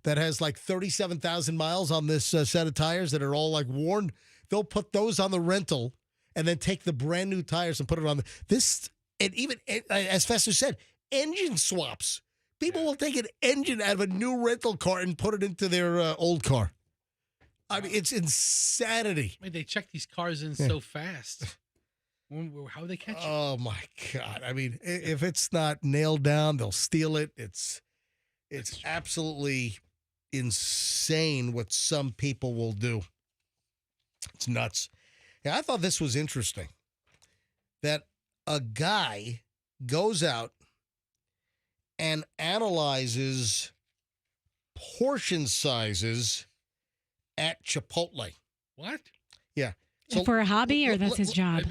that has like 37,000 miles on this set of tires that are all like worn. They'll put those on the rental and then take the brand new tires and put it on this. And even as Fester said, engine swaps. People will take an engine out of a new rental car and put it into their old car. I mean, it's insanity. I mean, they check these cars in so fast. How do they catch it? Oh my God! I mean, if it's not nailed down, they'll steal it. It's absolutely insane what some people will do. It's nuts. Yeah, I thought this was interesting. That a guy goes out and analyzes portion sizes at Chipotle. What? Yeah. So, for a hobby, or that's his job?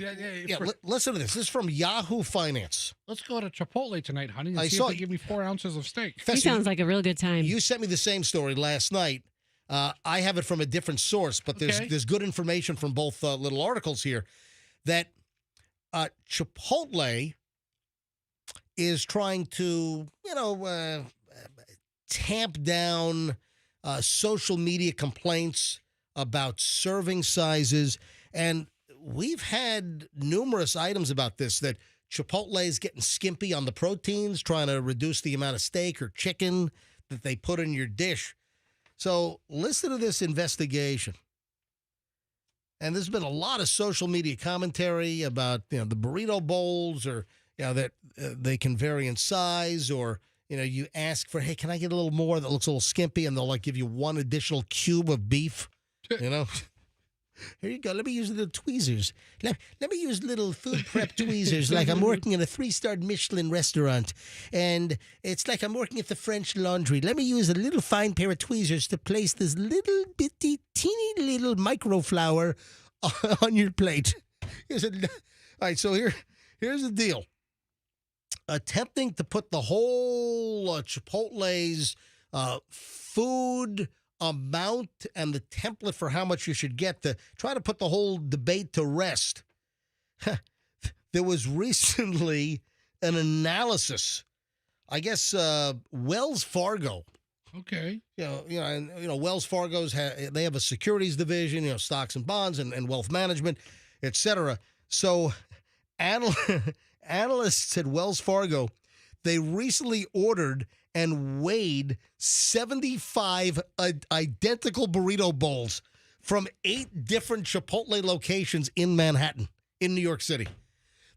Listen to this. This is from Yahoo Finance. Let's go to Chipotle tonight, honey, and see if they give me 4 ounces of steak. He sounds like a real good time. You sent me the same story last night I have it from a different source, but there's good information from both little articles here that Chipotle is trying to, tamp down social media complaints about serving sizes. And we've had numerous items about this, that Chipotle is getting skimpy on the proteins, trying to reduce the amount of steak or chicken that they put in your dish. So listen to this investigation. And there's been a lot of social media commentary about, the burrito bowls, or, that they can vary in size, or, you ask for, hey, can I get a little more that looks a little skimpy? And they'll give you one additional cube of beef, Here you go. Let me use little tweezers. Let me use little food prep tweezers like I'm working in a 3-star Michelin restaurant. And it's like I'm working at the French Laundry. Let me use a little fine pair of tweezers to place this little bitty, teeny little microflower on your plate. All right, so here's the deal. Attempting to put the whole Chipotle's food amount and the template for how much you should get, to try to put the whole debate to rest. There was recently an analysis. I guess Wells Fargo. Okay. Wells Fargo's they have a securities division, stocks and bonds and wealth management, etc. So analysts at Wells Fargo, they recently ordered and weighed 75 identical burrito bowls from 8 different Chipotle locations in Manhattan, in New York City.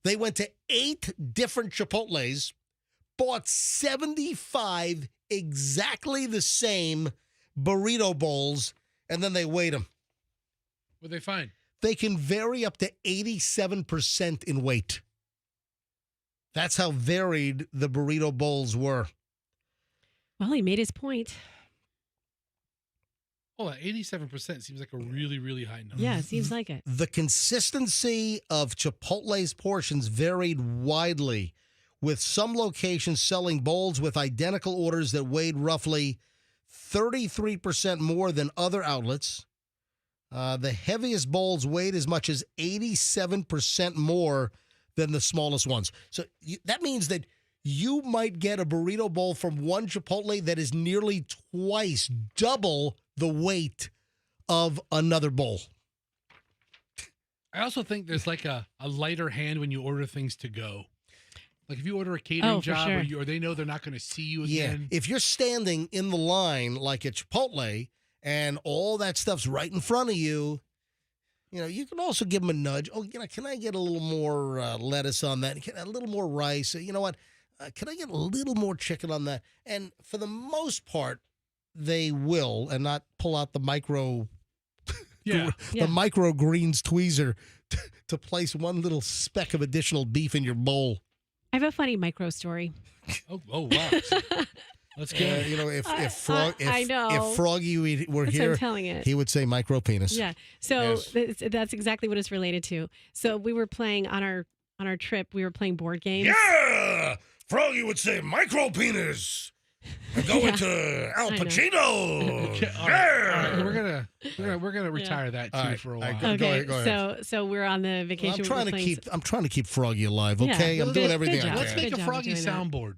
They went to 8 different Chipotles, bought 75 exactly the same burrito bowls, and then they weighed them. What'd they find? They can vary up to 87% in weight. That's how varied the burrito bowls were. Well, he made his point. Oh, 87% seems like a really, really high number. Yeah, it seems like it. The consistency of Chipotle's portions varied widely, with some locations selling bowls with identical orders that weighed roughly 33% more than other outlets. The heaviest bowls weighed as much as 87% more than the smallest ones. So that means that you might get a burrito bowl from one Chipotle that is nearly twice, double the weight of another bowl. I also think there's like a lighter hand when you order things to go. Like if you order a catering job, sure. or they know they're not going to see you Yeah, again. if you're standing in the line like at Chipotle and all that stuff's right in front of you, you can also give them a nudge. Oh, can I get a little more lettuce on that? A little more rice? You know what? Can I get a little more chicken on that? And for the most part, they will, and not pull out the micro greens tweezer to place one little speck of additional beef in your bowl. I have a funny micro story. Oh wow. Let's go. If Froggy were That's here, what I'm telling it. he would say micro penis. Yeah. So Yes. that's exactly what it's related to. So we were playing on our trip. We were playing board games. Yeah, Froggy would say micro penis. I'm going to Al Pacino. Okay, all right. We're gonna retire that too for a while. Go ahead. So we're on the vacation. I'm trying to keep Froggy alive. Okay, Yeah, I'm doing everything I can. Let's make a Froggy soundboard.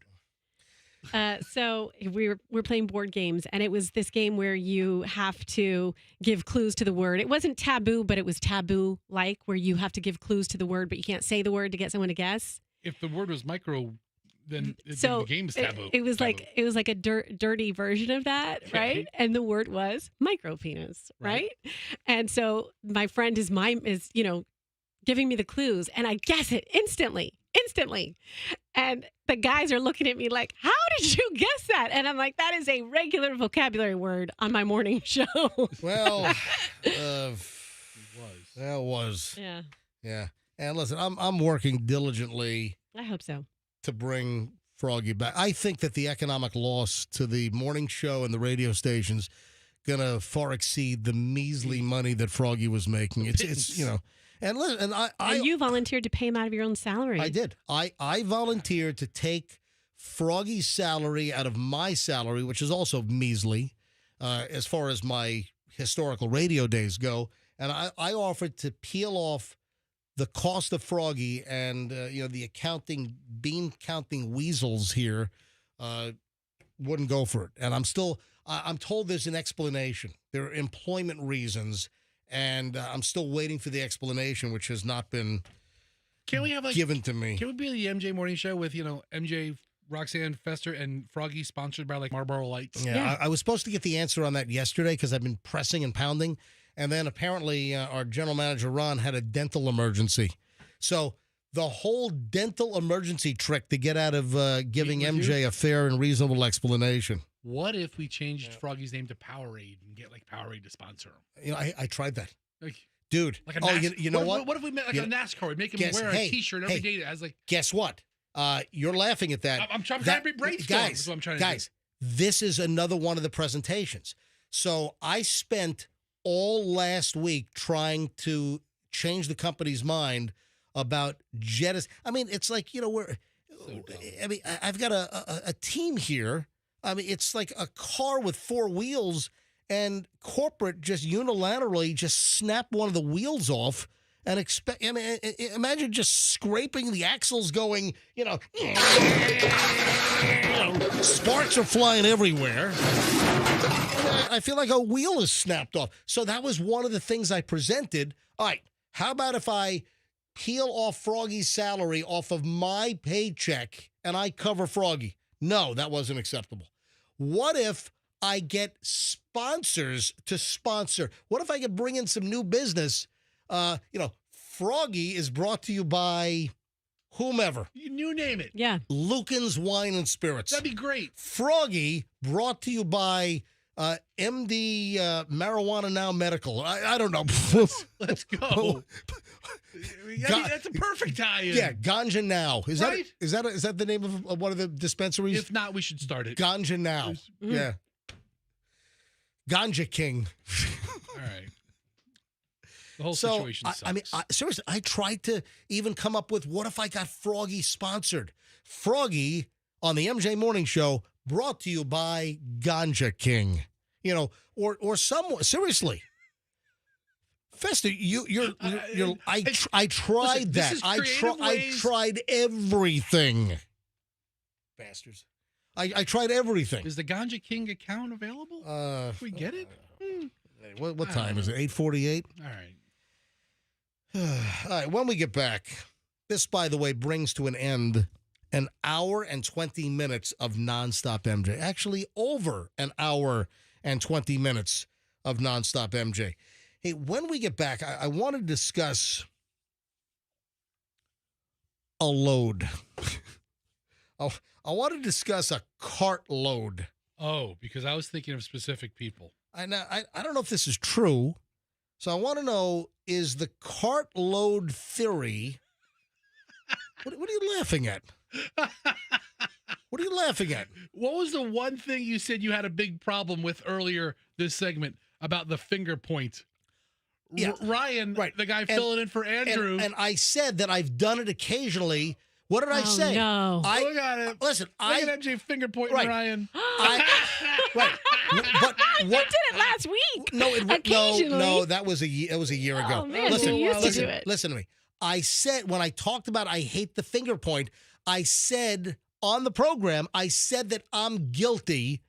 So we're playing board games, and it was this game where you have to give clues to the word. It wasn't taboo, but it was taboo-like, where you have to give clues to the word, but you can't say the word to get someone to guess. If the word was micro, then So the game's taboo. It was like a dirty version of that, right? And the word was micro penis, right? And so my friend is giving me the clues, and I guess it instantly. And the guys are looking at me like, how did you guess that? And I'm like, that is a regular vocabulary word on my morning show. Well, it was. Yeah. Yeah. And listen, I'm working diligently. I hope so. To bring Froggy back. I think that the economic loss to the morning show and the radio stations gonna far exceed the measly money that Froggy was making. It's And listen, and you volunteered to pay him out of your own salary. I did. I volunteered to take Froggy's salary out of my salary, which is also measly, as far as my historical radio days go. And I offered to peel off the cost of Froggy and, the bean counting weasels here wouldn't go for it. And I'm told there's an explanation. There are employment reasons, and I'm still waiting for the explanation, which has not been given to me. Can we be the MJ Morning Show with, MJ, Roxanne, Fester, and Froggy sponsored by, Marlboro Lights? Yeah. I was supposed to get the answer on that yesterday because I've been pressing and pounding. And then apparently our general manager, Ron, had a dental emergency. So the whole dental emergency trick to get out of giving MJ a fair and reasonable explanation. What if we changed Froggy's name to Powerade and get, Powerade to sponsor him? I tried that. Dude. You know what? What if we made a NASCAR? We'd make him wear a T-shirt every day that has, Guess what? You're laughing at that. I'm trying to be brainstorm. That's what I'm trying to do. This is another one of the presentations. So I spent all last week trying to change the company's mind about jettison. I mean, it's like, I've got a team here. I mean, it's like a car with four wheels, and corporate just unilaterally just snap one of the wheels off and imagine just scraping the axles going, sparks are flying everywhere. I feel like a wheel is snapped off. So that was one of the things I presented. All right, how about if I peel off Froggy's salary off of my paycheck and I cover Froggy? No, that wasn't acceptable. What if I get sponsors to sponsor? What if I could bring in some new business? Froggy is brought to you by whomever. You name it. Yeah. Lucan's Wine and Spirits. That'd be great. Froggy brought to you by MD Marijuana Now Medical. I don't know. Let's go. That's a perfect tie-in. Yeah, Ganja Now. Is right? that the name of one of the dispensaries? If not, we should start it. Ganja Now. Mm-hmm. Yeah. Ganja King. All right. The whole situation sucks. Seriously, I tried to even come up with what if I got Froggy sponsored? Froggy on the MJ Morning Show, brought to you by Ganja King. Or someone. Seriously. Fester, I tried that. I tried everything. Bastards. I tried everything. Is the Ganja King account available? Can we get it? What time is it? 8:48? All right. All right, when we get back, this, by the way, brings to an end an hour and 20 minutes of nonstop MJ. Actually, over an hour and 20 minutes of nonstop MJ. Hey, when we get back, I want to discuss a load. I want to discuss a cart load. Oh, because I was thinking of specific people. I don't know if this is true. So I want to know, is the cart load theory... What are you laughing at? What are you laughing at? What was the one thing you said you had a big problem with earlier this segment about the finger point? Yeah. Ryan, right. The guy filling in for Andrew. And I said that I've done it occasionally. What did I say? No. Look at it. Listen, Look at MJ finger pointing Ryan. Right. But you did it last week. No, that was a year ago. Oh, man, you used to do it. Listen to me. I said, when I talked about I hate the finger point, I said on the program, I said that I'm guilty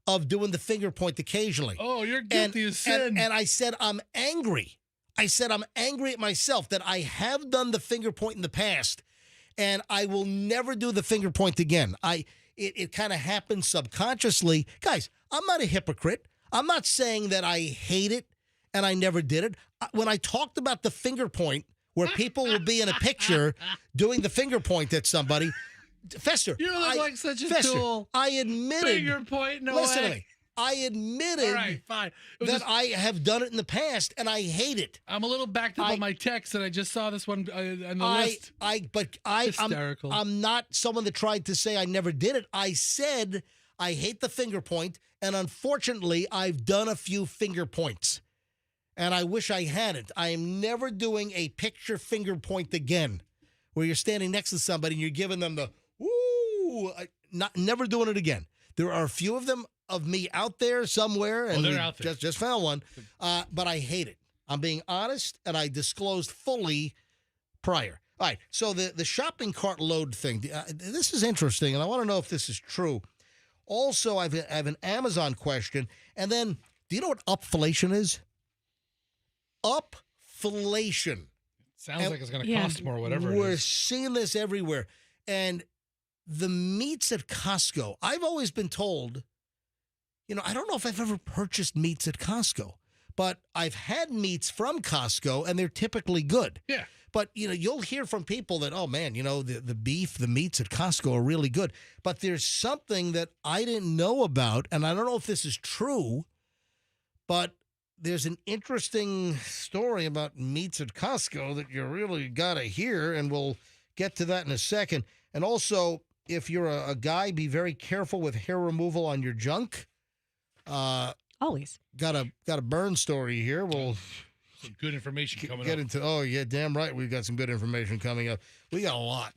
of doing the finger point occasionally. Oh, you're guilty of sin. And I said I'm angry. I said I'm angry at myself that I have done the finger point in the past, and I will never do the finger point again. It kind of happened subconsciously. Guys, I'm not a hypocrite. I'm not saying that I hate it and I never did it. When I talked about the finger point, where people will be in a picture doing the finger point at somebody, Fester. You look like such a tool. I admitted. Finger point, no listen way. to me. I admitted All right, fine. that I have done it in the past, and I hate it. I'm a little backed up on my text, and I just saw this one on the list. Hysterical. I'm not someone that tried to say I never did it. I said I hate the finger point, and unfortunately, I've done a few finger points. And I wish I hadn't. I am never doing a picture finger point again, where you're standing next to somebody and you're giving them the, ooh, never doing it again. There are a few of them of me out there somewhere, and they're out there. Just found one. But I hate it. I'm being honest, and I disclosed fully prior. All right, so the shopping cart load thing, this is interesting, and I want to know if this is true. Also, I have an Amazon question, and then, do you know what upflation is? Upflation. Sounds like it's going to cost more, whatever it is. We're seeing this everywhere. And the meats at Costco, I've always been told, I don't know if I've ever purchased meats at Costco, but I've had meats from Costco, and they're typically good. Yeah. But, you'll hear from people that, oh, man, the beef, the meats at Costco are really good. But there's something that I didn't know about, and I don't know if this is true, but there's an interesting story about meats at Costco that you really got to hear, and we'll get to that in a second. And also, if you're a guy, be very careful with hair removal on your junk. Always. Got a burn story here. We'll some good information coming get up. into. Oh yeah, damn right. We've got some good information coming up. We got a lot.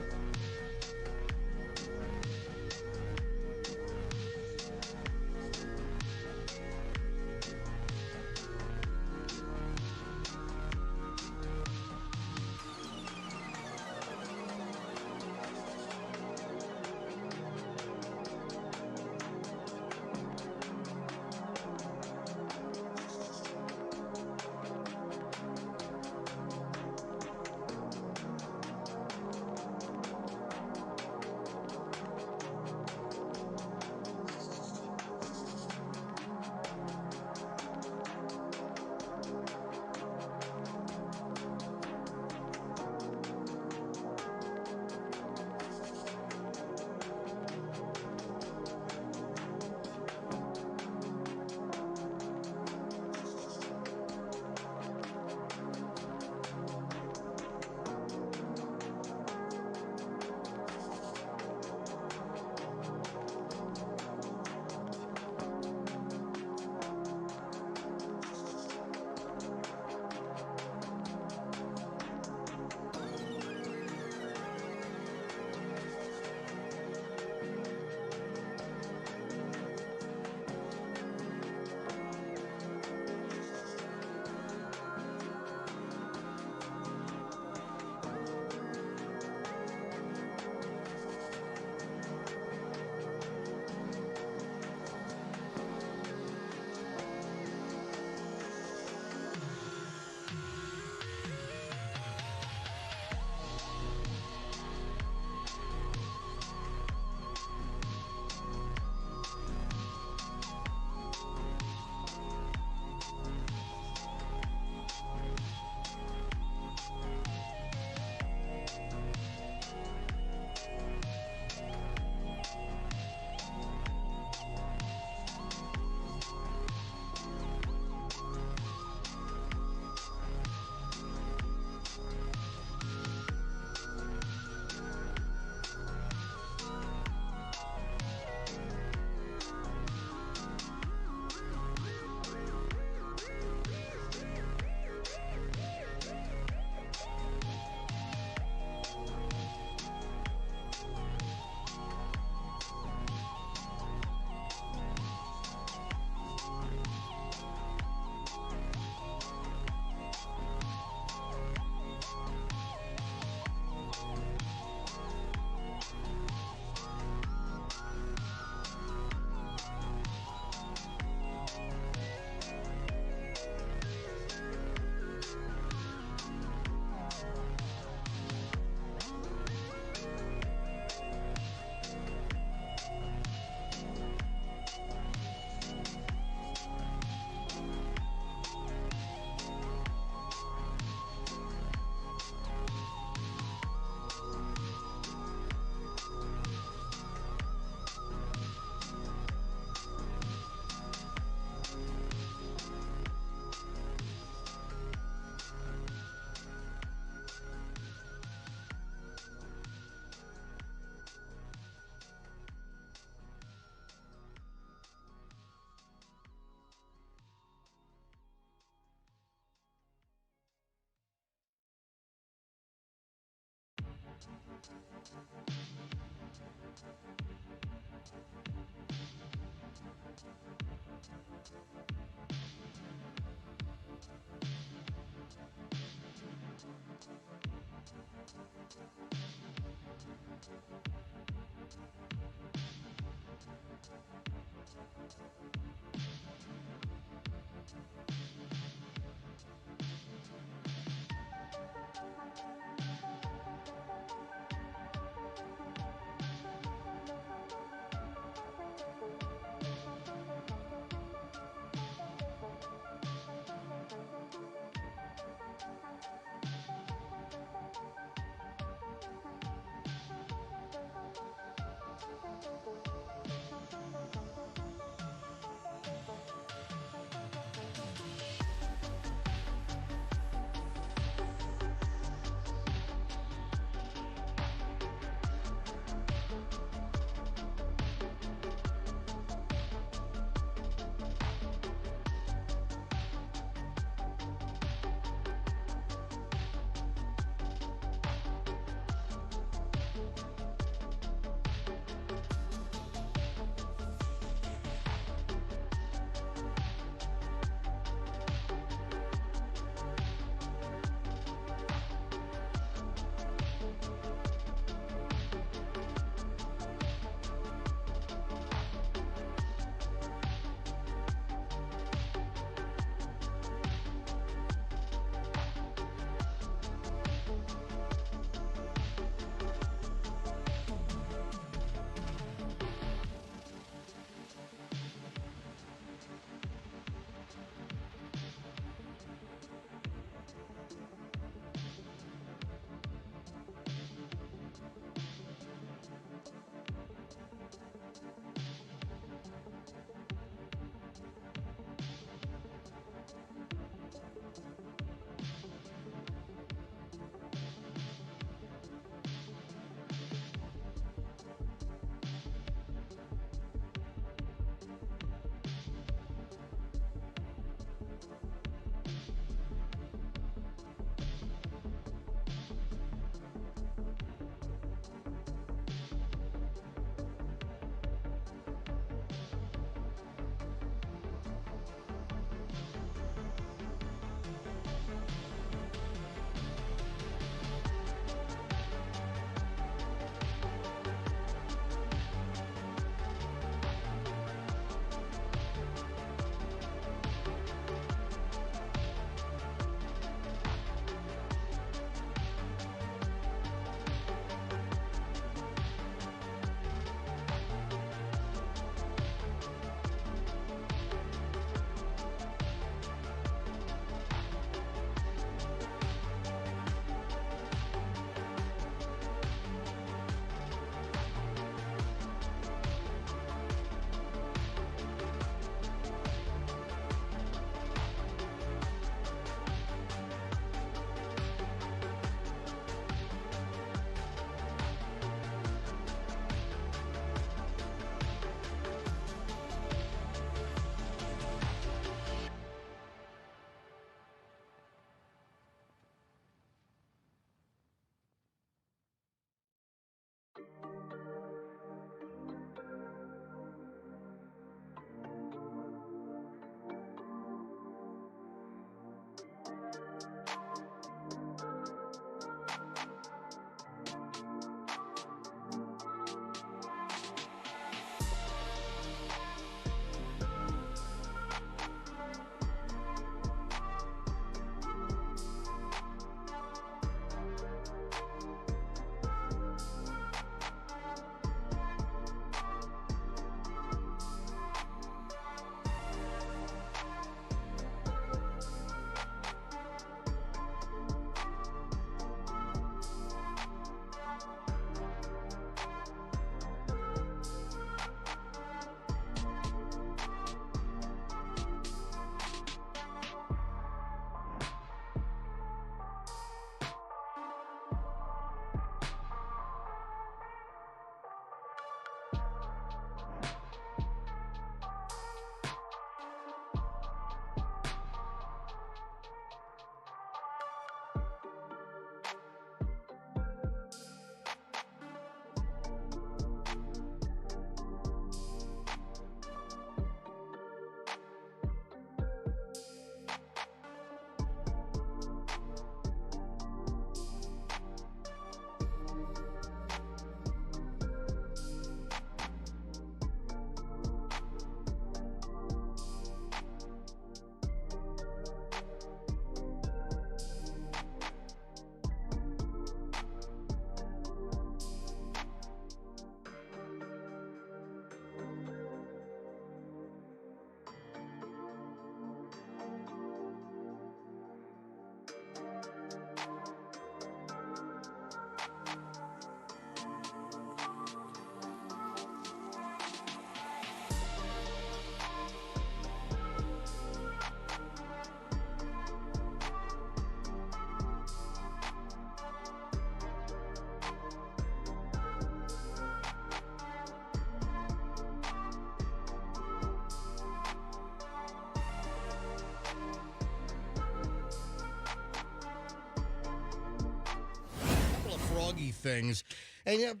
Froggy things. And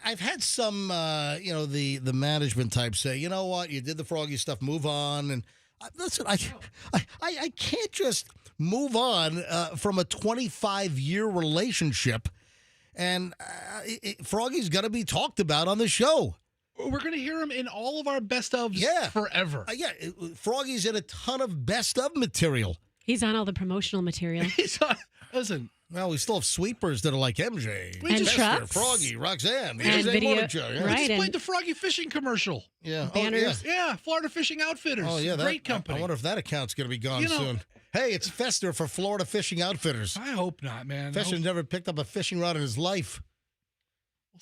I've had some, the management type say, you know what, you did the Froggy stuff, move on. And listen, I can't just move on from a 25-year relationship. And Froggy's got to be talked about on the show. We're going to hear him in all of our best ofs forever. Froggy's in a ton of best of material. He's on all the promotional material. Listen. Well, we still have sweepers that are like MJ, and trucks. Froggy, Roxanne, the and MJ video, Morning Show. Yeah. We just played the Froggy fishing commercial. Yeah. Banners. Yeah, Florida Fishing Outfitters. Oh, yeah. Great company. I wonder if that account's going to be gone soon. Hey, it's Fester for Florida Fishing Outfitters. I hope not, man. Fester's never picked up a fishing rod in his life.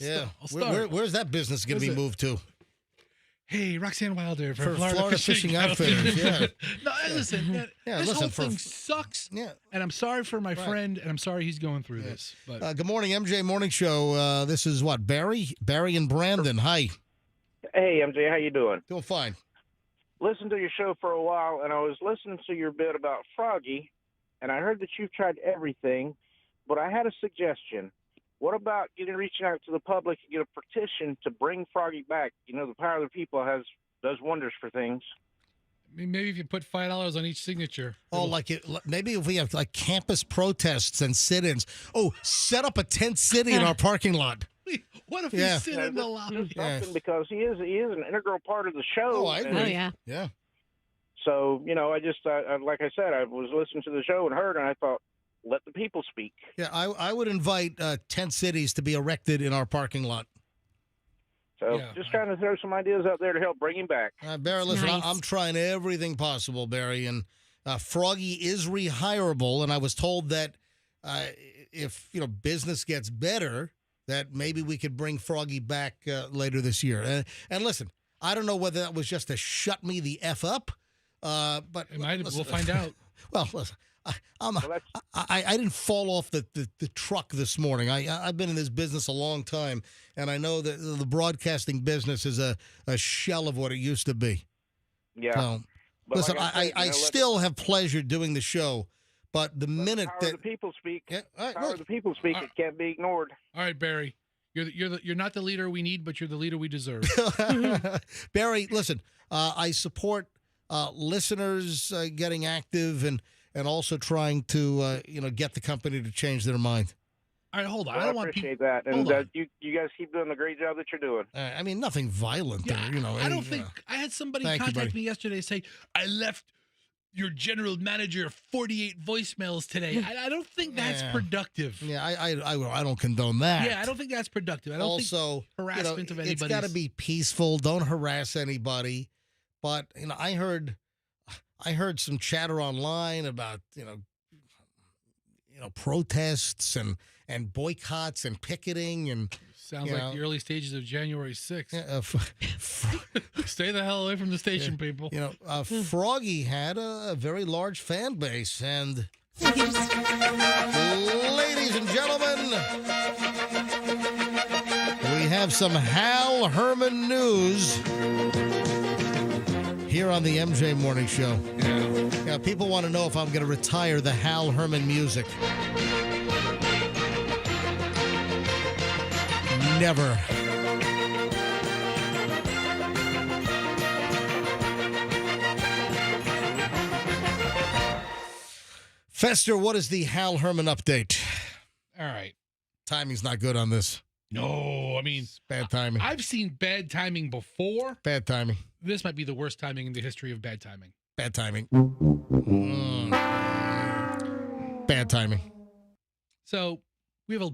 I'll start. Where's that business going to be moved to? Hey, Roxanne Wilder for Florida Fishing Outfitters. Yeah. No, listen, man, this whole for, thing sucks. Yeah. And I'm sorry for my friend, and I'm sorry he's going through this. But good morning, MJ Morning Show. This is what, Barry and Brandon. Hi. Hey, MJ, how you doing? Doing fine. Listened to your show for a while, and I was listening to your bit about Froggy, and I heard that you've tried everything, but I had a suggestion. What about reaching out to the public and get a petition to bring Froggy back? You know, the power of the people does wonders for things. I mean, maybe if you put $5 on each signature. Oh, maybe if we have like campus protests and sit-ins. Oh, set up a tent city in our parking lot. What if we sit in the lobby? Because he is an integral part of the show. Oh, I agree. Yeah. So, I just, like I said, I was listening to the show and heard, and I thought, let the people speak. Yeah, I would invite tent cities to be erected in our parking lot. So just trying to throw some ideas out there to help bring him back. Barry, listen, I'm trying everything possible, Barry, and Froggy is rehirable, and I was told that if business gets better, that maybe we could bring Froggy back later this year. And listen, I don't know whether that was just to shut me the F up, but we'll find out. Well, listen. I didn't fall off the truck this morning. I've been in this business a long time, and I know that the broadcasting business is a shell of what it used to be. Yeah. So, listen, like I still have pleasure doing the show, but the minute that the people speak, the people speak, it can't be ignored. All right, Barry, you're not the leader we need, but you're the leader we deserve. Barry, listen, I support listeners getting active and also trying to, get the company to change their mind. All right, hold on. Well, I appreciate that, and you guys keep doing the great job that you're doing. I mean, nothing violent there, I don't think I had somebody contact me yesterday say I left your general manager 48 voicemails today. I don't think that's productive. Yeah, I don't condone that. Yeah, I don't think that's productive. I don't think harassment of anybody. It's got to be peaceful. Don't harass anybody. But I heard some chatter online about protests and boycotts and picketing and sounds like the early stages of January 6th. Stay the hell away from the station, people. Froggy had a very large fan base, and ladies and gentlemen, we have some Hal Herman news here on the MJ Morning Show. Yeah, people want to know if I'm going to retire the Hal Herman music. Never. Fester, what is the Hal Herman update? All right. Timing's not good on this. No, I mean, it's bad timing. I've seen bad timing before. Bad timing. This might be the worst timing in the history of bad timing. Bad timing. Bad timing. So we have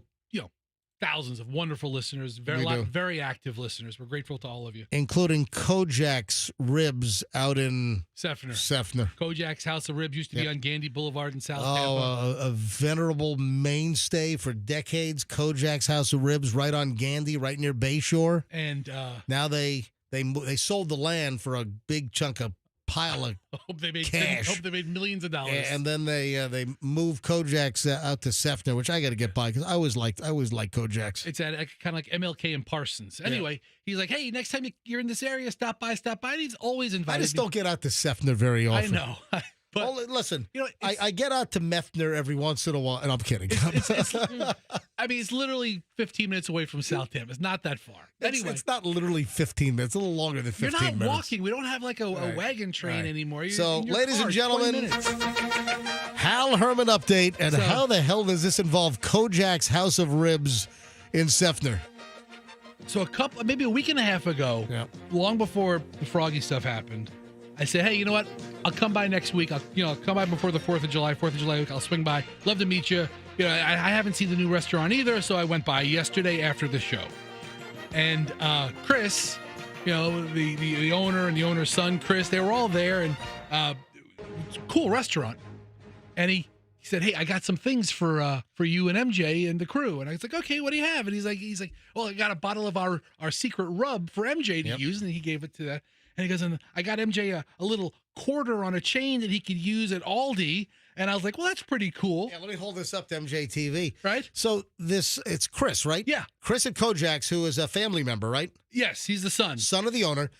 thousands of wonderful listeners, very active listeners. We're grateful to all of you, including Kojak's Ribs out in Seffner. Kojak's House of Ribs used to be on Gandy Boulevard in South Tampa. A venerable mainstay for decades. Kojak's House of Ribs, right on Gandy, right near Bayshore. And now they sold the land for a big chunk of pile of cash. Hope they made millions of dollars. And then they moved Kojak's out to Seffner, which I got to get by because I always liked Kojak's. It's at kind of like MLK and Parsons. Anyway, he's like, hey, next time you're in this area, stop by. And he's always invited. I just don't get out to Seffner very often. I know. But listen, I get out to Methner every once in a while, and I'm kidding. I mean, it's literally 15 minutes away from Southampton. It's not that far. Anyway, it's not literally 15 minutes. It's a little longer than 15 minutes. You're not walking. We don't have like a wagon train anymore. So, ladies and gentlemen, 20 minutes. Hal Herman update. And how the hell does this involve Kojak's House of Ribs in Sefner? So maybe a week and a half ago, long before the Froggy stuff happened, I said, hey, you know what? I'll come by next week. I'll come by before the 4th of July week. I'll swing by. Love to meet you. You know, I haven't seen the new restaurant either, so I went by yesterday after the show. And Chris, you know, the owner and the owner's son, Chris, they were all there, and cool restaurant. And he said, hey, I got some things for you and MJ and the crew. And I was like, okay, what do you have? And he's like, well, I got a bottle of our secret rub for MJ to use, and he gave it to that. And he goes, and I got MJ a little quarter on a chain that he could use at Aldi. And I was like, well, that's pretty cool. Yeah, let me hold this up to MJ TV. Right? So it's Chris, right? Yeah. Chris at Kojak's, who is a family member, right? Yes, he's the son. Son of the owner.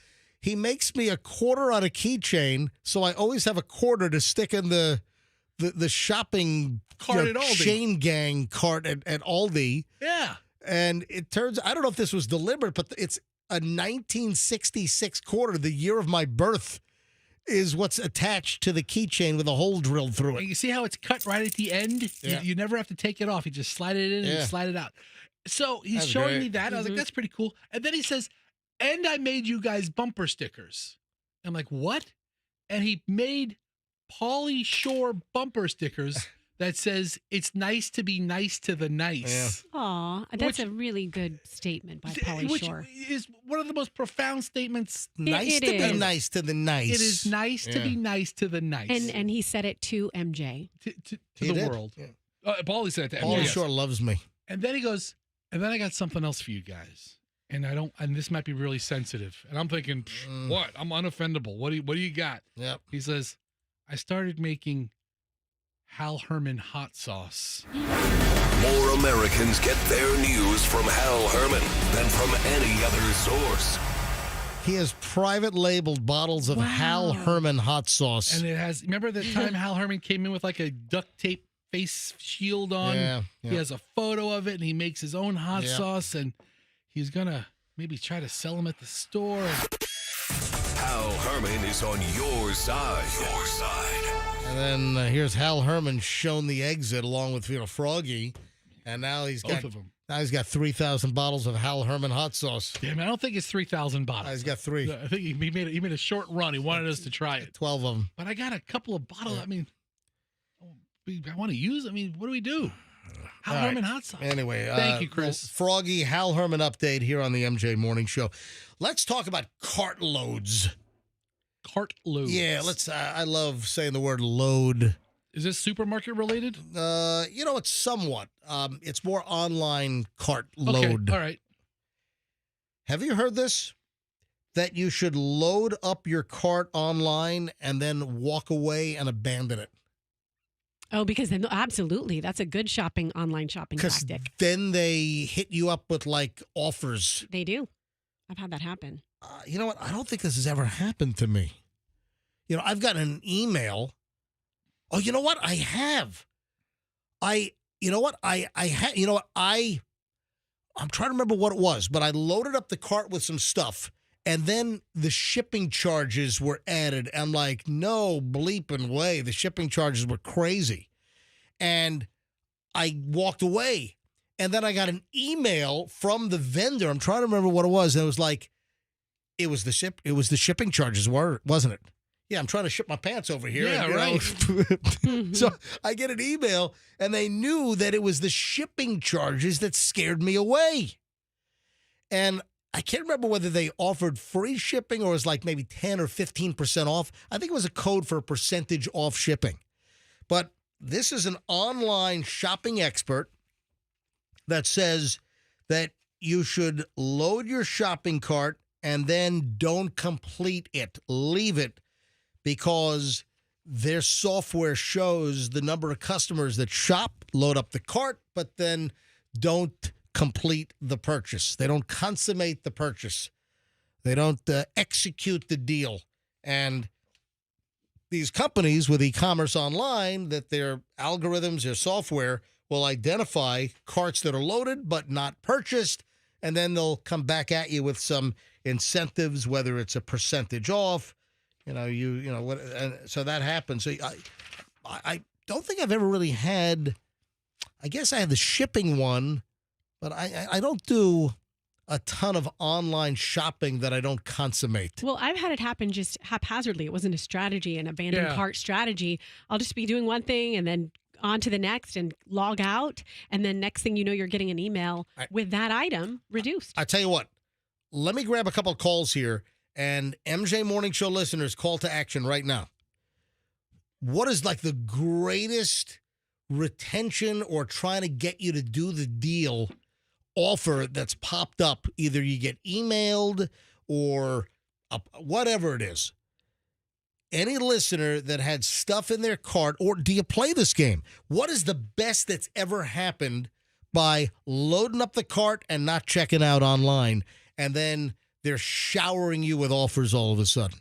He makes me a quarter on a keychain, so I always have a quarter to stick in the shopping cart at Aldi. Chain gang cart at Aldi. Yeah. And it turns, I don't know if this was deliberate, but it's a 1966 quarter, the year of my birth, is what's attached to the keychain with a hole drilled through it. And you see how it's cut right at the end? Yeah. You never have to take it off. You just slide it in and slide it out. So he's That's showing great. me that. I was like, that's pretty cool. And then he says, and I made you guys bumper stickers. I'm like, what? And he made Pauly Shore bumper stickers that says, it's nice to be nice to the nice. Aw, that's a really good statement by Pauly Shore. Which is one of the most profound statements. Nice to be nice to the nice. It is nice to be nice to the nice. And he said it to MJ. To the world. Pauly said it to MJ. Pauly Shore loves me. And then he goes, and then I got something else for you guys. And and this might be really sensitive. And I'm thinking, what? I'm unoffendable. What do you got? Yep. He says, I started making Hal Herman hot sauce. More Americans get their news from Hal Herman than from any other source. He has private labeled bottles of Hal Herman hot sauce. And it has, remember the time Hal Herman came in with like a duct tape face shield on? Yeah. He has a photo of it, and he makes his own hot sauce, and he's going to maybe try to sell them at the store. Hal Herman is on your side. Your side. And then here's Hal Herman shown the exit along with Froggy, and now he's got both of them. Now he's got 3,000 bottles of Hal Herman hot sauce. Damn, I don't think it's 3,000 bottles. He's got 3. I think he made a short run. He wanted us to try it. 12 of them. But I got a couple of bottles. I mean, I want to use. I mean, what do we do? Hal Herman hot sauce. Anyway, thank you, Chris. Froggy, Hal Herman update here on the MJ Morning Show. Let's talk about cartloads. Cartloads. Yeah, let's. I love saying the word load. Is this supermarket related? It's somewhat. It's more online cart load. Okay, all right. Have you heard this? That you should load up your cart online and then walk away and abandon it. Oh, because then absolutely, that's a good online shopping tactic. Then they hit you up with like offers. They do. I've had that happen. You know what? I don't think this has ever happened to me. I've gotten an email. Oh, you know what? I have. I'm trying to remember what it was, but I loaded up the cart with some stuff, and then the shipping charges were added. I'm like, no bleeping way. The shipping charges were crazy. And I walked away. And then I got an email from the vendor. I'm trying to remember what it was. And it was like, it was the shipping charges, wasn't it? Yeah, I'm trying to ship my pants over here. Yeah, right. So I get an email, and they knew that it was the shipping charges that scared me away. And I can't remember whether they offered free shipping or it was like maybe 10 or 15% off. I think it was a code for a percentage off shipping. But this is an online shopping expert that says that you should load your shopping cart and then don't complete it. Leave it, because their software shows the number of customers that shop, load up the cart, but then don't complete the purchase. They don't consummate the purchase. They don't execute the deal. And these companies with e-commerce online, that their algorithms, their software will identify carts that are loaded but not purchased, and then they'll come back at you with some incentives, whether it's a percentage off, what, and so that happens. So I don't think I've ever really had. I guess I had the shipping one, but I don't do a ton of online shopping that I don't consummate. Well, I've had it happen just haphazardly. It wasn't a strategy, an abandoned cart strategy. I'll just be doing one thing and then on to the next and log out. And then next thing you know, you're getting an email with that item reduced. I tell you what, let me grab a couple of calls here, and MJ Morning Show listeners, call to action right now. What is like the greatest retention or trying to get you to do the deal offer that's popped up? Either you get emailed or whatever it is. Any listener that had stuff in their cart, or do you play this game? What is the best that's ever happened by loading up the cart and not checking out online, and then they're showering you with offers all of a sudden?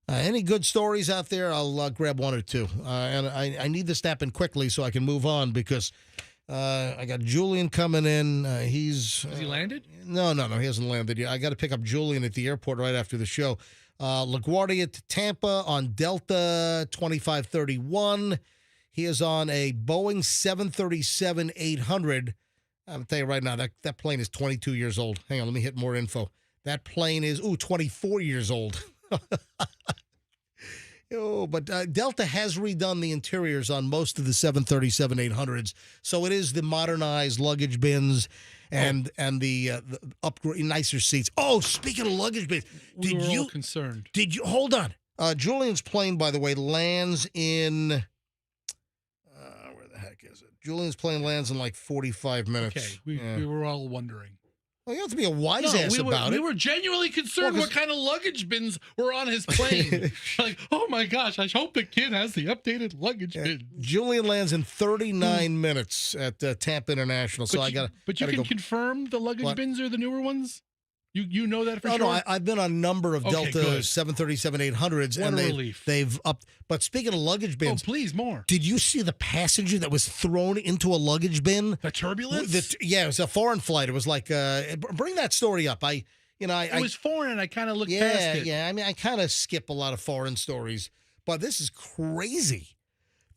Any good stories out there? I'll grab one or two. And I need this to happen quickly so I can move on, because I got Julian coming in. Has he landed? No, he hasn't landed yet. I got to pick up Julian at the airport right after the show. LaGuardia to Tampa on Delta 2531. He is on a Boeing 737-800. I'm tell you right now, that plane is 22 years old. Hang on, let me hit more info. That plane is 24 years old. But Delta has redone the interiors on most of the 737-800s, so it is the modernized luggage bins and the upgrade, nicer seats. Oh, speaking of luggage bins, we were all concerned. Did you hold on? Julian's plane, by the way, lands in where the heck is it? Julian's plane lands in like 45 minutes. Okay, we were all wondering. Well, you have to be a wise ass about it. We were genuinely concerned what kind of luggage bins were on his plane. Like, oh my gosh, I hope the kid has the updated luggage bin. Julian lands in 39 minutes at Tampa International. So But you can confirm the luggage bins are the newer ones? You know that for sure? No, I've been on a number of Delta 737-800s, and they've upped. But speaking of luggage bins, please, more. Did you see the passenger that was thrown into a luggage bin? The turbulence? It was a foreign flight. It was like, bring that story up. It was foreign, and I kind of looked past it. Yeah, I mean, I kind of skip a lot of foreign stories, but this is crazy.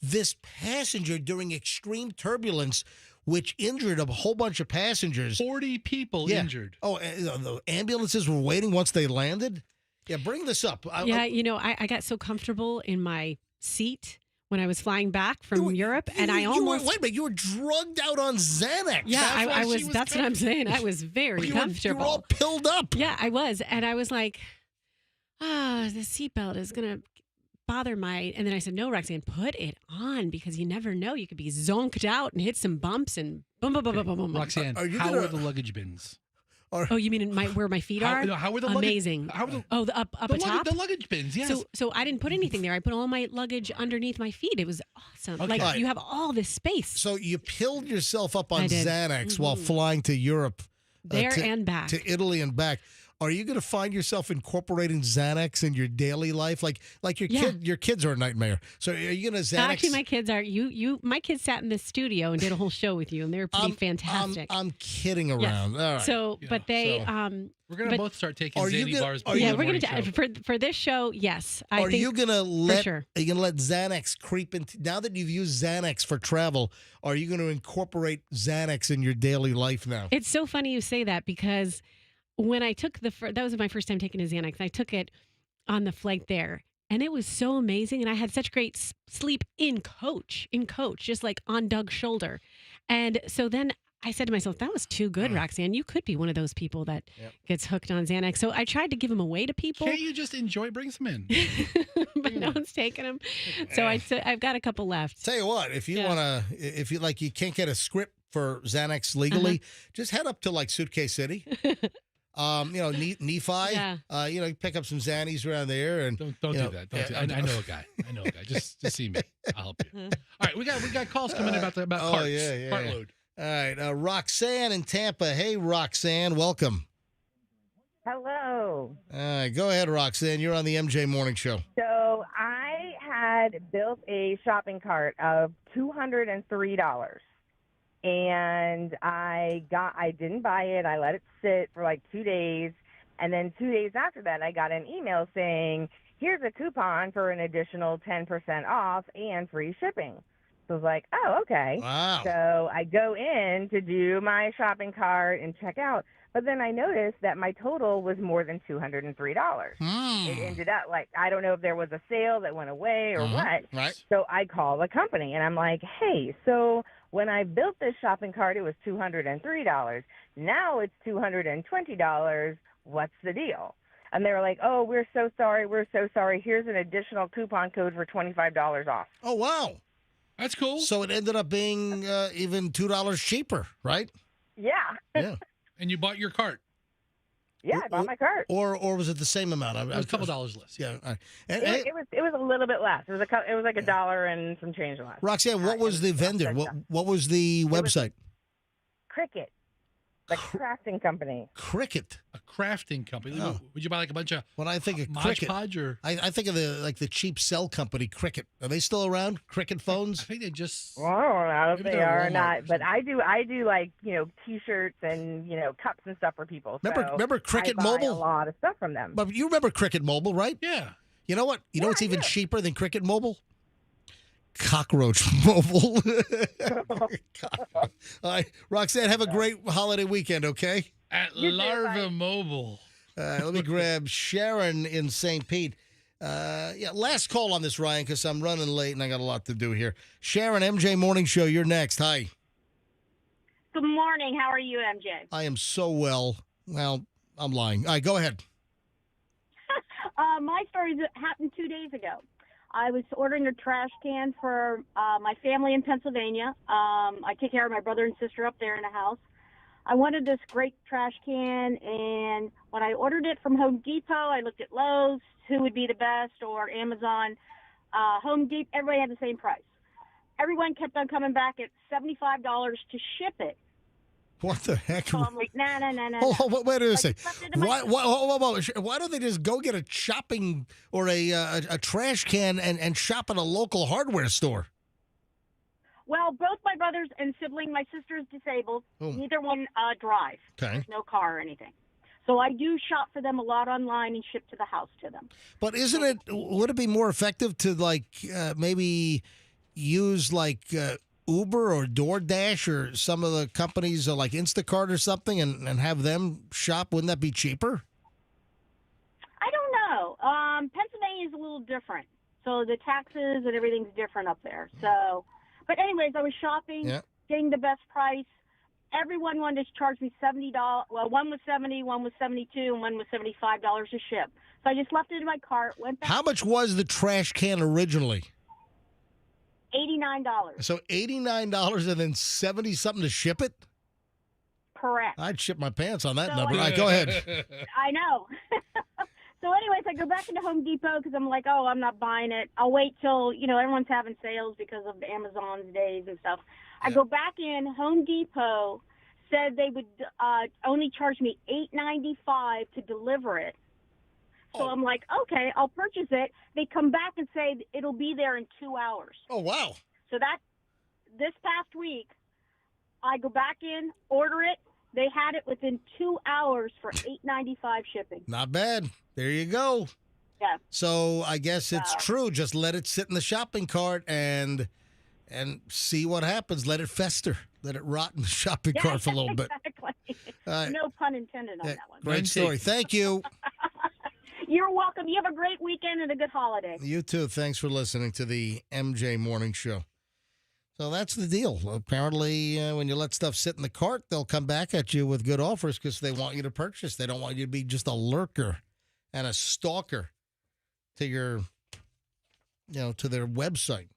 This passenger during extreme turbulence, which injured a whole bunch of passengers. 40 people injured. Oh, the ambulances were waiting once they landed? Yeah, bring this up. I got so comfortable in my seat when I was flying back from Europe, and I almost... Wait a minute, you were drugged out on Xanax. Yeah, I was. That's what I'm saying. I was very comfortable. You were all pilled up. Yeah, I was. And I was like, the seatbelt is going to bother my... And then I said, no, Roxanne, put it on, because you never know. You could be zonked out and hit some bumps and boom, boom, boom, boom, boom, boom. Roxanne, how are the luggage bins? You mean where my feet are? How are the amazing? Luggage, the up atop? The luggage bins, yes. So I didn't put anything there. I put all my luggage underneath my feet. It was awesome. Okay. Like you have all this space. So you pilled yourself up on Xanax while flying to Europe. And back. To Italy and back. Are you going to find yourself incorporating Xanax in your daily life? Like your kids are a nightmare. So are you going to Xanax? Actually, my kids are. My kids sat in the studio and did a whole show with you, and they were pretty fantastic. I'm kidding around. Yes. All right. So, but they. We're going to both start taking Xanny bars. Yeah, we're going to for this show. Yes, Are you going to let Xanax creep into? Now that you've used Xanax for travel, are you going to incorporate Xanax in your daily life now? It's so funny you say that, because when I took that was my first time taking a Xanax. I took it on the flight there, and it was so amazing. And I had such great sleep in coach, just like on Doug's shoulder. And so then I said to myself, that was too good, Roxanne. You could be one of those people that gets hooked on Xanax. So I tried to give them away to people. Can't you just bring some in? But no one's taking them. So I've got a couple left. Tell you what, if you want to, if you can't get a script for Xanax legally, just head up to like Suitcase City. Nephi. Yeah. Pick up some Xannies around there, and don't do that. I know a guy. Just see me. I'll help you. All right, we got calls coming in about carts. Cartload. All right, Roxanne in Tampa. Hey, Roxanne, welcome. Hello. All right, go ahead, Roxanne. You're on the MJ Morning Show. So I had built a shopping cart of $203. and I didn't buy it. I let it sit for like 2 days, and then 2 days after that, I got an email saying, here's a coupon for an additional 10% off and free shipping. So I was like, oh, okay. Wow. So I go in to do my shopping cart and check out. But then I noticed that my total was more than $203. It ended up like, I don't know if there was a sale that went away or what. Right. So I call the company and I'm like, hey, so when I built this shopping cart, it was $203. Now it's $220. What's the deal? And they were like, oh, we're so sorry. Here's an additional coupon code for $25 off. Oh, wow. That's cool. So it ended up being even $2 cheaper, right? Yeah. Yeah. And you bought your cart. Yeah, I bought my cart. Or was it the same amount? It was a couple dollars less. Yeah. All right. It was a little bit less. It was like $1 and some change less. Roxanne, what was the vendor? What was the website? Cricket, the crafting company. Cricket. A crafting company. Oh. Would you buy like a bunch of when I think of Mod Cricket, Podge or I think of the cheap cell company Cricket. Are they still around? Cricket phones? I think they just. Well, I don't know if maybe they they're are or Walmart not, or but I do like T-shirts and cups and stuff for people. Remember Cricket I buy Mobile? a lot of stuff from them. But you remember Cricket Mobile, right? Yeah. You know what? You know what's even cheaper than Cricket Mobile? Cockroach Mobile. All right, Roxanne, have a great holiday weekend, okay? At Larva Mobile. Let me grab Sharon in St. Pete. Last call on this, Ryan, because I'm running late and I got a lot to do here. Sharon, MJ Morning Show, you're next. Hi. Good morning. How are you, MJ? I am so well. Well, I'm lying. All right, go ahead. My story happened 2 days ago. I was ordering a trash can for my family in Pennsylvania. I take care of my brother and sister up there in the house. I wanted this great trash can, and when I ordered it from Home Depot, I looked at Lowe's, who would be the best, or Amazon. Home Depot, everybody had the same price. Everyone kept on coming back at $75 to ship it. What the heck? So I'm like, no. Oh, wait a second. Why don't they just go get a shopping or a trash can and shop at a local hardware store? Well, both my brothers and sibling, my sister's disabled. Oh. Neither one drive. Okay. There's no car or anything. So I do shop for them a lot online and ship to the house to them. But would it be more effective to maybe use Uber or DoorDash or some of the companies like Instacart or something and have them shop? Wouldn't that be cheaper? I don't know. Pennsylvania is a little different. So the taxes and everything's different up there. So, but anyways, I was shopping, getting the best price. Everyone wanted to charge me $70. Well, one was $70, one was $72, and one was $75 to ship. So I just left it in my cart, went back. How much was the trash can originally? $89. So $89 and then 70 something to ship it? Correct. I'd ship my pants on that So number. All right, go ahead. I know. So anyways, I go back into Home Depot because I'm like, oh, I'm not buying it. I'll wait till, everyone's having sales because of the Amazon's days and stuff. I go back in. Home Depot said they would only charge me $8.95 to deliver it. So I'm like, okay, I'll purchase it. They come back and say it'll be there in 2 hours. Oh, wow. So this past week, I go back in, order it. They had it within 2 hours for $8.95 shipping. Not bad. There you go. Yeah. So I guess it's true. Just let it sit in the shopping cart and see what happens. Let it fester. Let it rot in the shopping cart for a little bit. Exactly. No pun intended on that one. Great story. Thank you. You're welcome. You have a great weekend and a good holiday. You too. Thanks for listening to the MJ Morning Show. So that's the deal. Apparently, when you let stuff sit in the cart, they'll come back at you with good offers because they want you to purchase. They don't want you to be just a lurker and a stalker to your, to their website.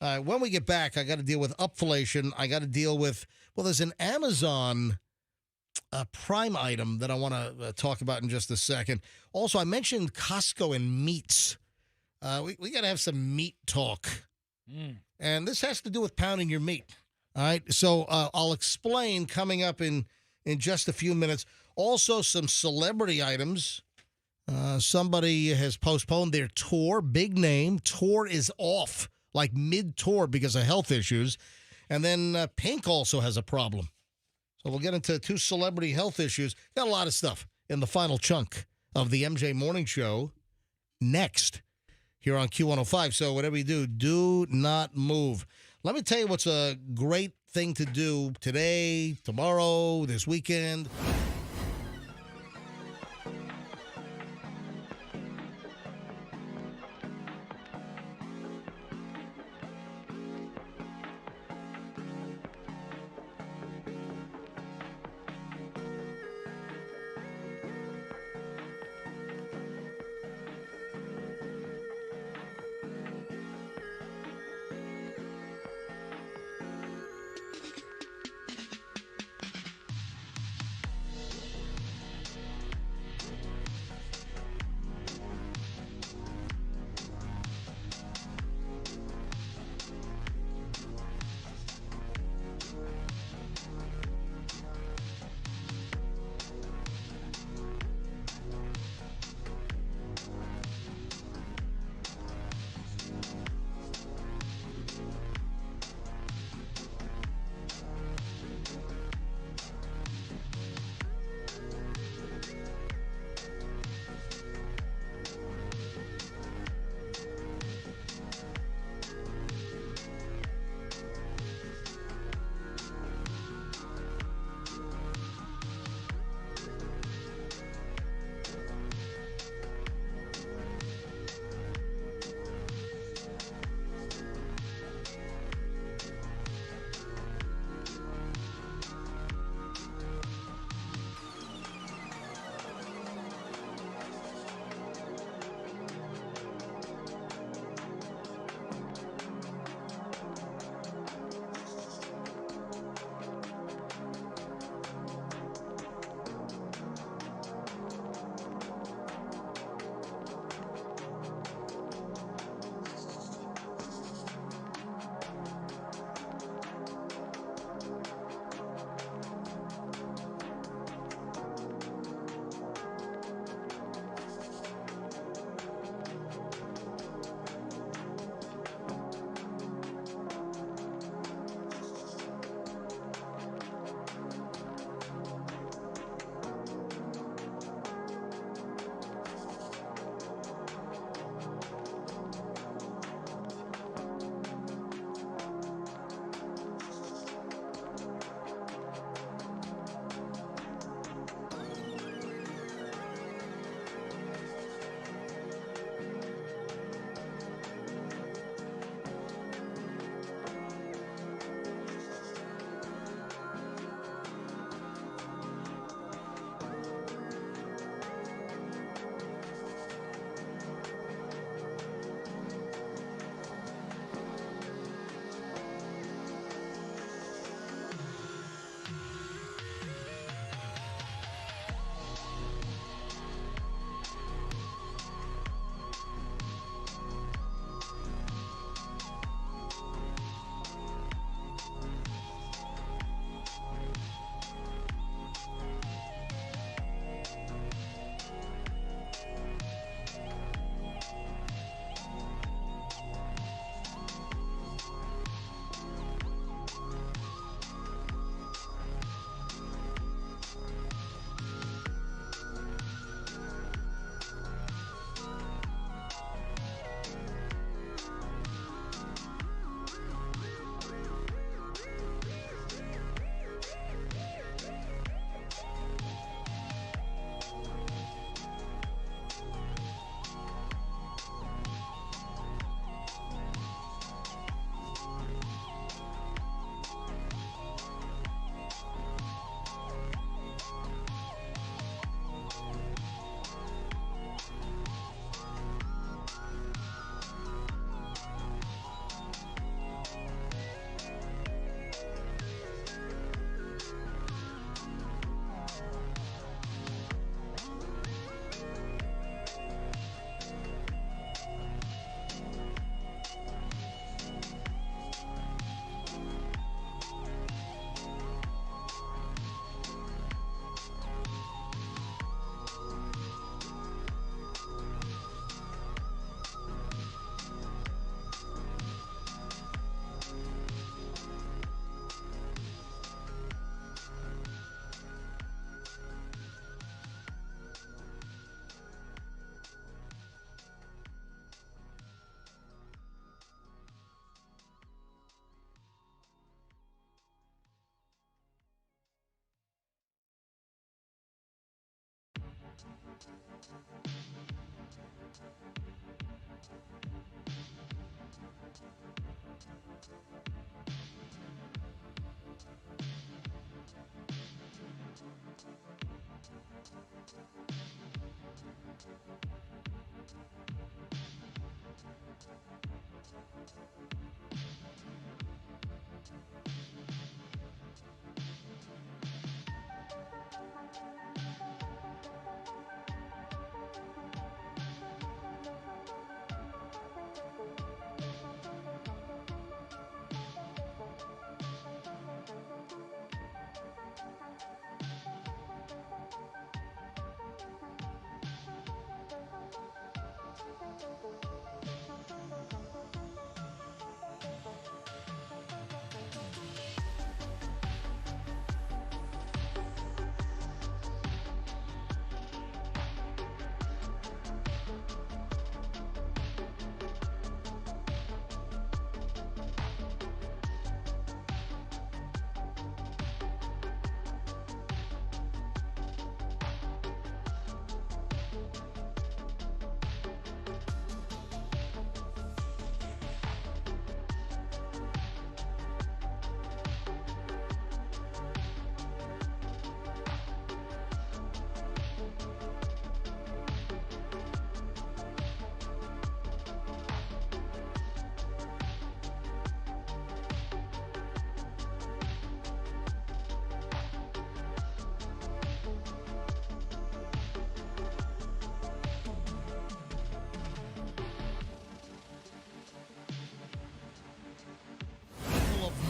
When we get back, I got to deal with upflation. I got to deal with, there's an Amazon Prime item that I want to talk about in just a second. Also, I mentioned Costco and meats. We got to have some meat talk. And this has to do with pounding your meat. All right. So I'll explain coming up in just a few minutes. Also, some celebrity items. Somebody has postponed their tour. Big name. Tour is off, like mid-tour because of health issues. And then Pink also has a problem. So we'll get into 2 celebrity health issues. Got a lot of stuff in the final chunk of the MJ Morning Show next here on Q105. So whatever you do not move. Let me tell you what's a great thing to do today, tomorrow, this weekend.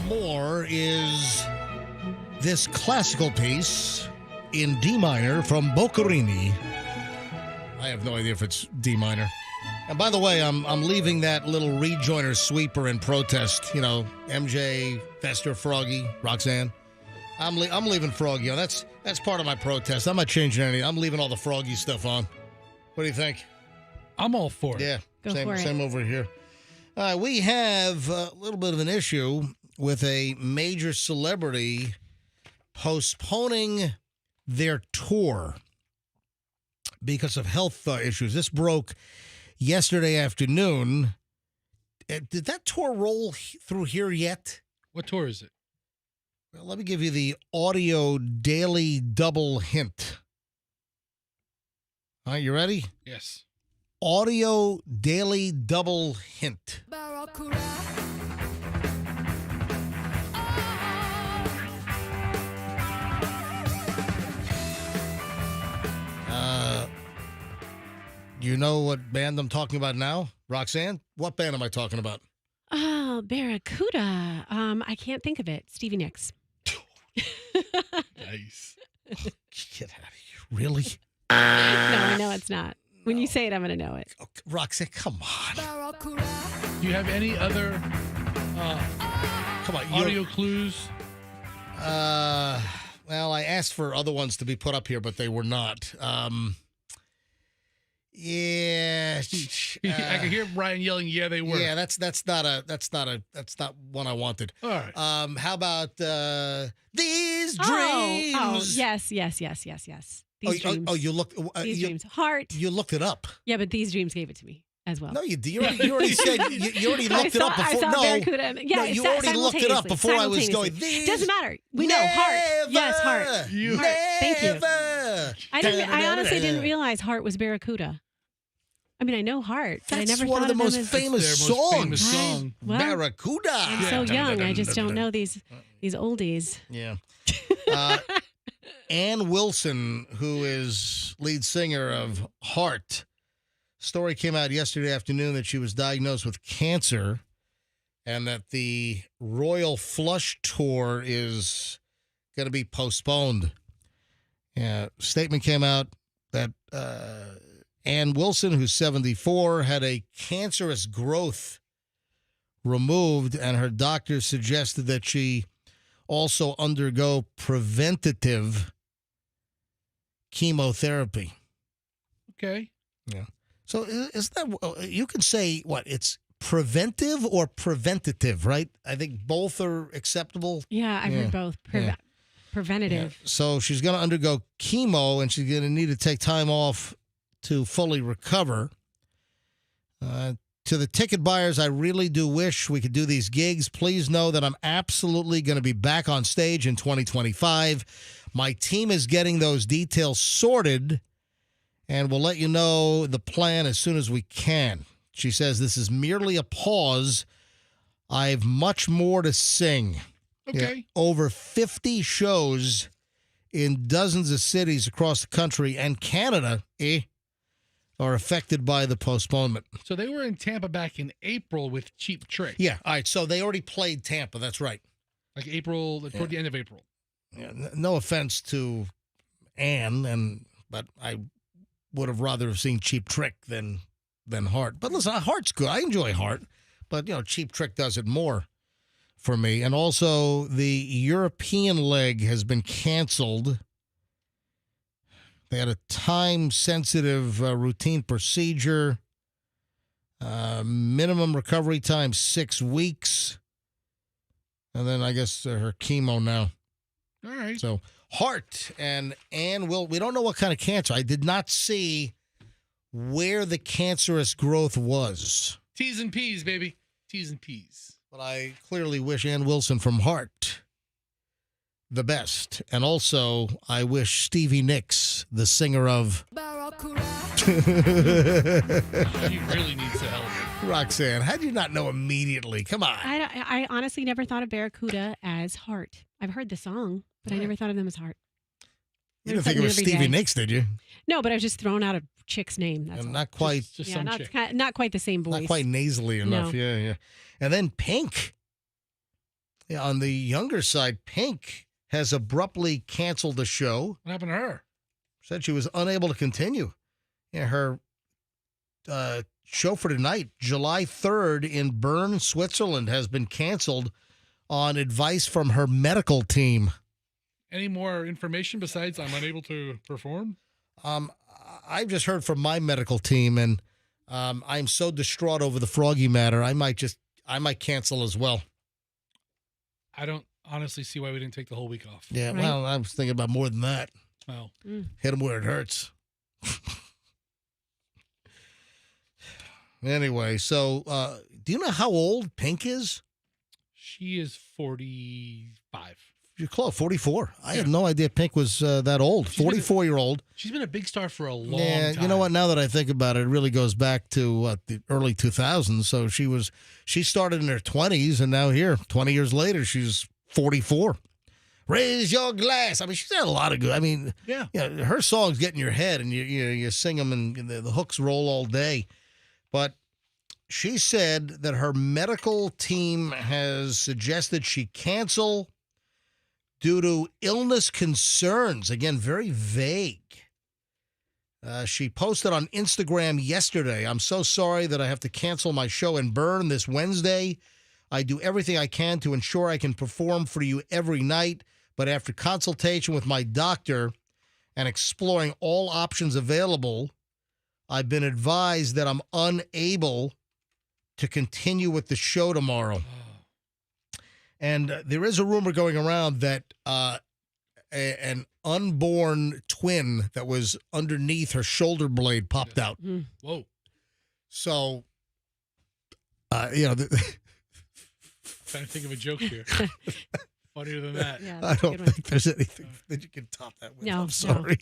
More is this classical piece in D minor from Boccherini. I have no idea if it's D minor. And by the way, I'm leaving that little rejoiner sweeper in protest. You know, MJ, Fester, Froggy, Roxanne. I'm leaving Froggy on. That's part of my protest. I'm not changing anything. I'm leaving all the Froggy stuff on. What do you think? I'm all for it. Yeah, Go for it. Same over here. We have a little bit of an issue with a major celebrity postponing their tour because of health issues. This broke yesterday afternoon. Did that tour roll through here yet? What tour is it? Well, let me give you the audio daily double hint. All right, you ready? Yes. Audio daily double hint. You know what band I'm talking about now? Roxanne? What band am I talking about? Oh, Barracuda. I can't think of it. Stevie Nicks. Nice. Get out of here. Really? No, I know it's not. When you say it, I'm going to know it. Oh, Roxanne, come on. Do you have any other come on, audio clues? Well, I asked for other ones to be put up here, but they were not. Yeah, I can hear Brian yelling, "Yeah, they were." Yeah, that's not one I wanted. All right. How about these dreams? Oh, yes. These dreams. You looked. These dreams. Heart. You looked it up. Yeah, but these dreams gave it to me as well. No, you did. You already said you already looked it up before. I saw no, Barracuda. Yeah, no, you already looked it up before I was going. These doesn't matter. We know heart. Yes, heart. Heart. Thank you. I honestly didn't realize Heart was Barracuda. I mean, I know Heart, but I never thought of them as... That's one of the most famous songs. Well, Barracuda. I'm so young. I just don't know these oldies. Yeah. Ann Wilson, who is lead singer of Heart. Story came out yesterday afternoon that she was diagnosed with cancer and that the Royal Flush Tour is going to be postponed. Yeah, statement came out that Ann Wilson, who's 74, had a cancerous growth removed, and her doctor suggested that she also undergo preventative chemotherapy. Okay. Yeah. So is that, you can say, what, it's preventive or preventative, right? I think both are acceptable. Yeah, I've heard both. Preventative. Yeah. So she's going to undergo chemo, and she's going to need to take time off to fully recover. to the ticket buyers, I really do wish we could do these gigs. Please know that I'm absolutely going to be back on stage in 2025. My team is getting those details sorted, and we'll let you know the plan as soon as we can. She says this is merely a pause. I have much more to sing. Okay. Yeah, over 50 shows in dozens of cities across the country and Canada, are affected by the postponement. So they were in Tampa back in April with Cheap Trick. Yeah, all right. So they already played Tampa. That's right. Like April, toward the end of April. Yeah, no offense to Ann, but I would have rather have seen Cheap Trick than Heart. But listen, Heart's good. I enjoy Heart, but Cheap Trick does it more for me. And also, the European leg has been canceled. They had a time-sensitive routine procedure. Minimum recovery time 6 weeks, and then I guess her chemo now. All right. So Heart and Ann we don't know what kind of cancer. I did not see where the cancerous growth was. T's and P's, baby. T's and P's. But I clearly wish Ann Wilson from Heart the best. And also, I wish Stevie Nicks, the singer of... She really needs the help. Roxanne, how did you not know immediately? Come on. I honestly never thought of Barracuda as Heart. I've heard the song, but I never thought of them as Heart. You didn't think it was Stevie Nicks, did you? No, but I was just throwing out a chick's name. That's all. Not quite. Not quite the same voice. Not quite nasally enough. No. Yeah. And then Pink. Yeah, on the younger side, Pink has abruptly canceled the show. What happened to her? Said she was unable to continue. Yeah, her show for tonight, July 3rd in Bern, Switzerland, has been canceled on advice from her medical team. Any more information besides I'm unable to perform? I've just heard from my medical team, and I'm so distraught over the Froggy matter. I might cancel as well. I don't honestly see why we didn't take the whole week off. Yeah, right? Well, I was thinking about more than that. Well, hit them where it hurts. Anyway, so do you know how old Pink is? She is 45. You're close, 44. I had no idea Pink was that old. 44-year-old. She's been a big star for a long time. You know what? Now that I think about it, it really goes back to the early 2000s. So she started in her 20s, and now here, 20 years later, she's 44. Raise your glass. I mean, she's had a lot of good. I mean, her songs get in your head, and you sing them, and the hooks roll all day. But she said that her medical team has suggested she cancel due to illness concerns. Again, very vague. She posted on Instagram yesterday, "I'm so sorry that I have to cancel my show in Bern this Wednesday. I do everything I can to ensure I can perform for you every night, but after consultation with my doctor and exploring all options available, I've been advised that I'm unable to continue with the show tomorrow." And there is a rumor going around that an unborn twin that was underneath her shoulder blade popped out. Whoa. So, Trying to think of a joke here. Funnier than that. Yeah, I don't think there's anything that you can top that with. No, I'm sorry.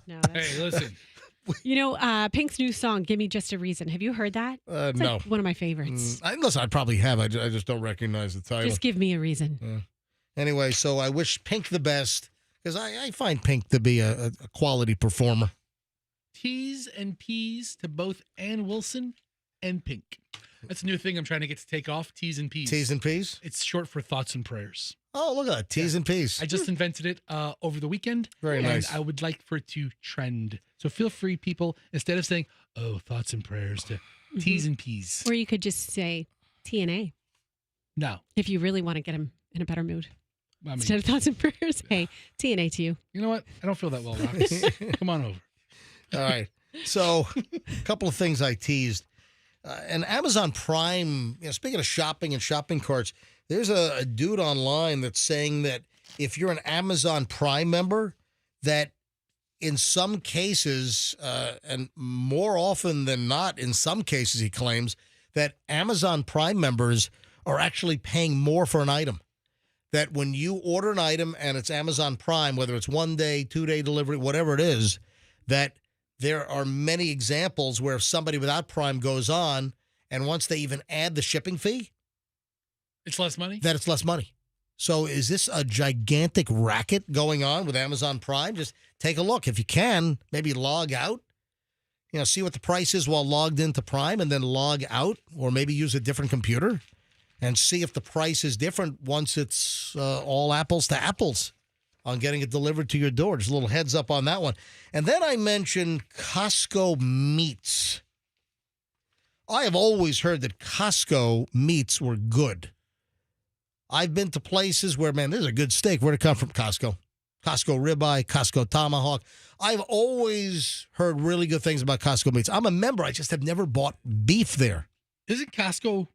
No. Hey, listen. Pink's new song, "Give Me Just a Reason." Have you heard that? It's no. like one of my favorites. Listen, I probably have. I just don't recognize the title. Just give me a reason. Anyway, so I wish Pink the best, because I find Pink to be a quality performer. T's and P's to both Ann Wilson and Pink. That's a new thing I'm trying to get to take off. T's and P's. T's and P's? It's short for thoughts and prayers. Oh, look at that. T's and P's. I just invented it over the weekend. Very nice. And I would like for it to trend. So feel free, people, instead of saying, thoughts and prayers, to T's and P's. Or you could just say TNA. No. If you really want to get him in a better mood. I mean, instead of thoughts and prayers, hey, TNA to you. You know what? I don't feel that well, Rox. Come on over. All right. So a couple of things I teased. And Amazon Prime, speaking of shopping and shopping carts, there's a dude online that's saying that if you're an Amazon Prime member, that in some cases, and more often than not, in some cases, he claims, that Amazon Prime members are actually paying more for an item. That when you order an item and it's Amazon Prime, whether it's 1 day, 2 day delivery, whatever it is, that there are many examples where if somebody without Prime goes on, and once they even add the shipping fee, it's less money? That it's less money. So is this a gigantic racket going on with Amazon Prime? Just take a look. If you can, maybe log out, see what the price is while logged into Prime, and then log out, or maybe use a different computer and see if the price is different once it's all apples to apples on getting it delivered to your door. Just a little heads up on that one. And then I mentioned Costco meats. I have always heard that Costco meats were good. I've been to places where, man, there's a good steak. Where'd it come from? Costco. Costco ribeye, Costco tomahawk. I've always heard really good things about Costco meats. I'm a member. I just have never bought beef there. Isn't Costco,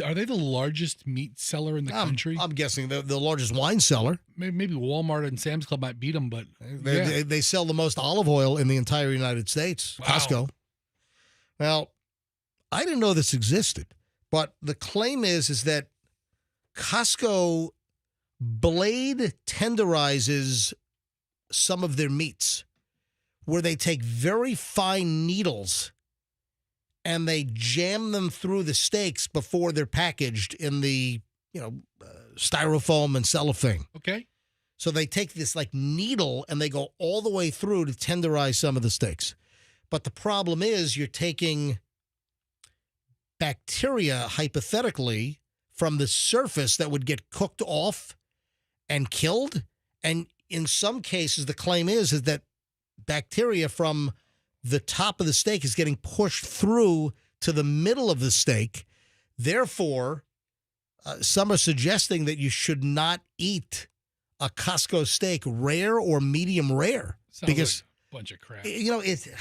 are they the largest meat seller in the country? I'm guessing the largest wine seller. Maybe Walmart and Sam's Club might beat them, but they sell the most olive oil in the entire United States. Wow. Costco. Well, I didn't know this existed, but the claim is that Costco blade tenderizes some of their meats, where they take very fine needles and they jam them through the steaks before they're packaged in the, styrofoam and cellophane. Okay. So they take this like needle and they go all the way through to tenderize some of the steaks. But the problem is you're taking bacteria, hypothetically, from the surface that would get cooked off and killed. And in some cases, the claim is that bacteria from the top of the steak is getting pushed through to the middle of the steak. Therefore, some are suggesting that you should not eat a Costco steak rare or medium rare. Sounds because like a bunch of crap. Listen,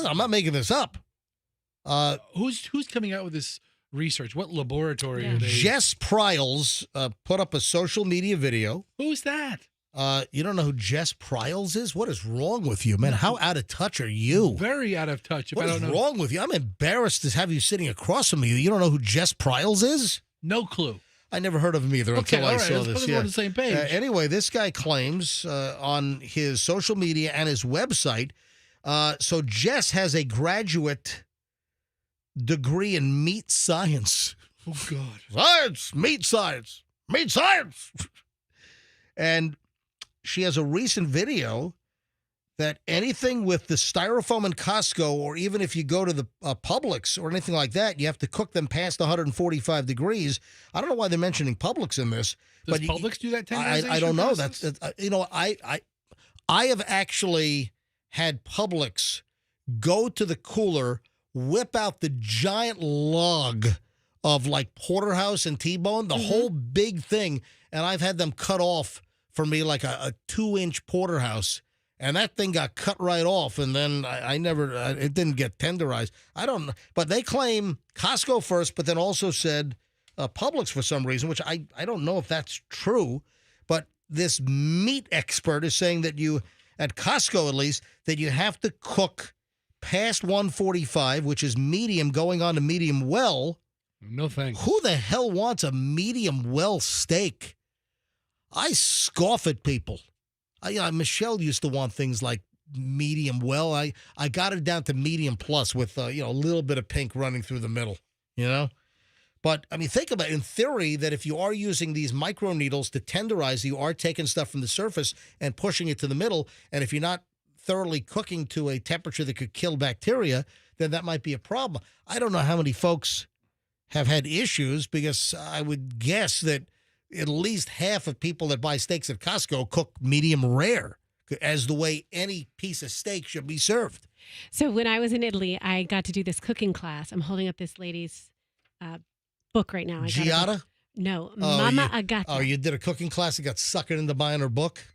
I'm not making this up. Who's coming out with this research? What laboratory are they? Jess Pryles put up a social media video. Who's that? You don't know who Jess Pryles is? What is wrong with you, man? How out of touch are you? Very out of touch. What is wrong with you? I'm embarrassed to have you sitting across from me. You don't know who Jess Pryles is? No clue. I never heard of him either until I saw this. Let's put it on the same page. Anyway, this guy claims on his social media and his website, so Jess has a graduate degree in meat science. Oh, God. Science, meat science, meat science. And she has a recent video that anything with the styrofoam in Costco, or even if you go to the Publix or anything like that, you have to cook them past 145 degrees. I don't know why they're mentioning Publix in this. Does Publix do that tenderization? I don't know. Process? I have actually had Publix go to the cooler, whip out the giant log of like porterhouse and T-bone, the whole big thing, and I've had them cut off for me like a 2-inch porterhouse, and that thing got cut right off, and then it didn't get tenderized. I don't know, but they claim Costco first, but then also said Publix for some reason, which I don't know if that's true, but this meat expert is saying that you, at Costco at least, that you have to cook past 145, which is medium, going on to medium well. No thanks. Who the hell wants a medium well steak? I scoff at people. Michelle used to want things like medium well. I got it down to medium plus with a little bit of pink running through the middle. But I mean, think about it. In theory, that if you are using these micro needles to tenderize, you are taking stuff from the surface and pushing it to the middle. And if you're not thoroughly cooking to a temperature that could kill bacteria, then that might be a problem. I don't know how many folks have had issues, because I would guess that at least half of people that buy steaks at Costco cook medium rare, as the way any piece of steak should be served. So when I was in Italy, I got to do this cooking class. I'm holding up this lady's book right now. Giada? No, Mama Agata. Oh, you did a cooking class and got suckered into buying her book?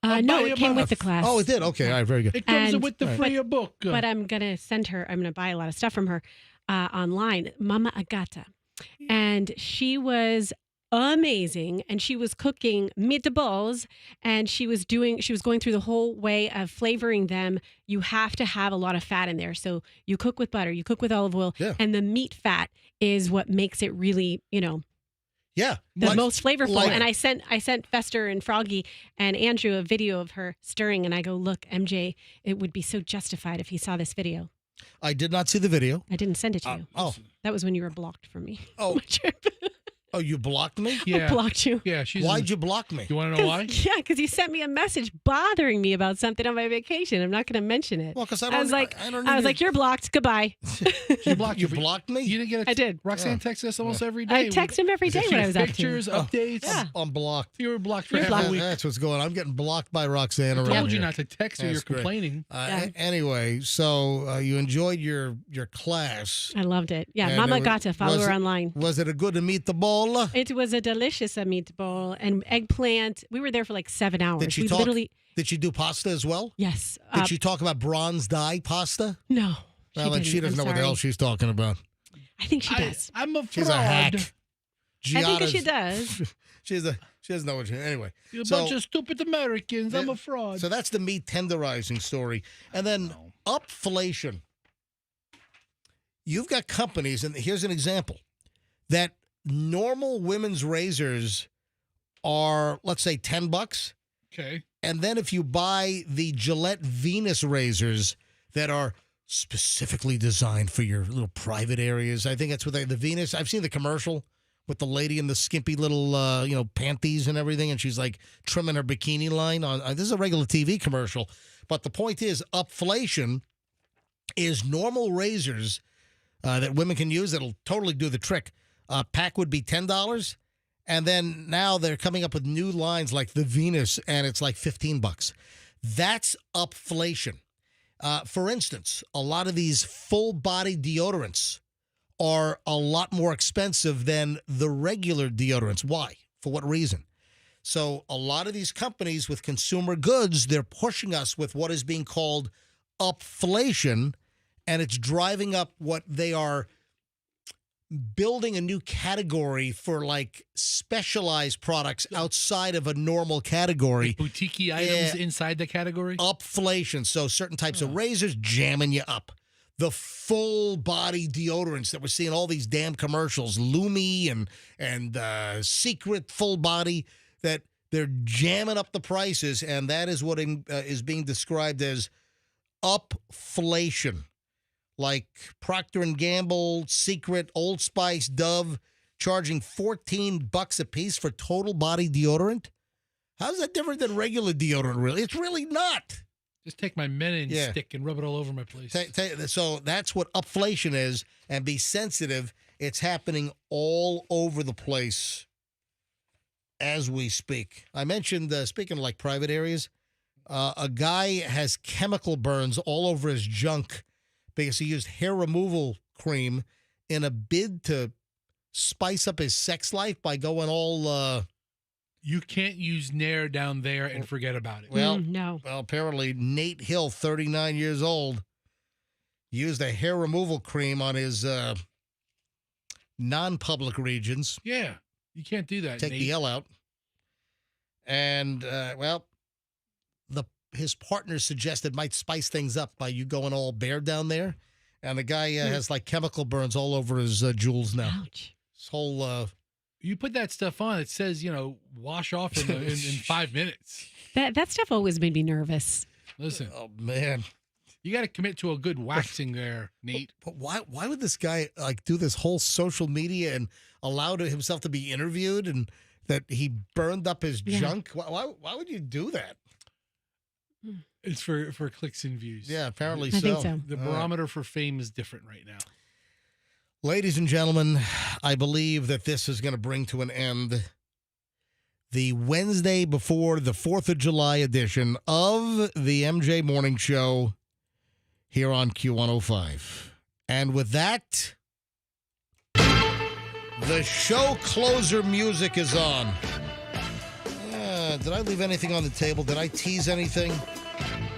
No, it came with the class. Oh, it did? Okay, all right, very good. It comes with the free book. But I'm going to send her, I'm going to buy a lot of stuff from her online, Mama Agata. And she was amazing, and she was cooking meatballs, and she was going through the whole way of flavoring them. You have to have a lot of fat in there. So you cook with butter, you cook with olive oil, and the meat fat is what makes it really, Yeah, the most flavorful. And I sent Fester and Froggy and Andrew a video of her stirring, and I go, look, MJ, it would be so justified if he saw this video. I did not see the video. I didn't send it to you. That was when you were blocked from me. Oh, oh, you blocked me? I blocked you. Yeah, Why'd you block me? You want to know why? Yeah, because you sent me a message bothering me about something on my vacation. I'm not going to mention it. Well, because I was like, you're blocked. Goodbye. You blocked you blocked me? You didn't get I did. Roxanne texts us almost every day. I text him every day when I was up to. Pictures, updates. Yeah. I'm blocked. You were blocked for half a week. That's what's going on. I'm getting blocked by Roxanne around I told you here. not to text her. You're complaining. Anyway, so you enjoyed your class. I loved it. Yeah, And Mama Gata. Follow her online. Was it a good meatball? It was a delicious meatball and eggplant. We were there for like 7 hours. Did she Did she do pasta as well? Yes. Did she talk about bronze dye pasta? No. Well, then she doesn't know what the hell she's talking about. I think she does. I'm a fraud. She's a hack. I think that she does. She doesn't know what anyway. You're a bunch of stupid Americans. I'm a fraud. So that's the meat tenderizing story. And then upflation. You've got companies, and here's an example, that normal women's razors are, let's say, $10. Okay. And then if you buy the Gillette Venus razors that are specifically designed for your little private areas, I think that's what the Venus, I've seen the commercial with the lady in the skimpy little, panties and everything, and she's like trimming her bikini line on. This is a regular TV commercial, but the point is, upflation is normal razors that women can use that'll totally do the trick. Pack would be $10, and then now they're coming up with new lines like the Venus, and it's like $15. That's upflation. For instance, a lot of these full-body deodorants are a lot more expensive than the regular deodorants. Why? For what reason? So a lot of these companies with consumer goods, they're pushing us with what is being called upflation, and it's driving up what they are building a new category for, like specialized products outside of a normal category. Like boutique-y items inside the category? Upflation. So certain types of razors jamming you up. The full body deodorants that we're seeing all these damn commercials, Lumi and Secret full body, that they're jamming up the prices, and that is what is being described as upflation. Like Procter & Gamble, Secret, Old Spice, Dove, charging $14 a piece for total body deodorant. How's that different than regular deodorant, really? It's really not. Just take my Menin stick and rub it all over my place. So that's what upflation is, and be sensitive. It's happening all over the place as we speak. I mentioned, speaking of like private areas, a guy has chemical burns all over his junk because he used hair removal cream in a bid to spice up his sex life by going all... You can't use Nair down there and forget about it. Well, no. Well, apparently Nate Hill, 39 years old, used a hair removal cream on his non-public regions. Yeah, you can't do that, Take Nate. the L out. And, his partner suggested might spice things up by you going all bare down there. And the guy has, like, chemical burns all over his jewels now. Ouch. His whole... You put that stuff on, it says, wash off in 5 minutes. That stuff always made me nervous. Listen. Oh, man. You got to commit to a good waxing there, Nate. But why would this guy, like, do this whole social media and allow himself to be interviewed and that he burned up his junk? Why would you do that? It's for clicks and views. Yeah, apparently I think so. The barometer for fame is different right now. Ladies and gentlemen, I believe that this is going to bring to an end the Wednesday before the 4th of July edition of the MJ Morning Show here on Q105. And with that, the show closer music is on. Did I leave anything on the table? Did I tease anything?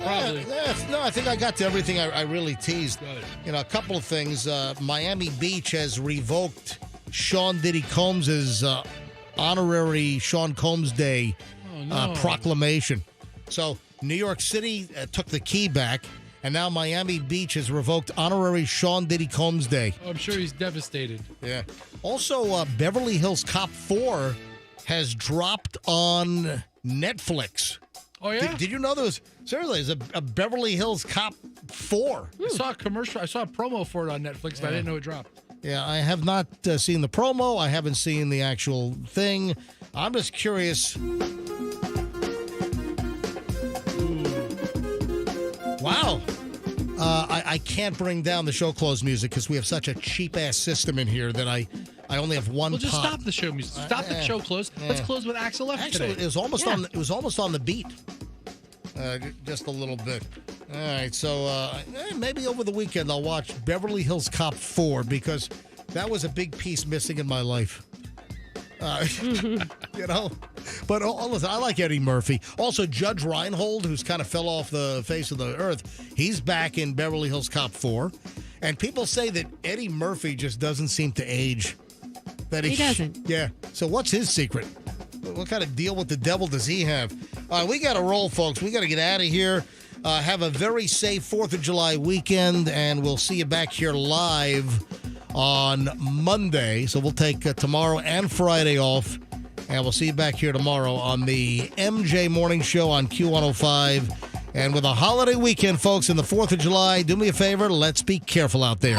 Probably. No, I think I got to everything I really teased. Good. A couple of things. Miami Beach has revoked Sean Diddy Combs' honorary Sean Combs Day proclamation. So New York City took the key back, and now Miami Beach has revoked honorary Sean Diddy Combs Day. I'm sure he's devastated. Yeah. Also, Beverly Hills Cop 4 has dropped on Netflix. Oh, yeah? Did you know there was, seriously, there's a Beverly Hills Cop 4? I saw a commercial. I saw a promo for it on Netflix, but I didn't know it dropped. Yeah, I have not seen the promo. I haven't seen the actual thing. I'm just curious. Wow. I can't bring down the show close music because we have such a cheap-ass system in here that I only have one Well, just pot. stop the show music. Stop the show close. Let's close with Axel F Actually, today. it was almost on the beat. Just a little bit. All right, so maybe over the weekend I'll watch Beverly Hills Cop 4 because that was a big piece missing in my life. You know, but listen, I like Eddie Murphy. Also, Judge Reinhold, who's kind of fell off the face of the earth, he's back in Beverly Hills Cop 4. And people say that Eddie Murphy just doesn't seem to age. That He doesn't. Yeah. So what's his secret? What kind of deal with the devil does he have? We got to roll, folks. We got to get out of here. Have a very safe 4th of July weekend, and we'll see you back here live on Monday. So we'll take tomorrow and Friday off, and we'll see you back here tomorrow on the MJ Morning Show on Q105. And with a holiday weekend, folks, and the 4th of July, do me a favor, let's be careful out there.